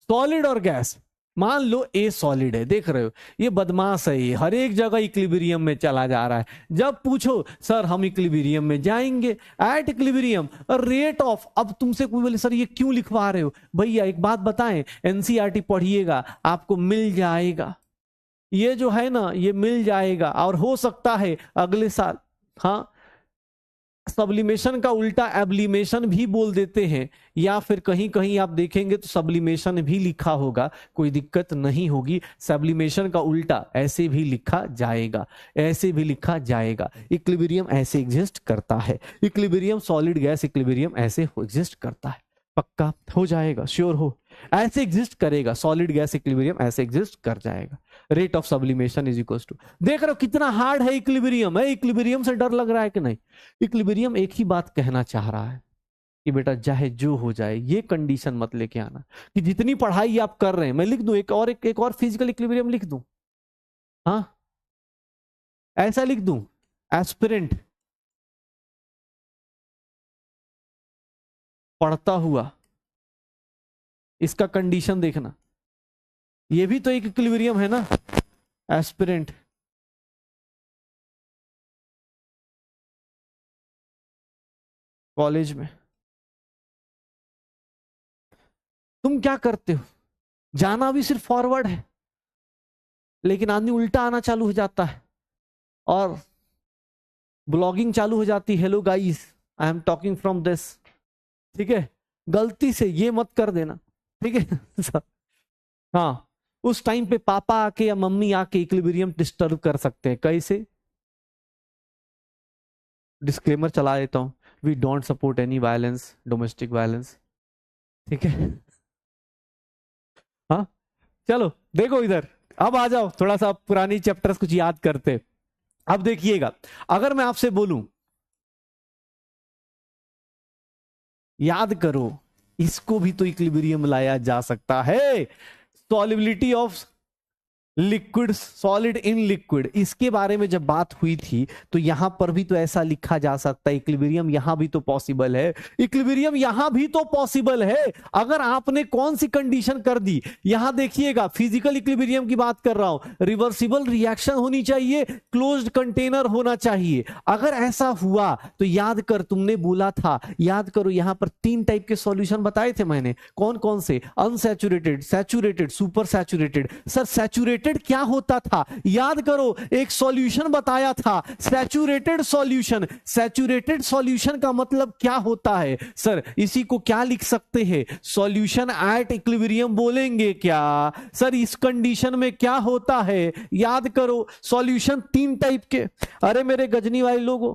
सॉलिड और गैस। मान लो ए सॉलिड है, देख रहे हो ये बदमाश है, ये हर एक जगह इक्विलिब्रियम में चला जा रहा है। जब पूछो सर हम इक्विलिब्रियम में जाएंगे, एट इक्विलिब्रियम रेट ऑफ, अब तुमसे कोई बोले सर ये क्यों लिखवा रहे हो? भैया एक बात बताएं, एनसीईआरटी पढ़िएगा आपको मिल जाएगा, ये जो है ना ये मिल जाएगा। और हो सकता है अगले साल, हाँ सब्लिमेशन का उल्टा एब्लिमेशन भी बोल देते हैं, या फिर कहीं कहीं आप देखेंगे तो सब्लिमेशन भी लिखा होगा, कोई दिक्कत नहीं होगी। सब्लिमेशन का उल्टा ऐसे भी लिखा जाएगा, ऐसे भी लिखा जाएगा। इक्विलिब्रियम ऐसे एग्जिस्ट करता है, इक्विलिब्रियम सॉलिड गैस इक्विलिब्रियम ऐसे एग्जिस्ट करता है। पक्का हो जाएगा, श्योर हो, ऐसे एग्जिस्ट करेगा। सॉलिड गैस इक्विलिब्रियम ऐसे एग्जिस्ट कर जाएगा। Rate of sublimation is equal to, देख रहे हो कितना हार्ड है इक्विलिब्रियम। है इक्विलिब्रियम से डर लग रहा है कि नहीं? इक्विलिब्रियम एक ही बात कहना चाह रहा है कि बेटा चाहे जो हो जाए ये कंडीशन मत लेके आना कि जितनी पढ़ाई आप कर रहे हैं, मैं लिख दूं एक और फिजिकल इक्विलिब्रियम लिख दूं, हाँ ऐसा लिख दूं, एस्पिरेंट पढ़ता हुआ, इसका कंडीशन देखना, ये भी तो एक इक्विलिब्रियम है ना, एस्पिरेंट कॉलेज में। तुम क्या करते हो? जाना भी सिर्फ फॉरवर्ड है, लेकिन आदमी उल्टा आना चालू हो जाता है और ब्लॉगिंग चालू हो जाती। Hello guys, I am talking from this. ठीक है, गलती से ये मत कर देना, ठीक है। हाँ, उस टाइम पे पापा आके या मम्मी आके इक्विलिब्रियम डिस्टर्ब कर सकते हैं। कैसे? डिस्क्लेमर चला देता हूं, we don't support any violence, domestic violence. ठीक है, हाँ चलो देखो इधर, अब आ जाओ थोड़ा सा पुरानी चैप्टर्स कुछ याद करते। अब देखिएगा, अगर मैं आपसे बोलूं याद करो, इसको भी तो इक्विलिब्रियम लाया जा सकता है। Solubility of liquid solid in liquid, इसके बारे में जब बात हुई थी तो यहां पर भी तो ऐसा लिखा जा सकता है। इक्विलिब्रियम यहां भी तो पॉसिबल है, इक्विलिब्रियम यहां भी तो पॉसिबल है। अगर आपने कौन सी कंडीशन कर दी, यहां देखिएगा फिजिकल इक्विलिब्रियम की बात कर रहा हूं, रिवर्सिबल रिएक्शन होनी चाहिए, क्लोज्ड कंटेनर होना चाहिए। अगर ऐसा हुआ तो याद कर, तुमने बोला था, याद करो यहां पर 3 टाइप के सॉल्यूशन बताए थे मैंने, कौन कौन से? Unsaturated, saturated, super saturated. Sir saturated saturated क्या होता था, याद करो, एक सॉल्यूशन बताया था, सैचुरेटेड सॉल्यूशन। सैचुरेटेड सॉल्यूशन का मतलब क्या होता है सर, इसी को क्या लिख सकते हैं, सॉल्यूशन एट इक्विलिब्रियम बोलेंगे क्या सर। इस कंडीशन में क्या होता है, याद करो, सॉल्यूशन 3 टाइप के। अरे मेरे गजनी वाले लोगों,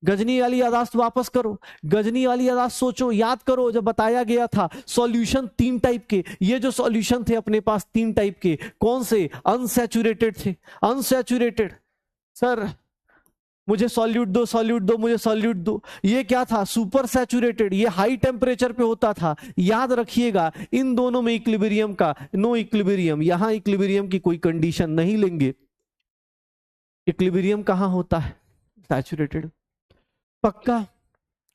गजनी वाली यादाश्त वापस करो, गजनी वाली यादाश्त सोचो, याद करो, जब बताया गया था सॉल्यूशन 3 टाइप के, ये जो सॉल्यूशन थे अपने पास 3 टाइप के, कौन से, अनसैचुरेटेड थे, अनसैचुरेटेड। सर मुझे सॉल्यूट दो, सॉल्यूट दो, मुझे सॉल्यूट दो। ये क्या था, सुपर सैचुरेटेड, ये हाई टेम्परेचर पे होता था। याद रखिएगा इन दोनों में इक्विलिब्रियम का नो इक्विलिब्रियम, यहां इक्विलिब्रियम की कोई कंडीशन नहीं लेंगे। इक्विलिब्रियम कहां होता है, सैचुरेटेड, पक्का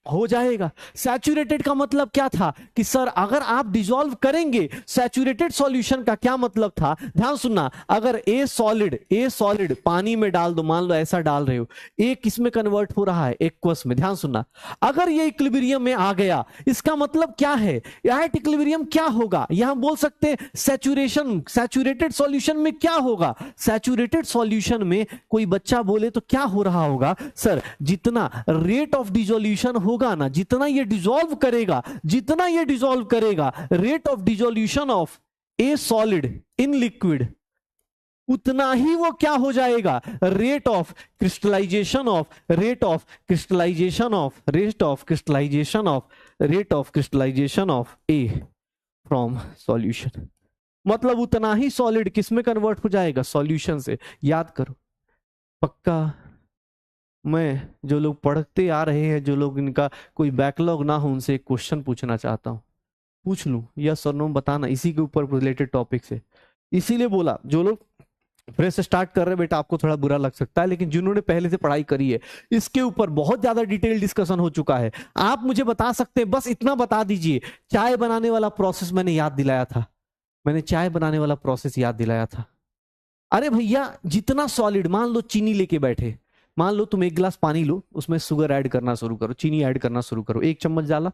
हो जाएगा। सैचुरेटेड का मतलब क्या था कि सर अगर आप डिसॉल्व करेंगे, सैचुरेटेड सॉल्यूशन का क्या मतलब था, ध्यान सुनना, अगर ए सॉलिड पानी में डाल दो, मान लो ऐसा डाल रहे हो, ए किस में कन्वर्ट हो रहा है, एक्वस में। ध्यान सुनना, अगर ये इक्विलिब्रियम में आ गया, इसका मतलब क्या है, एट इक्विलिब्रियम क्या होगा, यहां बोल सकते हैं सैचुरेशन, सैचुरेटेड सॉल्यूशन में क्या होगा, सैचुरेटेड सॉल्यूशन में कोई बच्चा बोले तो क्या हो रहा होगा सर, जितना रेट ऑफ डिसोल्यूशन होगा ना, जितना ये डिसॉल्व करेगा, जितना ये डिसॉल्व करेगा, rate of dissolution of a solid in liquid, उतना ही वो क्या हो जाएगा, rate of crystallisation of, rate of crystallisation of, rate of crystallisation of, rate of crystallisation of a from solution. मतलब उतना ही सॉलिड किस में कन्वर्ट हो जाएगा, सॉल्यूशन से। याद करो, पक्का। मैं जो लोग पढ़ते आ रहे हैं, जो लोग इनका कोई बैकलॉग ना हो, उनसे एक क्वेश्चन पूछना चाहता हूं, पूछ लूं या सर नो बताना, इसी के ऊपर रिलेटेड टॉपिक से। इसीलिए बोला, जो लोग फ्रेश स्टार्ट कर रहे हैं बेटा, आपको थोड़ा बुरा लग सकता है, लेकिन जिन्होंने पहले से पढ़ाई करी है, इसके ऊपर बहुत ज्यादा डिटेल डिस्कशन हो चुका है। आप मुझे बता सकते हैं, बस इतना बता दीजिए, चाय बनाने वाला प्रोसेस मैंने याद दिलाया था, मैंने चाय बनाने वाला प्रोसेस याद दिलाया था। अरे भैया, जितना सॉलिड, मान लो चीनी लेके बैठे, मान लो तुम 1 गिलास पानी लो, उसमें शुगर ऐड करना शुरू करो, चीनी ऐड करना शुरू करो, 1 चम्मच डाला,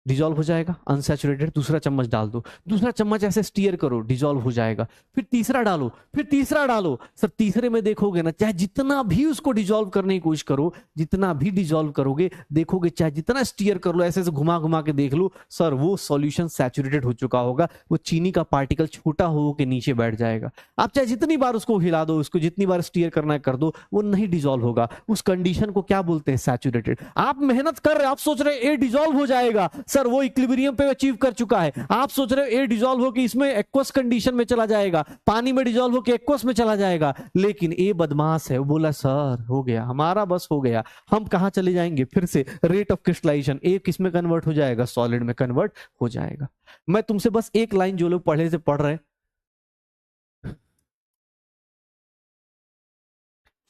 डिसॉल्व हो जाएगा, अनसैचुरेटेड। दूसरा चम्मच डाल दो, दूसरा चम्मच ऐसे स्टीयर करो, डिसॉल्व हो जाएगा। फिर तीसरा डालो, फिर तीसरा डालो। सर तीसरे में देखोगे ना, चाहे जितना भी उसको डिसॉल्व करने की कोशिश करो, जितना भी डिसॉल्व करोगे, देखोगे चाहे जितना स्टीयर कर लो, ऐसे ऐसे घुमा घुमा के देख लो, सर वो सॉल्यूशन सैचुरेटेड हो चुका होगा, वो चीनी का पार्टिकल छोटा हो के नीचे बैठ जाएगा। आप चाहे जितनी बार उसको हिला दो, उसको जितनी बार स्टीयर करना है कर दो, वो नहीं डिसॉल्व होगा। उस कंडीशन को क्या बोलते हैं, सैचुरेटेड। आप मेहनत कर रहे, आप सोच रहे ए डिसॉल्व हो जाएगा, सर वो इक्विलिब्रियम पे अचीव कर चुका है। आप सोच रहे हो ए डिसॉल्व हो कि इसमें एक्वस कंडीशन में चला जाएगा, पानी में डिसॉल्व हो कि एक्वस में चला जाएगा, लेकिन ए बदमाश है, वो बोला सर हो गया हमारा, बस हो गया। हम कहां चले जाएंगे, फिर से रेट ऑफ क्रिस्टलाइजेशन, ए किस में कन्वर्ट हो जाएगा, सॉलिड में कन्वर्ट हो जाएगा। मैं तुमसे बस एक लाइन, जो लोग पढ़े से पढ़ रहे,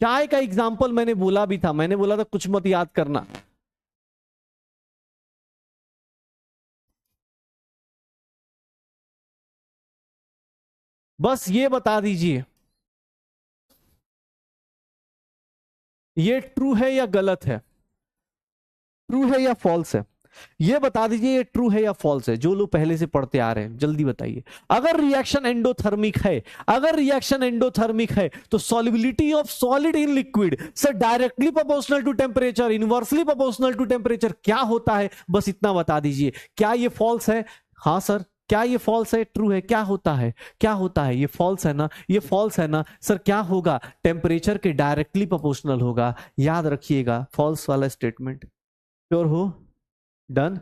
चाय का एग्जाम्पल मैंने बोला भी था, मैंने बोला था कुछ मत याद करना, बस ये बता दीजिए ये ट्रू है या गलत है, ट्रू है या फॉल्स है, ये बता दीजिए, ये ट्रू है या फॉल्स है। जो लोग पहले से पढ़ते आ रहे हैं जल्दी बताइए। अगर रिएक्शन एंडोथर्मिक है, अगर रिएक्शन एंडोथर्मिक है, तो solubility of solid in liquid sir directly proportional to temperature, inversely proportional to temperature क्या होता है, बस इतना बता दीजिए। क्या ये फॉल्स है, हाँ सर, क्या ये फॉल्स है, ट्रू है, क्या होता है, क्या होता है, ये फॉल्स है ना, ये फॉल्स है ना सर। क्या होगा, टेम्परेचर के डायरेक्टली प्रोपोर्शनल होगा, याद रखिएगा, फॉल्स वाला स्टेटमेंट। श्योर हो, done.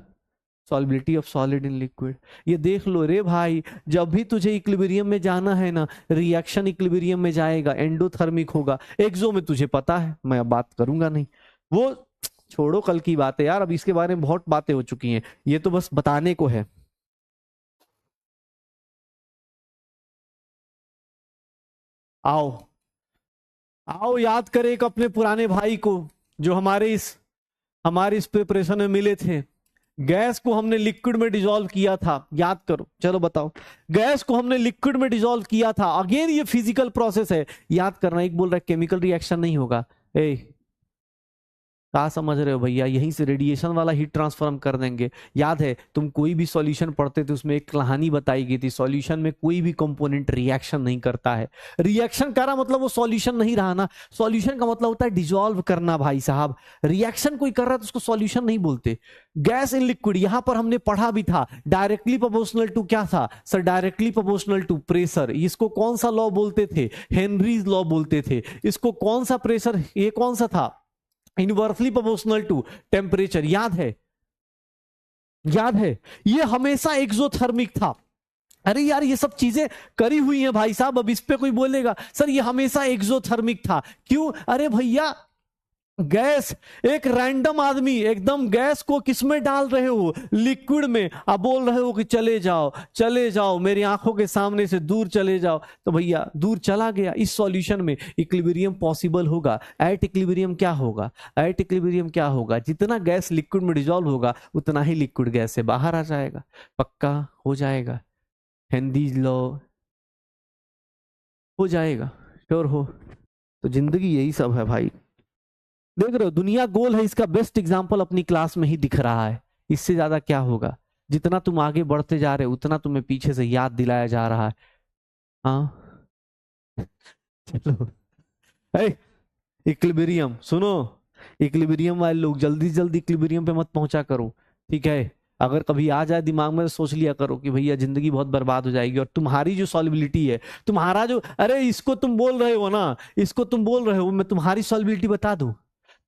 Solubility of solid in liquid, ये देख लो रे भाई, जब भी तुझे इक्विलिब्रियम में जाना है ना, रिएक्शन इक्विलिब्रियम में जाएगा, एंडोथर्मिक होगा। एक्सो में तुझे पता है, मैं अब बात करूंगा नहीं, वो छोड़ो, कल की बात है यार, अब इसके बारे में बहुत बातें हो चुकी हैं, ये तो बस बताने को है। आओ आओ याद करें एक अपने पुराने भाई को, जो हमारे इस प्रिपरेशन में मिले थे। गैस को हमने लिक्विड में डिसॉल्व किया था, याद करो, चलो बताओ। गैस को हमने लिक्विड में डिसॉल्व किया था, अगेन ये फिजिकल प्रोसेस है, याद करना। एक बोल रहा है केमिकल रिएक्शन नहीं होगा, ए क्या समझ रहे हो भैया, यहीं से रेडिएशन वाला हीट ट्रांसफर हम कर देंगे। याद है तुम कोई भी सॉल्यूशन पढ़ते थे उसमें एक कहानी बताई गई थी, सॉल्यूशन में कोई भी कंपोनेंट रिएक्शन नहीं करता है। रिएक्शन करा मतलब वो सॉल्यूशन नहीं रहा ना, सॉल्यूशन का मतलब होता है डिजोल्व करना भाई साहब। रिएक्शन कोई कर रहा है तो उसको सॉल्यूशन नहीं बोलते। गैस इन लिक्विड यहां पर हमने पढ़ा भी था, डायरेक्टली प्रोपोर्शनल टू क्या था sir, directly proportional to pressure. इसको कौन सा लॉ बोलते थे, हेनरीज लॉ बोलते थे। इसको कौन सा प्रेशर, ये कौन सा था, इनवर्सली प्रोपोर्शनल टू टेम्परेचर। याद है, याद है, ये हमेशा एक्सोथर्मिक था। अरे यार ये सब चीजें करी हुई हैं भाई साहब, अब इस पे कोई बोलेगा सर ये हमेशा एक्सोथर्मिक था, क्यों? अरे भैया गैस, एक रैंडम आदमी एकदम गैस को किसमें डाल रहे हो, लिक्विड में, आप बोल रहे हो कि चले जाओ चले जाओ मेरी आंखों के सामने से दूर चले जाओ, तो भैया दूर चला गया। इस सॉल्यूशन में इक्विलिब्रियम पॉसिबल होगा। एट इक्विलिब्रियम क्या होगा, एट इक्विलिब्रियम क्या होगा, जितना गैस लिक्विड में डिजोल्व होगा उतना ही लिक्विड गैस से बाहर आ जाएगा। पक्का हो जाएगा, हेनरीज लॉ हो जाएगा, श्योर हो। तो जिंदगी यही सब है भाई। देख रहे हो दुनिया गोल है, इसका बेस्ट एग्जांपल अपनी क्लास में ही दिख रहा है। इससे ज्यादा क्या होगा, जितना तुम आगे बढ़ते जा रहे हो उतना तुम्हें पीछे से याद दिलाया जा रहा है। हाँ चलो, इक्विलिब्रियम सुनो, इक्विलिब्रियम वाले लोग जल्दी से जल्दी इक्विलिब्रियम पे मत पहुंचा करो, ठीक है? अगर कभी आ जाए दिमाग में तो सोच लिया करो कि भैया जिंदगी बहुत बर्बाद हो जाएगी। और तुम्हारी जो सॉल्युबिलिटी है, तुम्हारा जो, अरे इसको तुम बोल रहे हो ना, इसको तुम बोल रहे हो, मैं तुम्हारी सॉल्युबिलिटी बता दूं।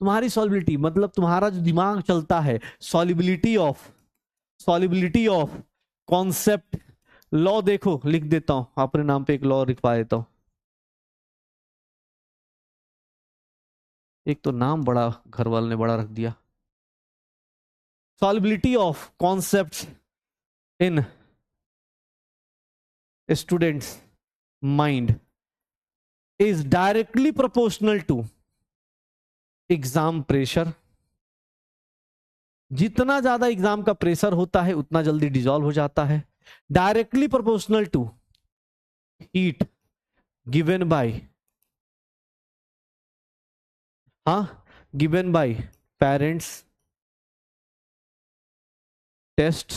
तुम्हारी सॉल्युबिलिटी मतलब तुम्हारा जो दिमाग चलता है, सॉल्युबिलिटी ऑफ कॉन्सेप्ट लॉ। देखो लिख देता हूं, अपने नाम पे एक लॉ लिखवा देता हूं। एक तो नाम बड़ा घर वाले ने बड़ा रख दिया। Solubility of concepts in students mind is directly proportional to exam pressure. जितना ज्यादा एग्जाम का प्रेशर होता है उतना जल्दी डिसॉल्व हो जाता है। Directly proportional to heat given by, हाँ, given by parents, test,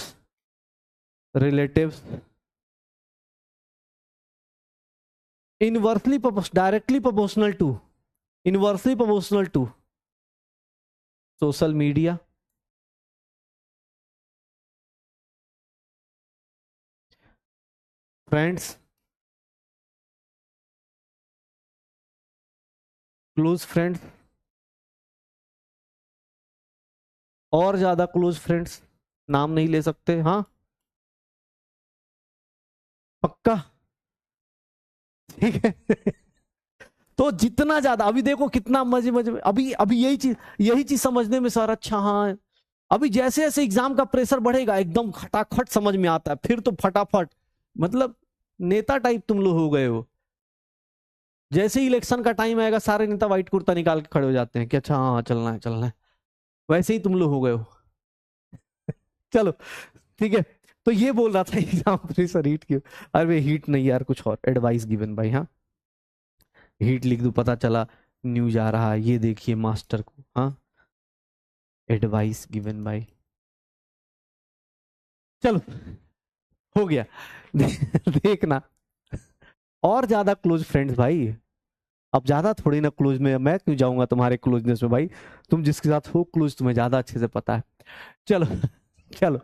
relatives, inversely directly proportional to, inversely proportional to social media, friends, close friends, और ज्यादा क्लोज फ्रेंड्स, नाम नहीं ले सकते, हाँ पक्का, ठीक है। तो जितना ज्यादा, अभी देखो कितना मजे मजे में, अभी अभी यही चीज समझने में सर, अच्छा हाँ, अभी जैसे जैसे एग्जाम का प्रेशर बढ़ेगा एकदम खटाखट समझ में आता है, फिर तो फटाफट, मतलब नेता टाइप तुम लोग हो गए हो। जैसे ही इलेक्शन का टाइम आएगा सारे नेता व्हाइट कुर्ता निकाल के खड़े हो जाते हैं कि अच्छा हाँ चलना है चलना है, वैसे ही तुम लोग हो गए हो। चलो ठीक है, तो ये बोल रहा था एग्जाम प्रेशर हीट क्यों, अरे हीट नहीं यार, कुछ और एडवाइस गिवन भाई, हाँ हीट लिख दो, पता चला न्यूज आ रहा है, ये देखिए मास्टर को, हाँ एडवाइस गिवन बाय, चलो हो गया। देखना, और ज्यादा क्लोज फ्रेंड्स भाई, अब ज्यादा थोड़ी ना क्लोज में मैं क्यों जाऊंगा तुम्हारे क्लोजनेस में भाई, तुम जिसके साथ हो क्लोज तुम्हें ज्यादा अच्छे से पता है। चलो चलो,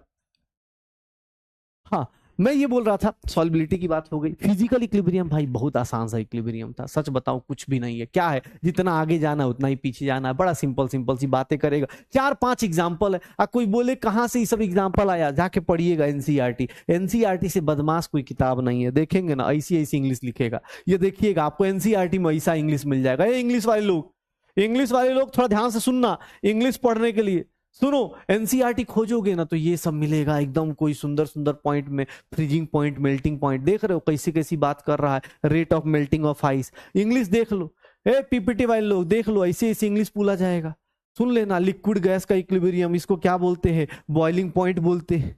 हाँ मैं ये बोल रहा था, सॉल्युबिलिटी की बात हो गई। फिजिकल इक्विलिब्रियम भाई बहुत आसान सा इक्विलिब्रियम था, सच बताऊं कुछ भी नहीं है। क्या है, जितना आगे जाना है उतना ही पीछे जाना है, बड़ा सिंपल सिंपल सी बातें करेगा। 4-5 एग्जांपल है, कोई बोले कहां से ये सब एग्जांपल आया, जाके पढ़िएगा एनसीईआरटी। एनसीईआरटी से बदमाश कोई किताब नहीं है, देखेंगे ना ऐसी ऐसी इंग्लिश लिखेगा, ये देखिएगा आपको एनसीईआरटी में ऐसा इंग्लिश मिल जाएगा। ये इंग्लिश वाले लोग थोड़ा ध्यान से सुनना, इंग्लिश पढ़ने के लिए सुनो, एनसीईआरटी खोजोगे ना तो ये सब मिलेगा एकदम, कोई सुंदर सुंदर पॉइंट में, फ्रीजिंग पॉइंट, मेल्टिंग पॉइंट, देख रहे हो कैसी कैसी बात कर रहा है, rate of melting of ice, English देख लो। पीपीटी वाले लोग देख लो, ऐसे ऐसे इंग्लिश बोला जाएगा, सुन लेना। लिक्विड गैस का इक्विलिब्रियम, इसको क्या बोलते हैं, बॉइलिंग पॉइंट बोलते हैं।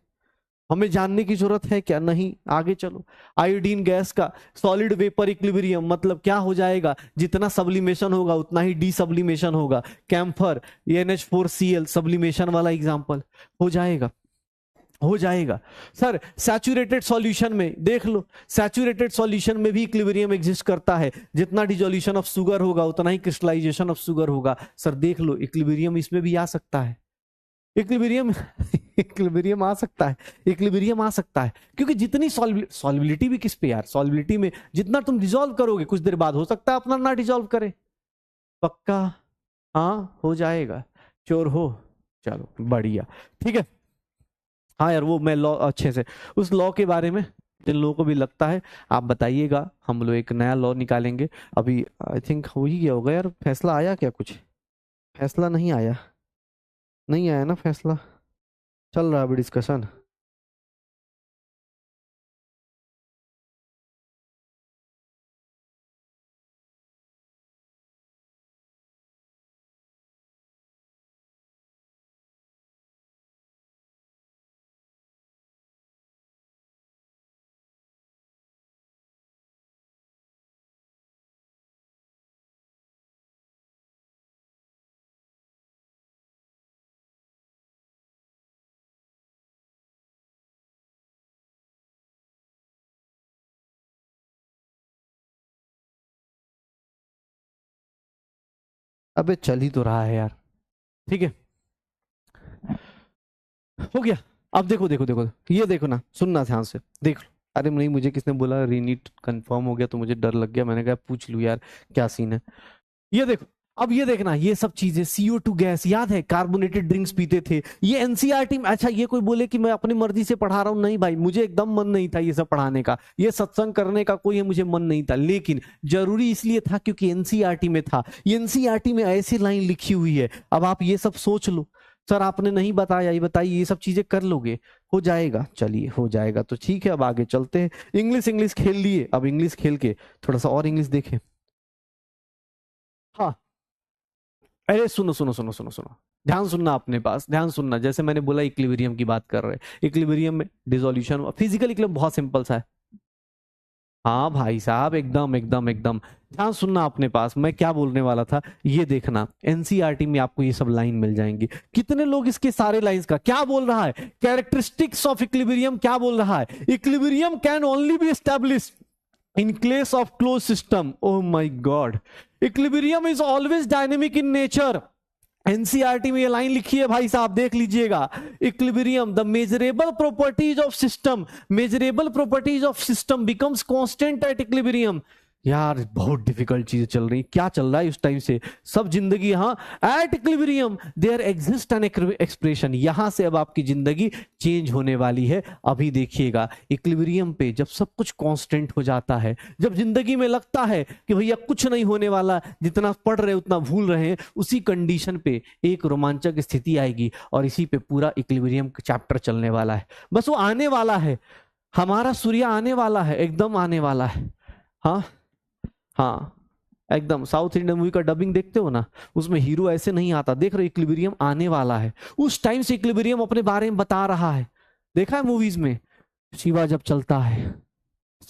हमें जानने की जरूरत है क्या? नहीं। आगे चलो। आयोडीन गैस का सॉलिड वेपर इक्विलिब्रियम मतलब क्या हो जाएगा? जितना सब्लिमेशन होगा उतना ही डी सब्लिमेशन होगा। कैम्फर NH4Cl सब्लिमेशन वाला एग्जांपल हो जाएगा, हो जाएगा। सर सैचुरेटेड सॉल्यूशन में देख लो, सैचुरेटेड सॉल्यूशन में भी इक्विलिब्रियम एग्जिस्ट करता है। जितना डिसोल्यूशन ऑफ शुगर होगा उतना ही क्रिस्टलाइजेशन ऑफ शुगर होगा। सर देख लो, इक्विलिब्रियम इसमें भी आ सकता है। इक्विलिब्रियम इक्विलिब्रियम आ सकता है, इक्विलिब्रियम आ सकता है, क्योंकि जितनी सॉल्युबिलिटी भी किस पे यार, सॉल्युबिलिटी में जितना तुम डिसॉल्व करोगे कुछ देर बाद हो सकता है अपना ना डिसॉल्व करे। पक्का? हाँ हो जाएगा, श्योर हो? चलो बढ़िया, ठीक है। हाँ यार वो मैं लॉ अच्छे से, उस लॉ के बारे में जिन लोगों को भी लगता है आप बताइएगा, हम लोग एक नया लॉ निकालेंगे। अभी आई थिंक हो ही गया होगा यार, फैसला आया क्या? कुछ फैसला नहीं आया, नहीं आया ना फैसला, चल रहा है अभी डिस्कशन। अबे चल ही तो रहा है यार, ठीक है हो गया। अब देखो देखो देखो, ये देखो ना, सुनना ध्यान से देख लो। अरे नहीं, मुझे किसने बोला रीनीट कंफर्म हो गया तो मुझे डर लग गया, मैंने कहा पूछ लूं यार क्या सीन है। ये देखो, अब ये देखना, ये सब चीजें CO2 गैस, याद है कार्बोनेटेड ड्रिंक्स पीते थे ये एनसीईआरटी में। अच्छा ये कोई बोले कि मैं अपनी मर्जी से पढ़ा रहा हूं, नहीं भाई मुझे एकदम मन नहीं था ये सब पढ़ाने का, ये सत्संग करने का कोई मुझे मन नहीं था, लेकिन जरूरी इसलिए था क्योंकि एनसीईआरटी में था। ये एनसीईआरटी में ऐसी लाइन लिखी हुई है, अब आप ये सब सोच लो। सर आपने नहीं बताया, ये बताइए, ये सब चीजें कर लोगे? हो जाएगा, चलिए हो जाएगा तो ठीक है। अब आगे चलते हैं। इंग्लिश इंग्लिश खेल लिए, अब इंग्लिश खेल के थोड़ा सा और इंग्लिश देखें। हाँ अरे सुनो सुनो सुनो सुनो सुनो, ध्यान सुनना, अपने पास ध्यान सुनना। जैसे मैंने बोला इक्विलिब्रियम की बात कर रहे हैं, इक्विलिब्रियम में डिसोल्यूशन, फिजिकल इक्विलिब्रियम बहुत सिंपल सा है। हाँ भाई साहब एकदम एकदम एकदम, ध्यान सुनना अपने पास, मैं क्या बोलने वाला था ये देखना। एनसीईआरटी में आपको ये सब लाइन मिल जाएंगी। कितने लोग इसके सारे लाइंस का क्या बोल रहा है? कैरेक्टरिस्टिक्स ऑफ इक्विलिब्रियम क्या बोल रहा है? Equilibrium can only B established in case of closed system. Oh my god, equilibrium is always dynamic in nature. NCERT में ये लाइन लिखी है भाई साहब, देख लीजिएगा। Equilibrium, the measurable properties of system, measurable properties of system becomes constant at equilibrium. यार बहुत डिफिकल्ट चीजें चल रही, क्या चल रहा है उस टाइम से? सब जिंदगी, हाँ at equilibrium there exist an expression, यहां से अब आपकी जिंदगी चेंज होने वाली है। अभी देखिएगा इक्विलिब्रियम पे जब सब कुछ कांस्टेंट हो जाता है, जब जिंदगी में लगता है कि भैया कुछ नहीं होने वाला, जितना पढ़ रहे उतना भूल रहे हैं, उसी कंडीशन पे एक रोमांचक स्थिति आएगी और इसी पे पूरा इक्विलिब्रियम चैप्टर चलने वाला है। बस वो आने वाला है, हमारा सूर्य आने वाला है, एकदम आने वाला है। हाँ हाँ एकदम, साउथ इंडियन मूवी का डबिंग देखते हो ना, उसमें हीरो ऐसे नहीं आता, देख रहे इक्विलिब्रियम आने वाला है। उस टाइम से इक्विलिब्रियम अपने बारे में बता रहा है, देखा है मूवीज में, शिवा जब चलता है,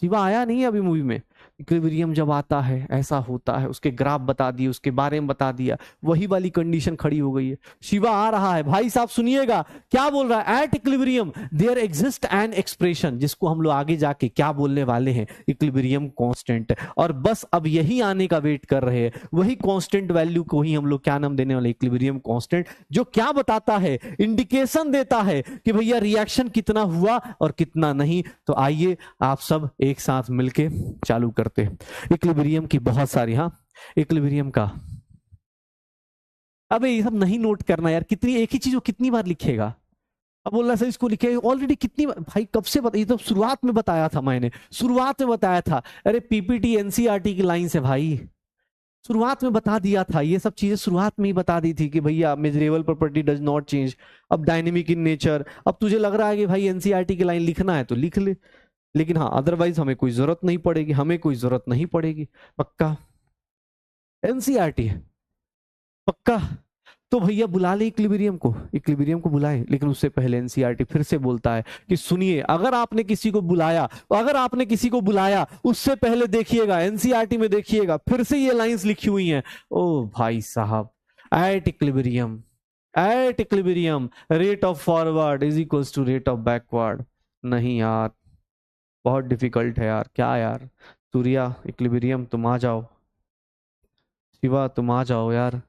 शिवा आया नहीं है अभी मूवी में, इक्विलिब्रियम जब आता है ऐसा होता है, उसके ग्राफ बता दिए, उसके बारे में बता दिया, वही वाली कंडीशन खड़ी हो गई है। शिवा आ रहा है भाई साहब, सुनिएगा क्या बोल रहा है। At equilibrium there exist an expression, जिसको हम लोग आगे जाके क्या बोलने वाले हैं, इक्विलिब्रियम कांस्टेंट। और बस अब यही आने का वेट कर रहे हैं, वही कांस्टेंट वैल्यू को ही हम लोग क्या नाम देने वाले, इक्विलिब्रियम कांस्टेंट, जो क्या बताता है, इंडिकेशन देता है कि भैया रिएक्शन कितना हुआ और कितना नहीं। तो आइए आप सब एक साथ मिलके चालू करते हैं इक्विलिब्रियम की बहुत सारी, हाँ इक्विलिब्रियम का। अबे ये सब नहीं नोट करना यार, कितनी एक ही चीज को कितनी बार लिखेगा? अब बोल रहा सर इसको लिखे ऑलरेडी कितनी बार भाई, कब से बता, ये तो शुरुआत में बताया था मैंने, शुरुआत में बताया था। अरे पीपीटी एनसीईआरटी की लाइन से भाई, शुरुआत में बता दिया था, ये सब चीजें शुरुआत में ही बता दी थी कि भैया measurable property does not change, अब डायनेमिक इन नेचर। अब तुझे लग रहा है कि भाई एनसीईआरटी की लाइन लिखना है तो लिख ले, लेकिन हाँ अदरवाइज हमें कोई जरूरत नहीं पड़ेगी, हमें कोई जरूरत नहीं पड़ेगी। पक्का? एनसीईआरटी है पक्का? तो भैया बुला ले इक्विलिब्रियम को बुलाए। लेकिन उससे पहले एनसीईआरटी फिर से बोलता है कि सुनिए, अगर आपने किसी को बुलाया उससे पहले देखिएगा, एनसीईआरटी में देखिएगा, फिर से ये लाइंस लिखी हुई हैं। ओ भाई साहब, at equilibrium rate of forward is equals to rate of backward. नहीं यार, बहुत डिफिकल्ट है यार। क्या यार, सूर्या इक्विलिब्रियम तुम आ जाओ, शिवा तुम आ जाओ यार।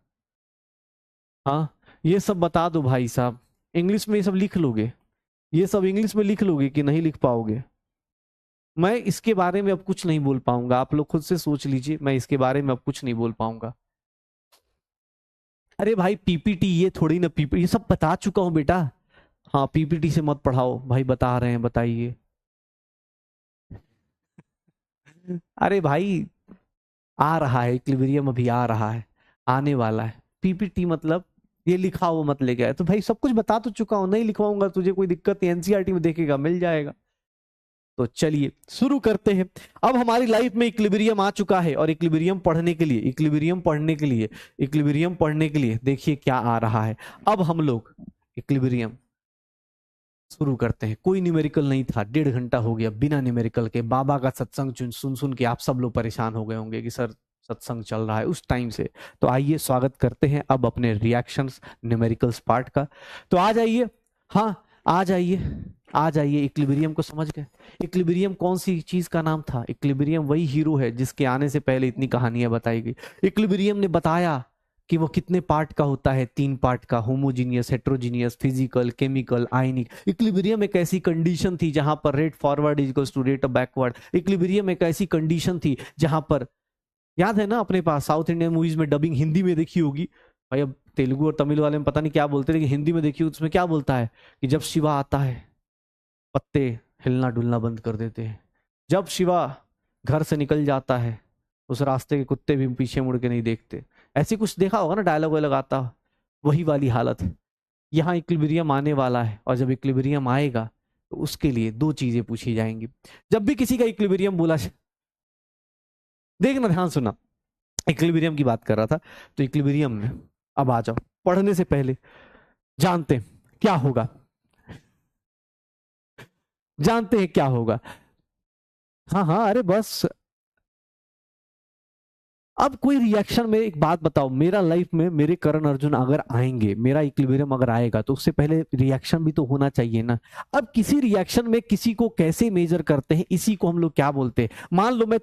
हाँ, ये सब बता दो भाई साहब। इंग्लिश में ये सब लिख लोगे? ये सब इंग्लिश में लिख लोगे कि नहीं लिख पाओगे? मैं इसके बारे में अब कुछ नहीं बोल पाऊंगा, आप लोग खुद से सोच लीजिए। मैं इसके बारे में अब कुछ नहीं बोल पाऊंगा। अरे भाई पीपीटी, ये थोड़ी ना पीपीटी, ये सब बता चुका हूं बेटा। हाँ, पीपीटी से मत पढ़ाओ भाई, बता रहे हैं, बताइए। अरे भाई आ रहा है इक्विलिब्रियम, अभी आ रहा है, आने वाला है। पीपीटी मतलब ये लिखा हुआ मत लेके आए। तो भाई सब कुछ बता तो चुका हूं, नहीं लिखवाऊंगा तुझे कोई दिक्कत नहीं, एनसीईआरटी में देखेगा, मिल जाएगा। तो चलिए शुरू करते हैं। अब हमारी लाइफ में इक्विलिब्रियम आ चुका है, और इक्विलिब्रियम पढ़ने के लिए देखिए क्या आ रहा है। अब हम लोग इक्विलिब्रियम शुरू करते हैं। कोई न्यूमेरिकल नहीं था, 1.5 घंटा हो गया बिना न्यूमेरिकल के। बाबा का सत्संग सुन सुन के आप सब लोग परेशान हो गए होंगे कि सर सत्संग चल रहा है उस टाइम से। तो आइए स्वागत करते हैं अब अपने रिएक्शंस न्यूमेरिकल्स पार्ट का। तो आ जाइए, हाँ आ जाइए। इक्विलिब्रियम को समझ गए? इक्विलिब्रियम कौन सी चीज का नाम था? इक्विलिब्रियम वही हीरो है जिसके आने से पहले इतनी कहानियां बताई गई। इक्विलिब्रियम ने बताया कि वो कितने पार्ट का होता है, 3 पार्ट का, homogeneous, heterogeneous, physical, chemical, ionic. Equilibrium एक ऐसी कंडीशन थी जहां पर rate forward is equals to rate of backward. Equilibrium एक ऐसी कंडीशन थी जहां पर, याद है ना अपने पास साउथ इंडियन मूवीज में डबिंग हिंदी में देखी होगी भाई, अब तेलुगु और तमिल वाले में पता नहीं क्या बोलते, लेकिन हिंदी में देखी हो उसमें क्या बोलता है कि जब शिवा आता है पत्ते हिलना डुलना बंद कर देते हैं, जब शिवा घर से निकल जाता है उस रास्ते के कुत्ते भी पीछे मुड़ के नहीं देखते। ऐसे कुछ देखा होगा ना, डायलॉग वायलॉग आता, वही वाली हालत है। यहाँ इक्विलिब्रियम आने वाला है, और जब इक्विलिब्रियम आएगा तो उसके लिए 2 चीजें पूछी जाएंगी। जब भी किसी का इक्विलिब्रियम बोला, देखना ध्यान सुना, इक्विलिब्रियम की बात कर रहा था। तो इक्विलिब्रियम में अब आ जाओ, पढ़ने से पहले जानते हैं क्या होगा, हाँ अरे बस। अब कोई रिएक्शन में एक बात बताओ, मेरा लाइफ में मेरे करण अर्जुन अगर आएंगे, मेरा इक्विलिब्रियम अगर आएगा, तो उससे पहले रिएक्शन भी तो होना चाहिए ना। अब किसी रिएक्शन में किसी को कैसे मेजर करते हैं, इसी को हम लोग क्या बोलते हैं। मान लो मैं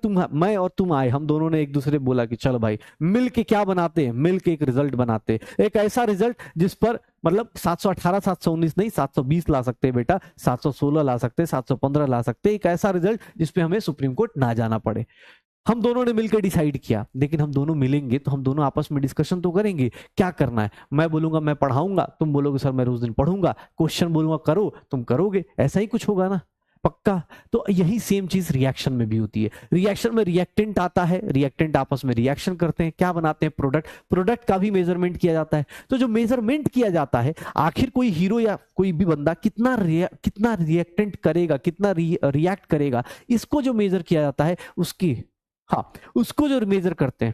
और तुम आए, हम दोनों ने एक दूसरे बोला कि चल भाई मिल के क्या बनाते हैं, मिल के एक रिजल्ट बनाते हैं। एक ऐसा रिजल्ट जिस पर मतलब 718 719 नहीं 720 ला सकते हैं बेटा, 716 ला सकते हैं, 715 ला सकते हैं। एक ऐसा रिजल्ट जिसपे हमें सुप्रीम कोर्ट ना जाना पड़े। हम दोनों ने मिलकर डिसाइड किया, लेकिन हम दोनों मिलेंगे तो हम दोनों आपस में डिस्कशन तो करेंगे क्या करना है। मैं बोलूंगा मैं पढ़ाऊंगा, तुम बोलोगे सर मैं रोज दिन पढ़ूंगा। क्वेश्चन बोलूंगा करो, तुम करोगे, ऐसा ही कुछ होगा ना, पक्का। तो यही सेम चीज रिएक्शन में भी होती है। रिएक्शन में रिएक्टेंट आता है, रिएक्टेंट आपस में रिएक्शन करते हैं, क्या बनाते हैं, प्रोडक्ट का भी मेजरमेंट किया जाता है। तो जो मेजरमेंट किया जाता है, आखिर कोई हीरो या कोई भी बंदा कितना रिएक्टेंट करेगा, कितना रिएक्ट करेगा, इसको जो मेजर किया जाता है उसकी, हाँ उसको जो मेजर करते हैं,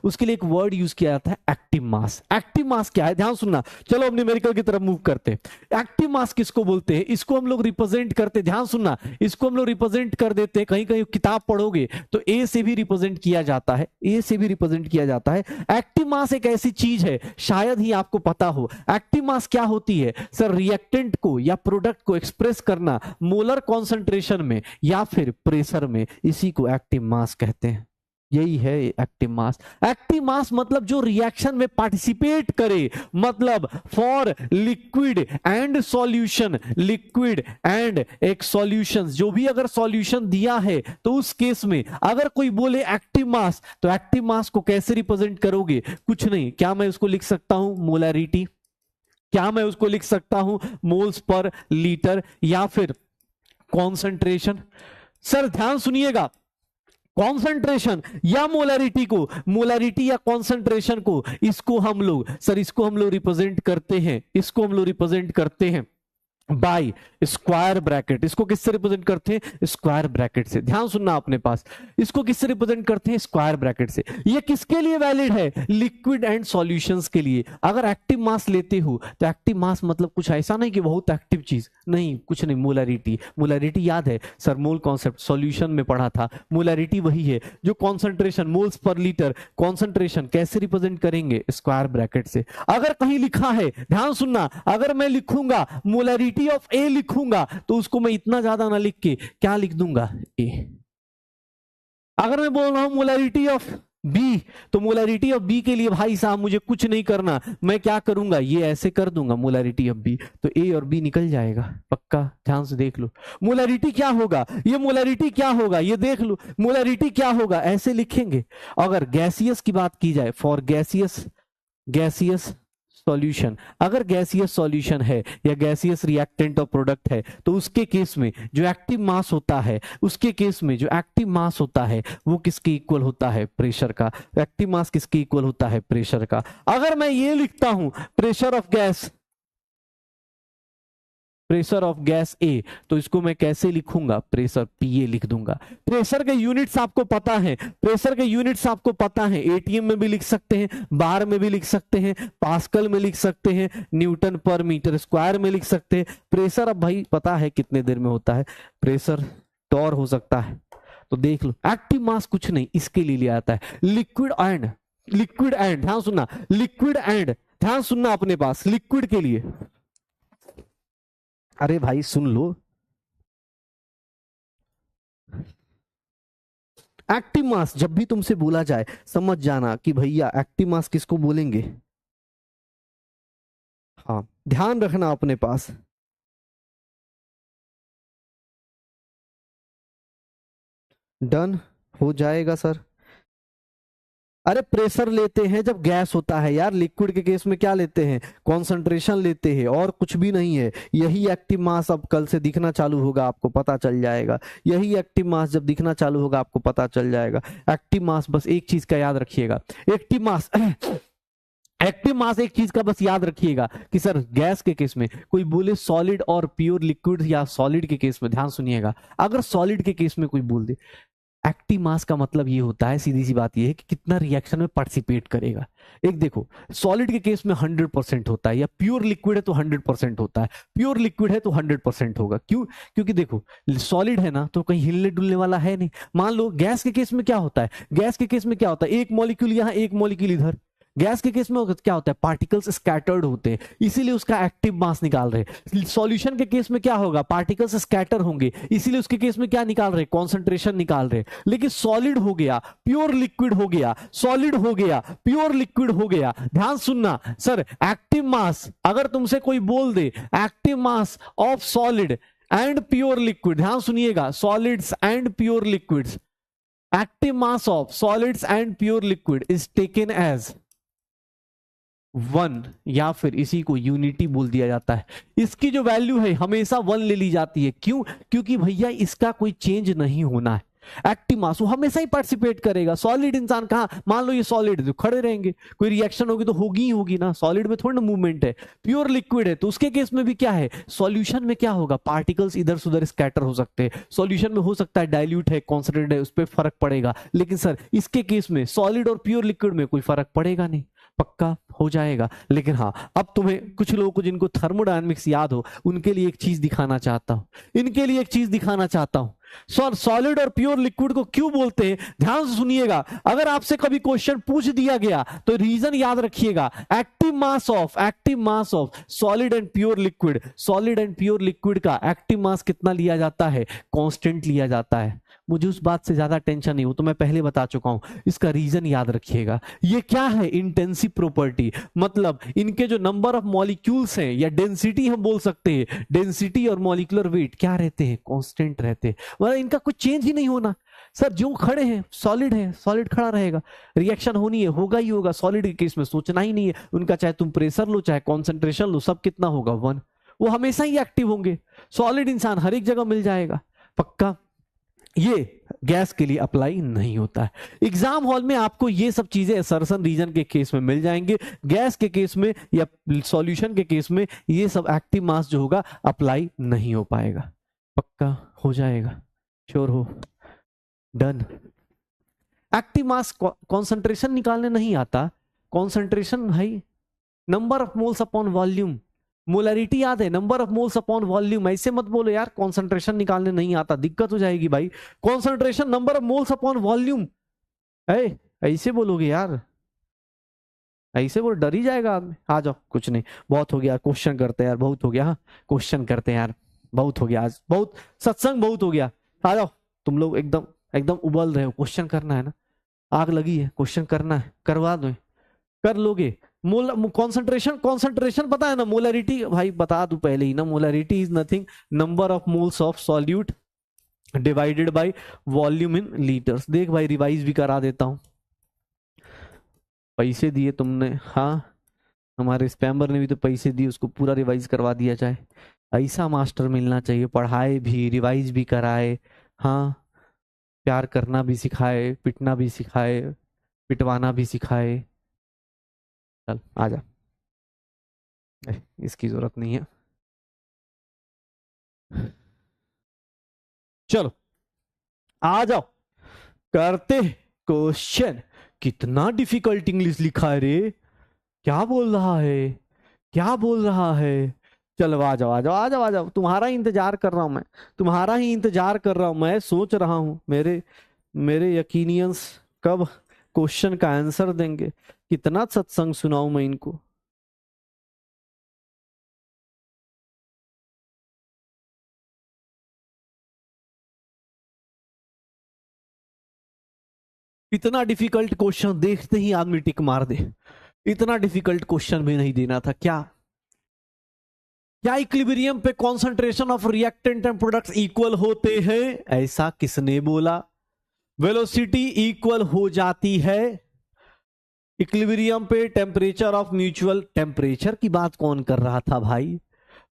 उसके लिए एक वर्ड यूज किया जाता है एक्टिव मास। एक्टिव मास क्या है, ध्यान सुनना। चलो अब न्यूमेरिकल की तरफ मूव करते हैं। एक्टिव मास किसको बोलते हैं, इसको हम लोग रिप्रेजेंट करते हैं, ध्यान सुनना, इसको हम लोग रिप्रेजेंट कर देते हैं। कहीं कहीं किताब पढ़ोगे तो ए से भी रिप्रेजेंट किया जाता है, एक्टिव मास एक ऐसी चीज है, शायद ही आपको पता हो। एक्टिव मास क्या होती है सर, रिएक्टेंट को या प्रोडक्ट को एक्सप्रेस करना मोलर कॉन्सेंट्रेशन में या फिर प्रेशर में, इसी को एक्टिव मास कहते हैं। यही है एक्टिव मास। एक्टिव मास मतलब जो रिएक्शन में पार्टिसिपेट करे, मतलब फॉर लिक्विड एंड सॉल्यूशन, एक सॉल्यूशन, जो भी अगर सॉल्यूशन दिया है तो उस केस में अगर कोई बोले एक्टिव मास, तो एक्टिव मास को कैसे रिप्रेजेंट करोगे, कुछ नहीं, क्या मैं उसको लिख सकता हूं मोलैरिटी, क्या मैं उसको लिख सकता हूं मोल्स पर लीटर, या फिर कॉन्सेंट्रेशन। सर ध्यान सुनिएगा, कॉन्सेंट्रेशन या मोलैरिटी या कॉन्सेंट्रेशन को, इसको हम लोग रिप्रेजेंट करते हैं, बाय स्क्वायर ब्रैकेट। इसको किससे रिप्रेजेंट करते हैं? स्क्वायर ब्रैकेट से। ध्यान सुनना अपने पास, इसको किससे रिप्रेजेंट करते हैं? स्क्वायर ब्रैकेट से। ये किसके लिए वैलिड है? लिक्विड एंड सॉल्यूशंस के लिए। अगर एक्टिव मास लेते हो तो एक्टिव मास मतलब कुछ ऐसा नहीं कि बहुत एक्टिव चीज, नहीं, कुछ नहीं। मोलैरिटी, मोलैरिटी याद है सर, मोल कॉन्सेप्ट सॉल्यूशन में पढ़ा था। मोलैरिटी वही है जो concentration, moles per litre concentration कैसे रिप्रेजेंट करेंगे? स्क्वायर ब्रैकेट से। अगर कहीं लिखा है, ध्यान सुनना, अगर मैं लिखूंगा मोलैरिटी ऑफ ए लिखूंगा तो उसको मैं इतना ज्यादा ना लिख के क्या लिख दूंगा? ए। अगर मैं बोल रहा हूं मोलैरिटी ऑफ बी, तो मोलैरिटी ऑफ बी के लिए भाई साहब मुझे कुछ नहीं करना, मैं क्या करूंगा? ये ऐसे कर दूंगा मोलैरिटी ऑफ बी, तो ए और बी निकल जाएगा पक्का। ध्यान से देख लो मोलैरिटी क्या होगा, ये मोलैरिटी क्या होगा, ये देख लो मोलैरिटी क्या होगा, ऐसे लिखेंगे। अगर गैसियस की बात की जाए, फॉर गैसियस सॉल्यूशन, अगर गैसियस सॉल्यूशन है या गैसियस रिएक्टेंट और प्रोडक्ट है, तो उसके केस में जो एक्टिव मास होता है, उसके केस में जो एक्टिव मास होता है वो किसके इक्वल होता है? प्रेशर का। एक्टिव मास किसके इक्वल होता है? प्रेशर का। अगर मैं ये लिखता हूं प्रेशर ऑफ गैस ए, तो इसको मैं कैसे लिखूंगा? प्रेशर पीए लिख दूंगा। प्रेशर के यूनिट्स आपको पता है, प्रेशर के यूनिट्स आपको पता है, एटीएम में भी लिख सकते हैं, बार में भी लिख सकते हैं, पास्कल में लिख सकते हैं, न्यूटन पर मीटर स्क्वायर में लिख सकते हैं। प्रेशर अब भाई पता है कितने देर में होता है, प्रेशर टॉर हो सकता है। तो देख लो एक्टिव मास कुछ नहीं, इसके लिए लिया आता है लिक्विड एंड, ध्यान सुनना, लिक्विड एंड, ध्यान सुनना अपने पास, लिक्विड के लिए, अरे भाई सुन लो, एक्टिव मास जब भी तुमसे बोला जाए समझ जाना कि भैया एक्टिव मास किसको बोलेंगे। हाँ ध्यान रखना अपने पास। डन हो जाएगा सर। अरे प्रेशर लेते हैं जब गैस होता है यार, लिक्विड के केस में क्या लेते हैं? कॉन्सेंट्रेशन लेते हैं और कुछ भी नहीं है। यही एक्टिव मास अब कल से दिखना चालू होगा, आपको पता चल जाएगा। यही एक्टिव मास जब दिखना चालू होगा आपको पता चल जाएगा। एक्टिव मास, बस एक चीज का याद रखिएगा, एक्टिव मास एक चीज का बस याद रखिएगा कि सर गैस के केस में कोई बोले सॉलिड और प्योर लिक्विड, या सॉलिड के केस में ध्यान सुनिएगा, अगर सॉलिड के केस में कोई बोल दे एक्टिव मास का मतलब ये होता है, सीधी सी बात ये है कि कितना रिएक्शन में पार्टिसिपेट करेगा। एक देखो सॉलिड के केस में 100% होता है, या प्योर लिक्विड है तो 100% होता है, प्योर लिक्विड है तो 100% होगा। क्यों? क्योंकि देखो सॉलिड है ना तो कहीं हिलने डुलने वाला है नहीं। मान लो गैस के केस में क्या होता है, गैस के केस में क्या होता है, एक मॉलिक्यूल यहां एक मॉलिक्यूल इधर। गैस के केस में क्या होता है, पार्टिकल्स स्कैटर्ड होते हैं, इसीलिए उसका एक्टिव मास निकाल रहे। सॉल्यूशन के केस में क्या होगा, पार्टिकल्स स्कैटर होंगे, इसीलिए उसके केस में क्या निकाल रहे, कॉन्सेंट्रेशन निकाल रहे। लेकिन सॉलिड हो गया, प्योर लिक्विड हो गया, सॉलिड हो गया, प्योर लिक्विड हो गया। ध्यान सुनना सर, एक्टिव मास अगर तुमसे कोई बोल दे active mass of solid and pure liquid, ध्यान सुनिएगा, solids and pure liquids, active mass of solids and pure liquid is taken as 1, या फिर इसी को यूनिटी बोल दिया जाता है। इसकी जो वैल्यू है हमेशा 1 ले ली जाती है। क्यों? क्योंकि भैया इसका कोई चेंज नहीं होना है। एक्टिव मास वो हमेशा ही पार्टिसिपेट करेगा। सॉलिड इंसान कहां, मान लो ये सॉलिड तो खड़े रहेंगे, कोई रिएक्शन होगी तो होगी ही होगी ना, सॉलिड में थोड़ा ना मूवमेंट है। प्योर लिक्विड है तो उसके केस में भी क्या है, सॉल्यूशन में क्या होगा, पार्टिकल्स इधर से उधर स्कैटर हो सकते हैं। सॉल्यूशन में हो सकता है डाइल्यूट है, कॉन्सेंट्रेटेड है, उस पर फर्क पड़ेगा। लेकिन सर इसके केस में सॉलिड और प्योर लिक्विड में कोई फर्क पड़ेगा नहीं, पक्का हो जाएगा। लेकिन हाँ, अब तुम्हें कुछ लोगों को जिनको थर्मोडायनेमिक्स याद हो उनके लिए एक चीज दिखाना चाहता हूं, इनके लिए एक चीज दिखाना चाहता हूं। सॉलिड और प्योर लिक्विड को क्यों बोलते हैं, ध्यान से सुनिएगा। अगर आपसे कभी क्वेश्चन पूछ दिया गया तो रीजन याद रखिएगा, active mass of solid and pure liquid, solid and pure liquid का एक्टिव मास कितना लिया जाता है, कांस्टेंट लिया जाता है। मुझे उस बात से ज्यादा टेंशन नहीं, वो तो मैं पहले बता चुका हूं। इसका रीजन याद रखिएगा, ये क्या है, इंटेंसिव प्रॉपर्टी, मतलब इनके जो नंबर ऑफ मॉलिक्यूल्स हैं या डेंसिटी हम बोल सकते हैं, डेंसिटी और मॉलिक्यूलर वेट क्या रहते हैं, कांस्टेंट रहते हैं, मतलब इनका कुछ चेंज ही नहीं होना। सर जो खड़े हैं सॉलिड है, सॉलिड खड़ा रहेगा, रिएक्शन होनी है, होगा ही होगा। सॉलिड के केस में सोचना ही नहीं है उनका, चाहे तुम प्रेशर लो चाहे कॉन्सेंट्रेशन लो, सब कितना होगा 1, वो हमेशा ही एक्टिव होंगे। सॉलिड इंसान हर एक जगह मिल जाएगा, पक्का। ये गैस के लिए अप्लाई नहीं होता है। एग्जाम हॉल में आपको ये सब चीजें असर्शन रीजन के केस में मिल जाएंगे, गैस के केस में या सॉल्यूशन के केस में ये सब एक्टिव मास जो होगा अप्लाई नहीं हो पाएगा। पक्का हो जाएगा, श्योर हो, डन। एक्टिव मास कॉन्सेंट्रेशन निकालने नहीं आता, कॉन्सेंट्रेशन भाई number of moles upon volume, molarity याद है, number of moles upon volume. ऐसे मत बोलो यार कॉन्सेंट्रेशन निकालने नहीं आता, दिक्कत हो जाएगी भाई। Concentration number of moles upon volume, ऐसे बोलोगे यार, ऐसे बोल डर ही जाएगा आदमी। आ जाओ, कुछ नहीं, बहुत हो गया, क्वेश्चन करते हैं यार, बहुत हो गया। हाँ क्वेश्चन करते हैं यार, बहुत हो गया आज, बहुत सत्संग बहुत हो गया। आ जाओ, तुम लोग एकदम एकदम उबल रहे हो, क्वेश्चन करना है ना, आग लगी है, क्वेश्चन करना है, करवा दो, कर लोगे। मोल कॉन्सेंट्रेशन, कॉन्सेंट्रेशन पता है ना, मोलरिटी भाई बता दूं पहले ही ना, molarity is nothing number of moles of solute divided by volume in litres. देख भाई रिवाइज भी करा देता हूं, पैसे दिए तुमने, हाँ हमारे स्पैमर ने भी तो पैसे दिए, उसको पूरा रिवाइज करवा दिया जाए। ऐसा मास्टर मिलना चाहिए, पढ़ाए भी रिवाइज भी कराए, हाँ प्यार करना भी सिखाए, पिटना भी सिखाए, पिटवाना भी सिखाए। चल आजा, इसकी जरूरत नहीं है। चलो आ जाओ, करते क्वेश्चन। कितना डिफिकल्ट इंग्लिश लिखा है रे, क्या बोल रहा है, क्या बोल रहा है। चलो आ जाओ आ जाओ आ जाओ आ जाओ, तुम्हारा ही इंतजार कर रहा हूं मैं, तुम्हारा ही इंतजार कर रहा हूं मैं, सोच रहा हूं मेरे मेरे यकीनियंस कब क्वेश्चन का आंसर देंगे। कितना सत्संग सुनाऊं मैं इनको। इतना डिफिकल्ट क्वेश्चन देखते ही आदमी टिक मार दे, इतना डिफिकल्ट क्वेश्चन भी नहीं देना था क्या। क्या इक्विलिब्रियम पे concentration of reactant and products equal होते हैं, ऐसा किसने बोला। वेलोसिटी इक्वल हो जाती है इक्विलिब्रियम पे टेम्परेचर ऑफ म्यूचुअल, टेम्परेचर की बात कौन कर रहा था भाई,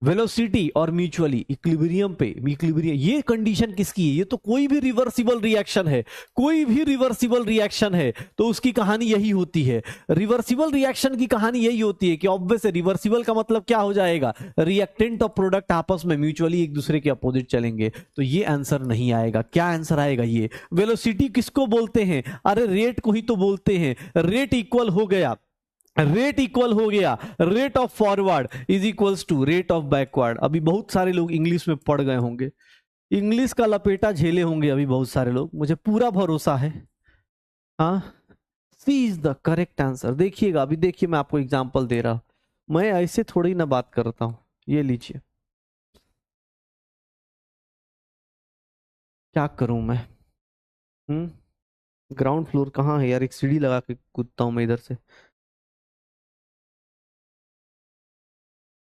वेलोसिटी और म्यूचुअली इक्विलिब्रियम पे, इक्विलिब्रियम ये कंडीशन किसकी है, ये तो कोई भी रिवर्सिबल रिएक्शन है, कोई भी रिवर्सिबल रिएक्शन है तो उसकी कहानी यही होती है। रिवर्सिबल रिएक्शन की कहानी यही होती है कि ऑब्वियस रिवर्सिबल का मतलब क्या हो जाएगा, रिएक्टेंट और प्रोडक्ट आपस में म्यूचुअली एक दूसरे के अपोजिट चलेंगे, तो ये आंसर नहीं आएगा। क्या आंसर आएगा, ये वेलोसिटी किसको बोलते हैं, अरे रेट को ही तो बोलते हैं। रेट इक्वल हो गया, रेट इक्वल हो गया rate of forward is equals to rate of backward. अभी बहुत सारे लोग इंग्लिश में पढ़ गए होंगे, इंग्लिश का लपेटा झेले होंगे अभी बहुत सारे लोग, मुझे पूरा भरोसा है। हाँ सी इज द करेक्ट आंसर। देखिएगा अभी, देखिए मैं आपको एग्जांपल दे रहा हूं, मैं ऐसे थोड़ी ना बात करता हूं। ये लीजिए, क्या करूं मैं, ग्राउंड फ्लोर कहाँ है यार, एक सीढ़ी लगा के कूदता हूं मैं इधर से,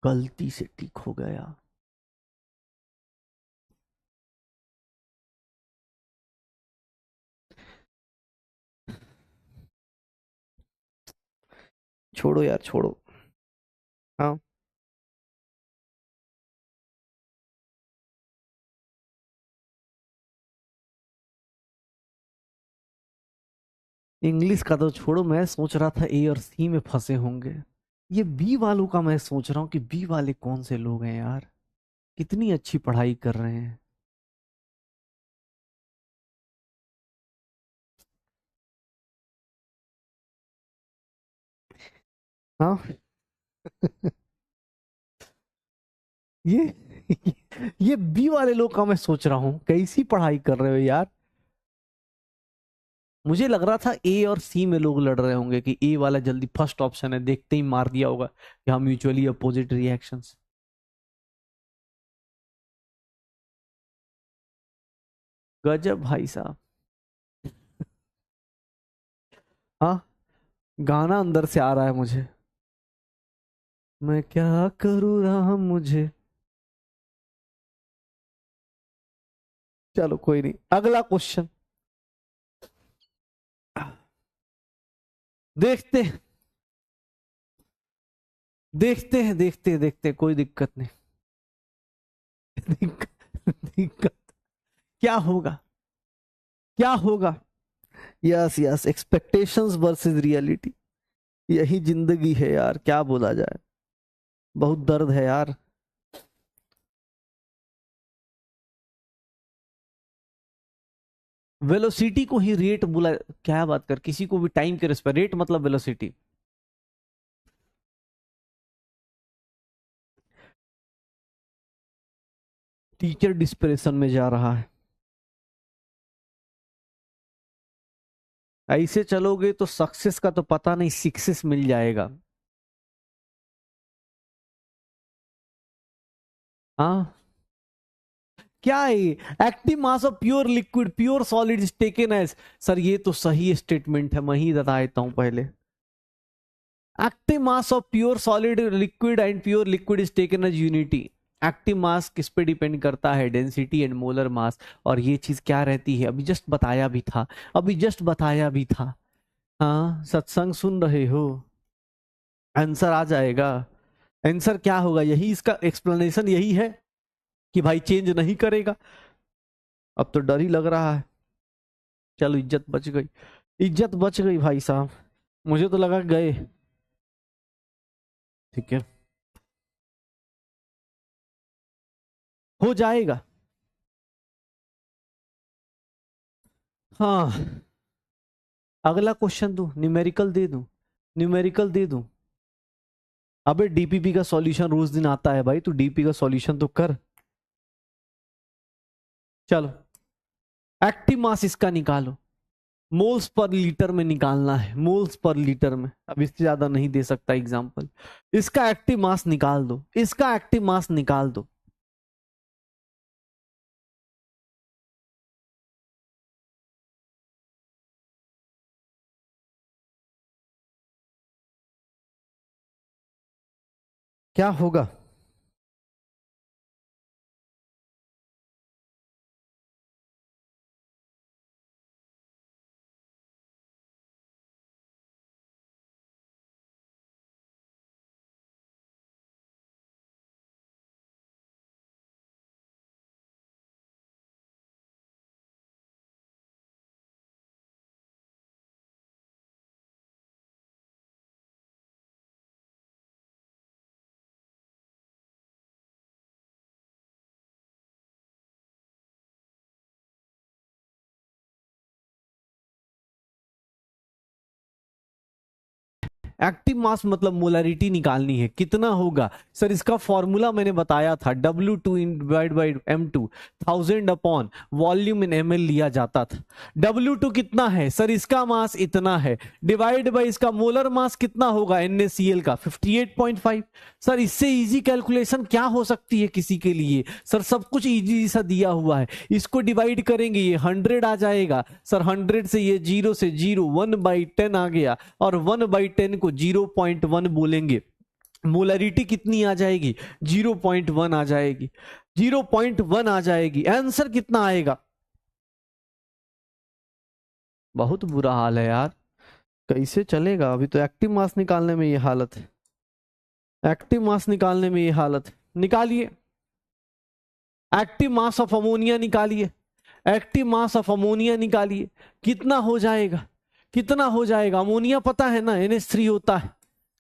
गलती से ठीक हो गया। छोड़ो यार छोड़ो। हाँ इंग्लिश का तो छोड़ो, मैं सोच रहा था ए और सी में फंसे होंगे, ये बी वालों का मैं सोच रहा हूँ कि बी वाले कौन से लोग हैं यार, कितनी अच्छी पढ़ाई कर रहे हैं। हाँ ये ये बी वाले लोग का मैं सोच रहा हूँ, कैसी पढ़ाई कर रहे हो यार। मुझे लग रहा था ए और सी में लोग लड़ रहे होंगे कि ए वाला जल्दी फर्स्ट ऑप्शन है, देखते ही मार दिया होगा कि हाँ म्यूचुअली अपोजिट रिएक्शंस। गजब भाई साहब। हाँ गाना अंदर से आ रहा है मुझे, मैं क्या करूँ राम मुझे। चलो कोई नहीं, अगला क्वेश्चन देखते हैं, देखते हैं देखते हैं, कोई दिक्कत नहीं। दिक्कत, दिक्कत क्या होगा, क्या होगा? Yes yes, expectations versus reality, यही जिंदगी है यार, क्या बोला जाए, बहुत दर्द है यार। वेलोसिटी को ही रेट बोला, क्या बात कर, किसी को भी टाइम के रिस्पेक्ट, रेट मतलब वेलोसिटी। टीचर डिस्प्रेशन में जा रहा है, ऐसे चलोगे तो सक्सेस का तो पता नहीं, सक्सेस मिल जाएगा। हाँ, क्या है ये? Active mass of pure liquid pure solid is taken as, sir ये तो सही स्टेटमेंट है, मैं ही बता देता हूं पहले। Active mass of pure solid liquid and pure liquid is taken as unity. Active mass किस पे डिपेंड करता है? Density and molar mass. और ये चीज क्या रहती है? अभी जस्ट बताया भी था, अभी जस्ट बताया भी था। हाँ, सत्संग सुन रहे हो? आंसर आ जाएगा। आंसर क्या होगा? यही इसका एक्सप्लेनेशन यही है कि भाई चेंज नहीं करेगा। अब तो डर ही लग रहा है। चलो, इज्जत बच गई, इज्जत बच गई भाई साहब, मुझे तो लगा गए। ठीक है, हो जाएगा। हाँ, अगला क्वेश्चन दूं, न्यूमेरिकल दे दूं? न्यूमेरिकल दे दूं? अबे डीपीपी का सॉल्यूशन रोज दिन आता है भाई, तू डीपी का सॉल्यूशन तो कर। चलो, एक्टिव मास इसका निकालो, मोल्स पर लीटर में निकालना है, मोल्स पर लीटर में, अब इससे ज्यादा नहीं दे सकता एग्जांपल। इसका एक्टिव मास निकाल दो, इसका एक्टिव मास निकाल दो। क्या होगा? एक्टिव मास मतलब मोलरिटी निकालनी है, कितना होगा? सर इसका फॉर्मूला मैंने बताया था, W2 divide by M2, 1000 upon volume in ml लिया जाता था। W2 कितना है? सर इसका मास इतना है, डिवाइड बाई इसका मोलर मास कितना होगा NaCl का? 58.5। सर इससे इजी कैलकुलेशन क्या हो सकती है किसी के लिए? सर सब कुछ इजी सा दिया हुआ है, इसको डिवाइड करेंगे ये 100 आ जाएगा। सर 100 से ये 0 से 0 1/10 आ गया, और 1/10 को 0.1 बोलेंगे, मोलरिटी कितनी आ जाएगी? 0.1 आ जाएगी, 0.1 आ जाएगी। आंसर कितना आएगा? बहुत बुरा हाल है यार, कैसे चलेगा? अभी तो एक्टिव मास निकालने में ये हालत है, एक्टिव मास निकालने में ये हालत है। निकालिए, एक्टिव मास ऑफ अमोनिया निकालिए, एक्टिव मास ऑफ अमोनिया निकालिए, कितना हो जाएगा? कितना हो जाएगा? अमोनिया पता है ना, NH3 होता है।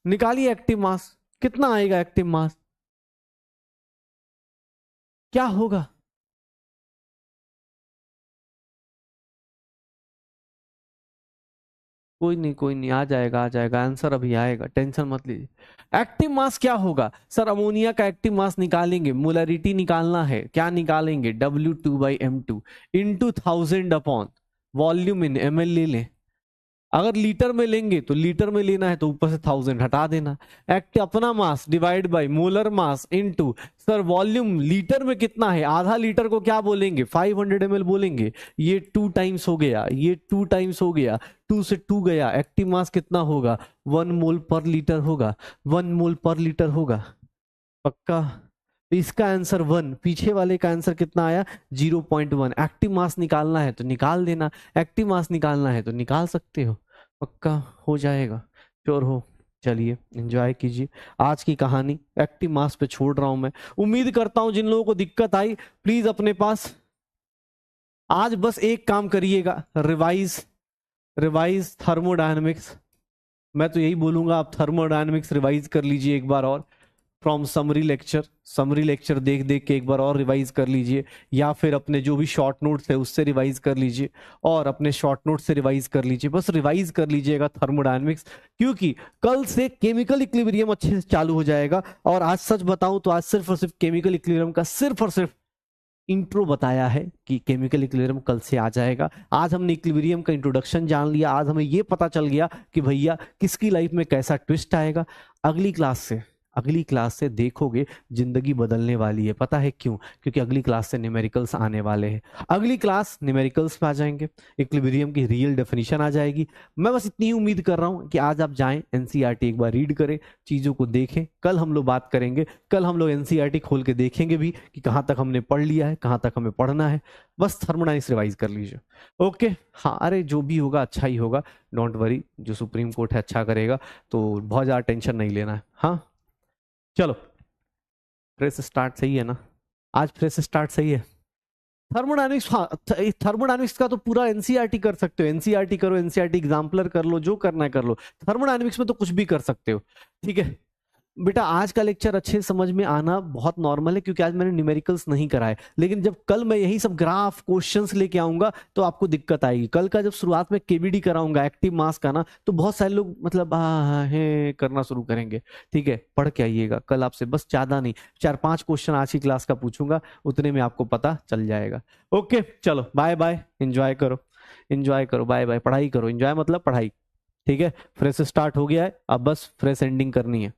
निकालिए एक्टिव मास, कितना आएगा एक्टिव मास? क्या होगा? कोई नहीं, कोई नहीं, आ जाएगा, आ जाएगा, आंसर अभी आएगा, टेंशन मत लीजिए। एक्टिव मास क्या होगा? सर अमोनिया का एक्टिव मास निकालेंगे, मोलरिटी निकालना है, क्या निकालेंगे? W2/M2 इंटू 1000 अपॉन वॉल्यूम इन ml ले लें। अगर लीटर में लेंगे तो लीटर में लेना है तो ऊपर से 1000 हटा देना। एक्ट अपना mass divide by molar mass into, sir volume litre में कितना है? आधा लीटर को क्या बोलेंगे? 500 ml बोलेंगे। ये 2 टाइम्स हो गया, ये 2 टाइम्स हो गया, 2 से 2 गया, एक्टिव मास कितना होगा? 1 मोल पर लीटर होगा, 1 मोल पर लीटर होगा, पक्का? तो इसका आंसर 1, पीछे वाले का आंसर कितना आया? 0.1। एक्टिव मास निकालना है तो निकाल देना, एक्टिव मास निकालना है तो निकाल सकते हो, पक्का हो जाएगा, श्योर हो? चलिए एंजॉय कीजिए आज की कहानी, एक्टिव मास पे छोड़ रहा हूं मैं। उम्मीद करता हूं जिन लोगों को दिक्कत आई प्लीज अपने पास आज बस एक काम करिएगा, रिवाइज रिवाइज थर्मोडायनेमिक्स। मैं तो यही बोलूंगा आप थर्मोडायनेमिक्स रिवाइज कर लीजिए एक बार और, फ्रॉम समरी लेक्चर देख देख के एक बार और रिवाइज कर लीजिए, या फिर अपने जो भी शॉर्ट नोट्स है उससे रिवाइज कर लीजिए, और अपने शॉर्ट नोट से रिवाइज कर लीजिए, बस रिवाइज कर लीजिएगा थर्मोडायनेमिक्स, क्योंकि कल से केमिकल इक्विलिब्रियम अच्छे से चालू हो जाएगा। और आज सच बताऊं तो आज सिर्फ और सिर्फ केमिकल इक्विलिब्रियम का सिर्फ और सिर्फ इंट्रो बताया है कि केमिकल इक्विलिब्रियम कल से आ जाएगा। आज हमने इक्विलिब्रियम का इंट्रोडक्शन जान लिया, आज हमें यह पता चल गया कि भैया किसकी लाइफ में कैसा ट्विस्ट आएगा। अगली क्लास से देखोगे जिंदगी बदलने वाली है। पता है क्यों? क्योंकि अगली क्लास से न्यूमेरिकल्स आने वाले हैं। अगली क्लास न्यूमेरिकल्स में आ जाएंगे, इक्विलिब्रियम की रियल डेफिनेशन आ जाएगी। मैं बस इतनी उम्मीद कर रहा हूं कि आज आप जाएं एनसीईआरटी एक बार रीड करें, चीजों को देखें। कल हम लोग बात करेंगे, कल हम लोग एनसीईआरटी खोल के देखेंगे भी कि कहां तक हमने पढ़ लिया है, कहां तक हमें पढ़ना है। बस थर्मोडायनेमिक्स रिवाइज कर लीजिए। ओके, हाँ, अरे जो भी होगा अच्छा ही होगा, डोंट वरी, जो सुप्रीम कोर्ट है अच्छा करेगा, तो बहुत ज्यादा टेंशन नहीं लेना है। हाँ चलो, फ्रेश स्टार्ट सही है ना? आज फ्रेश स्टार्ट सही है। थर्मोडायनेमिक्स, हाँ, थर्मोडायनेमिक्स का तो पूरा एनसीईआरटी कर सकते हो, एनसीईआरटी करो, एनसीईआरटी एग्जाम्पलर कर लो, जो करना है कर लो। थर्मोडायनेमिक्स में तो कुछ भी कर सकते हो। ठीक है बेटा, आज का लेक्चर अच्छे से समझ में आना बहुत नॉर्मल है, क्योंकि आज मैंने न्यूमेरिकल्स नहीं कराए। लेकिन जब कल मैं यही सब ग्राफ क्वेश्चंस लेके आऊंगा तो आपको दिक्कत आएगी। कल का जब शुरुआत में केबीडी कराऊंगा, एक्टिव मास का ना, तो बहुत सारे लोग मतलब है करना शुरू करेंगे। ठीक है, पढ़ के आइएगा कल, आपसे बस ज्यादा नहीं 4-5 क्वेश्चन आज की क्लास का पूछूंगा, उतने में आपको पता चल जाएगा। ओके चलो, बाय बाय, एंजॉय करो, एंजॉय करो, बाय बाय, पढ़ाई करो, एंजॉय मतलब पढ़ाई। ठीक है, फ्रेश स्टार्ट हो गया है, अब बस फ्रेश एंडिंग करनी है।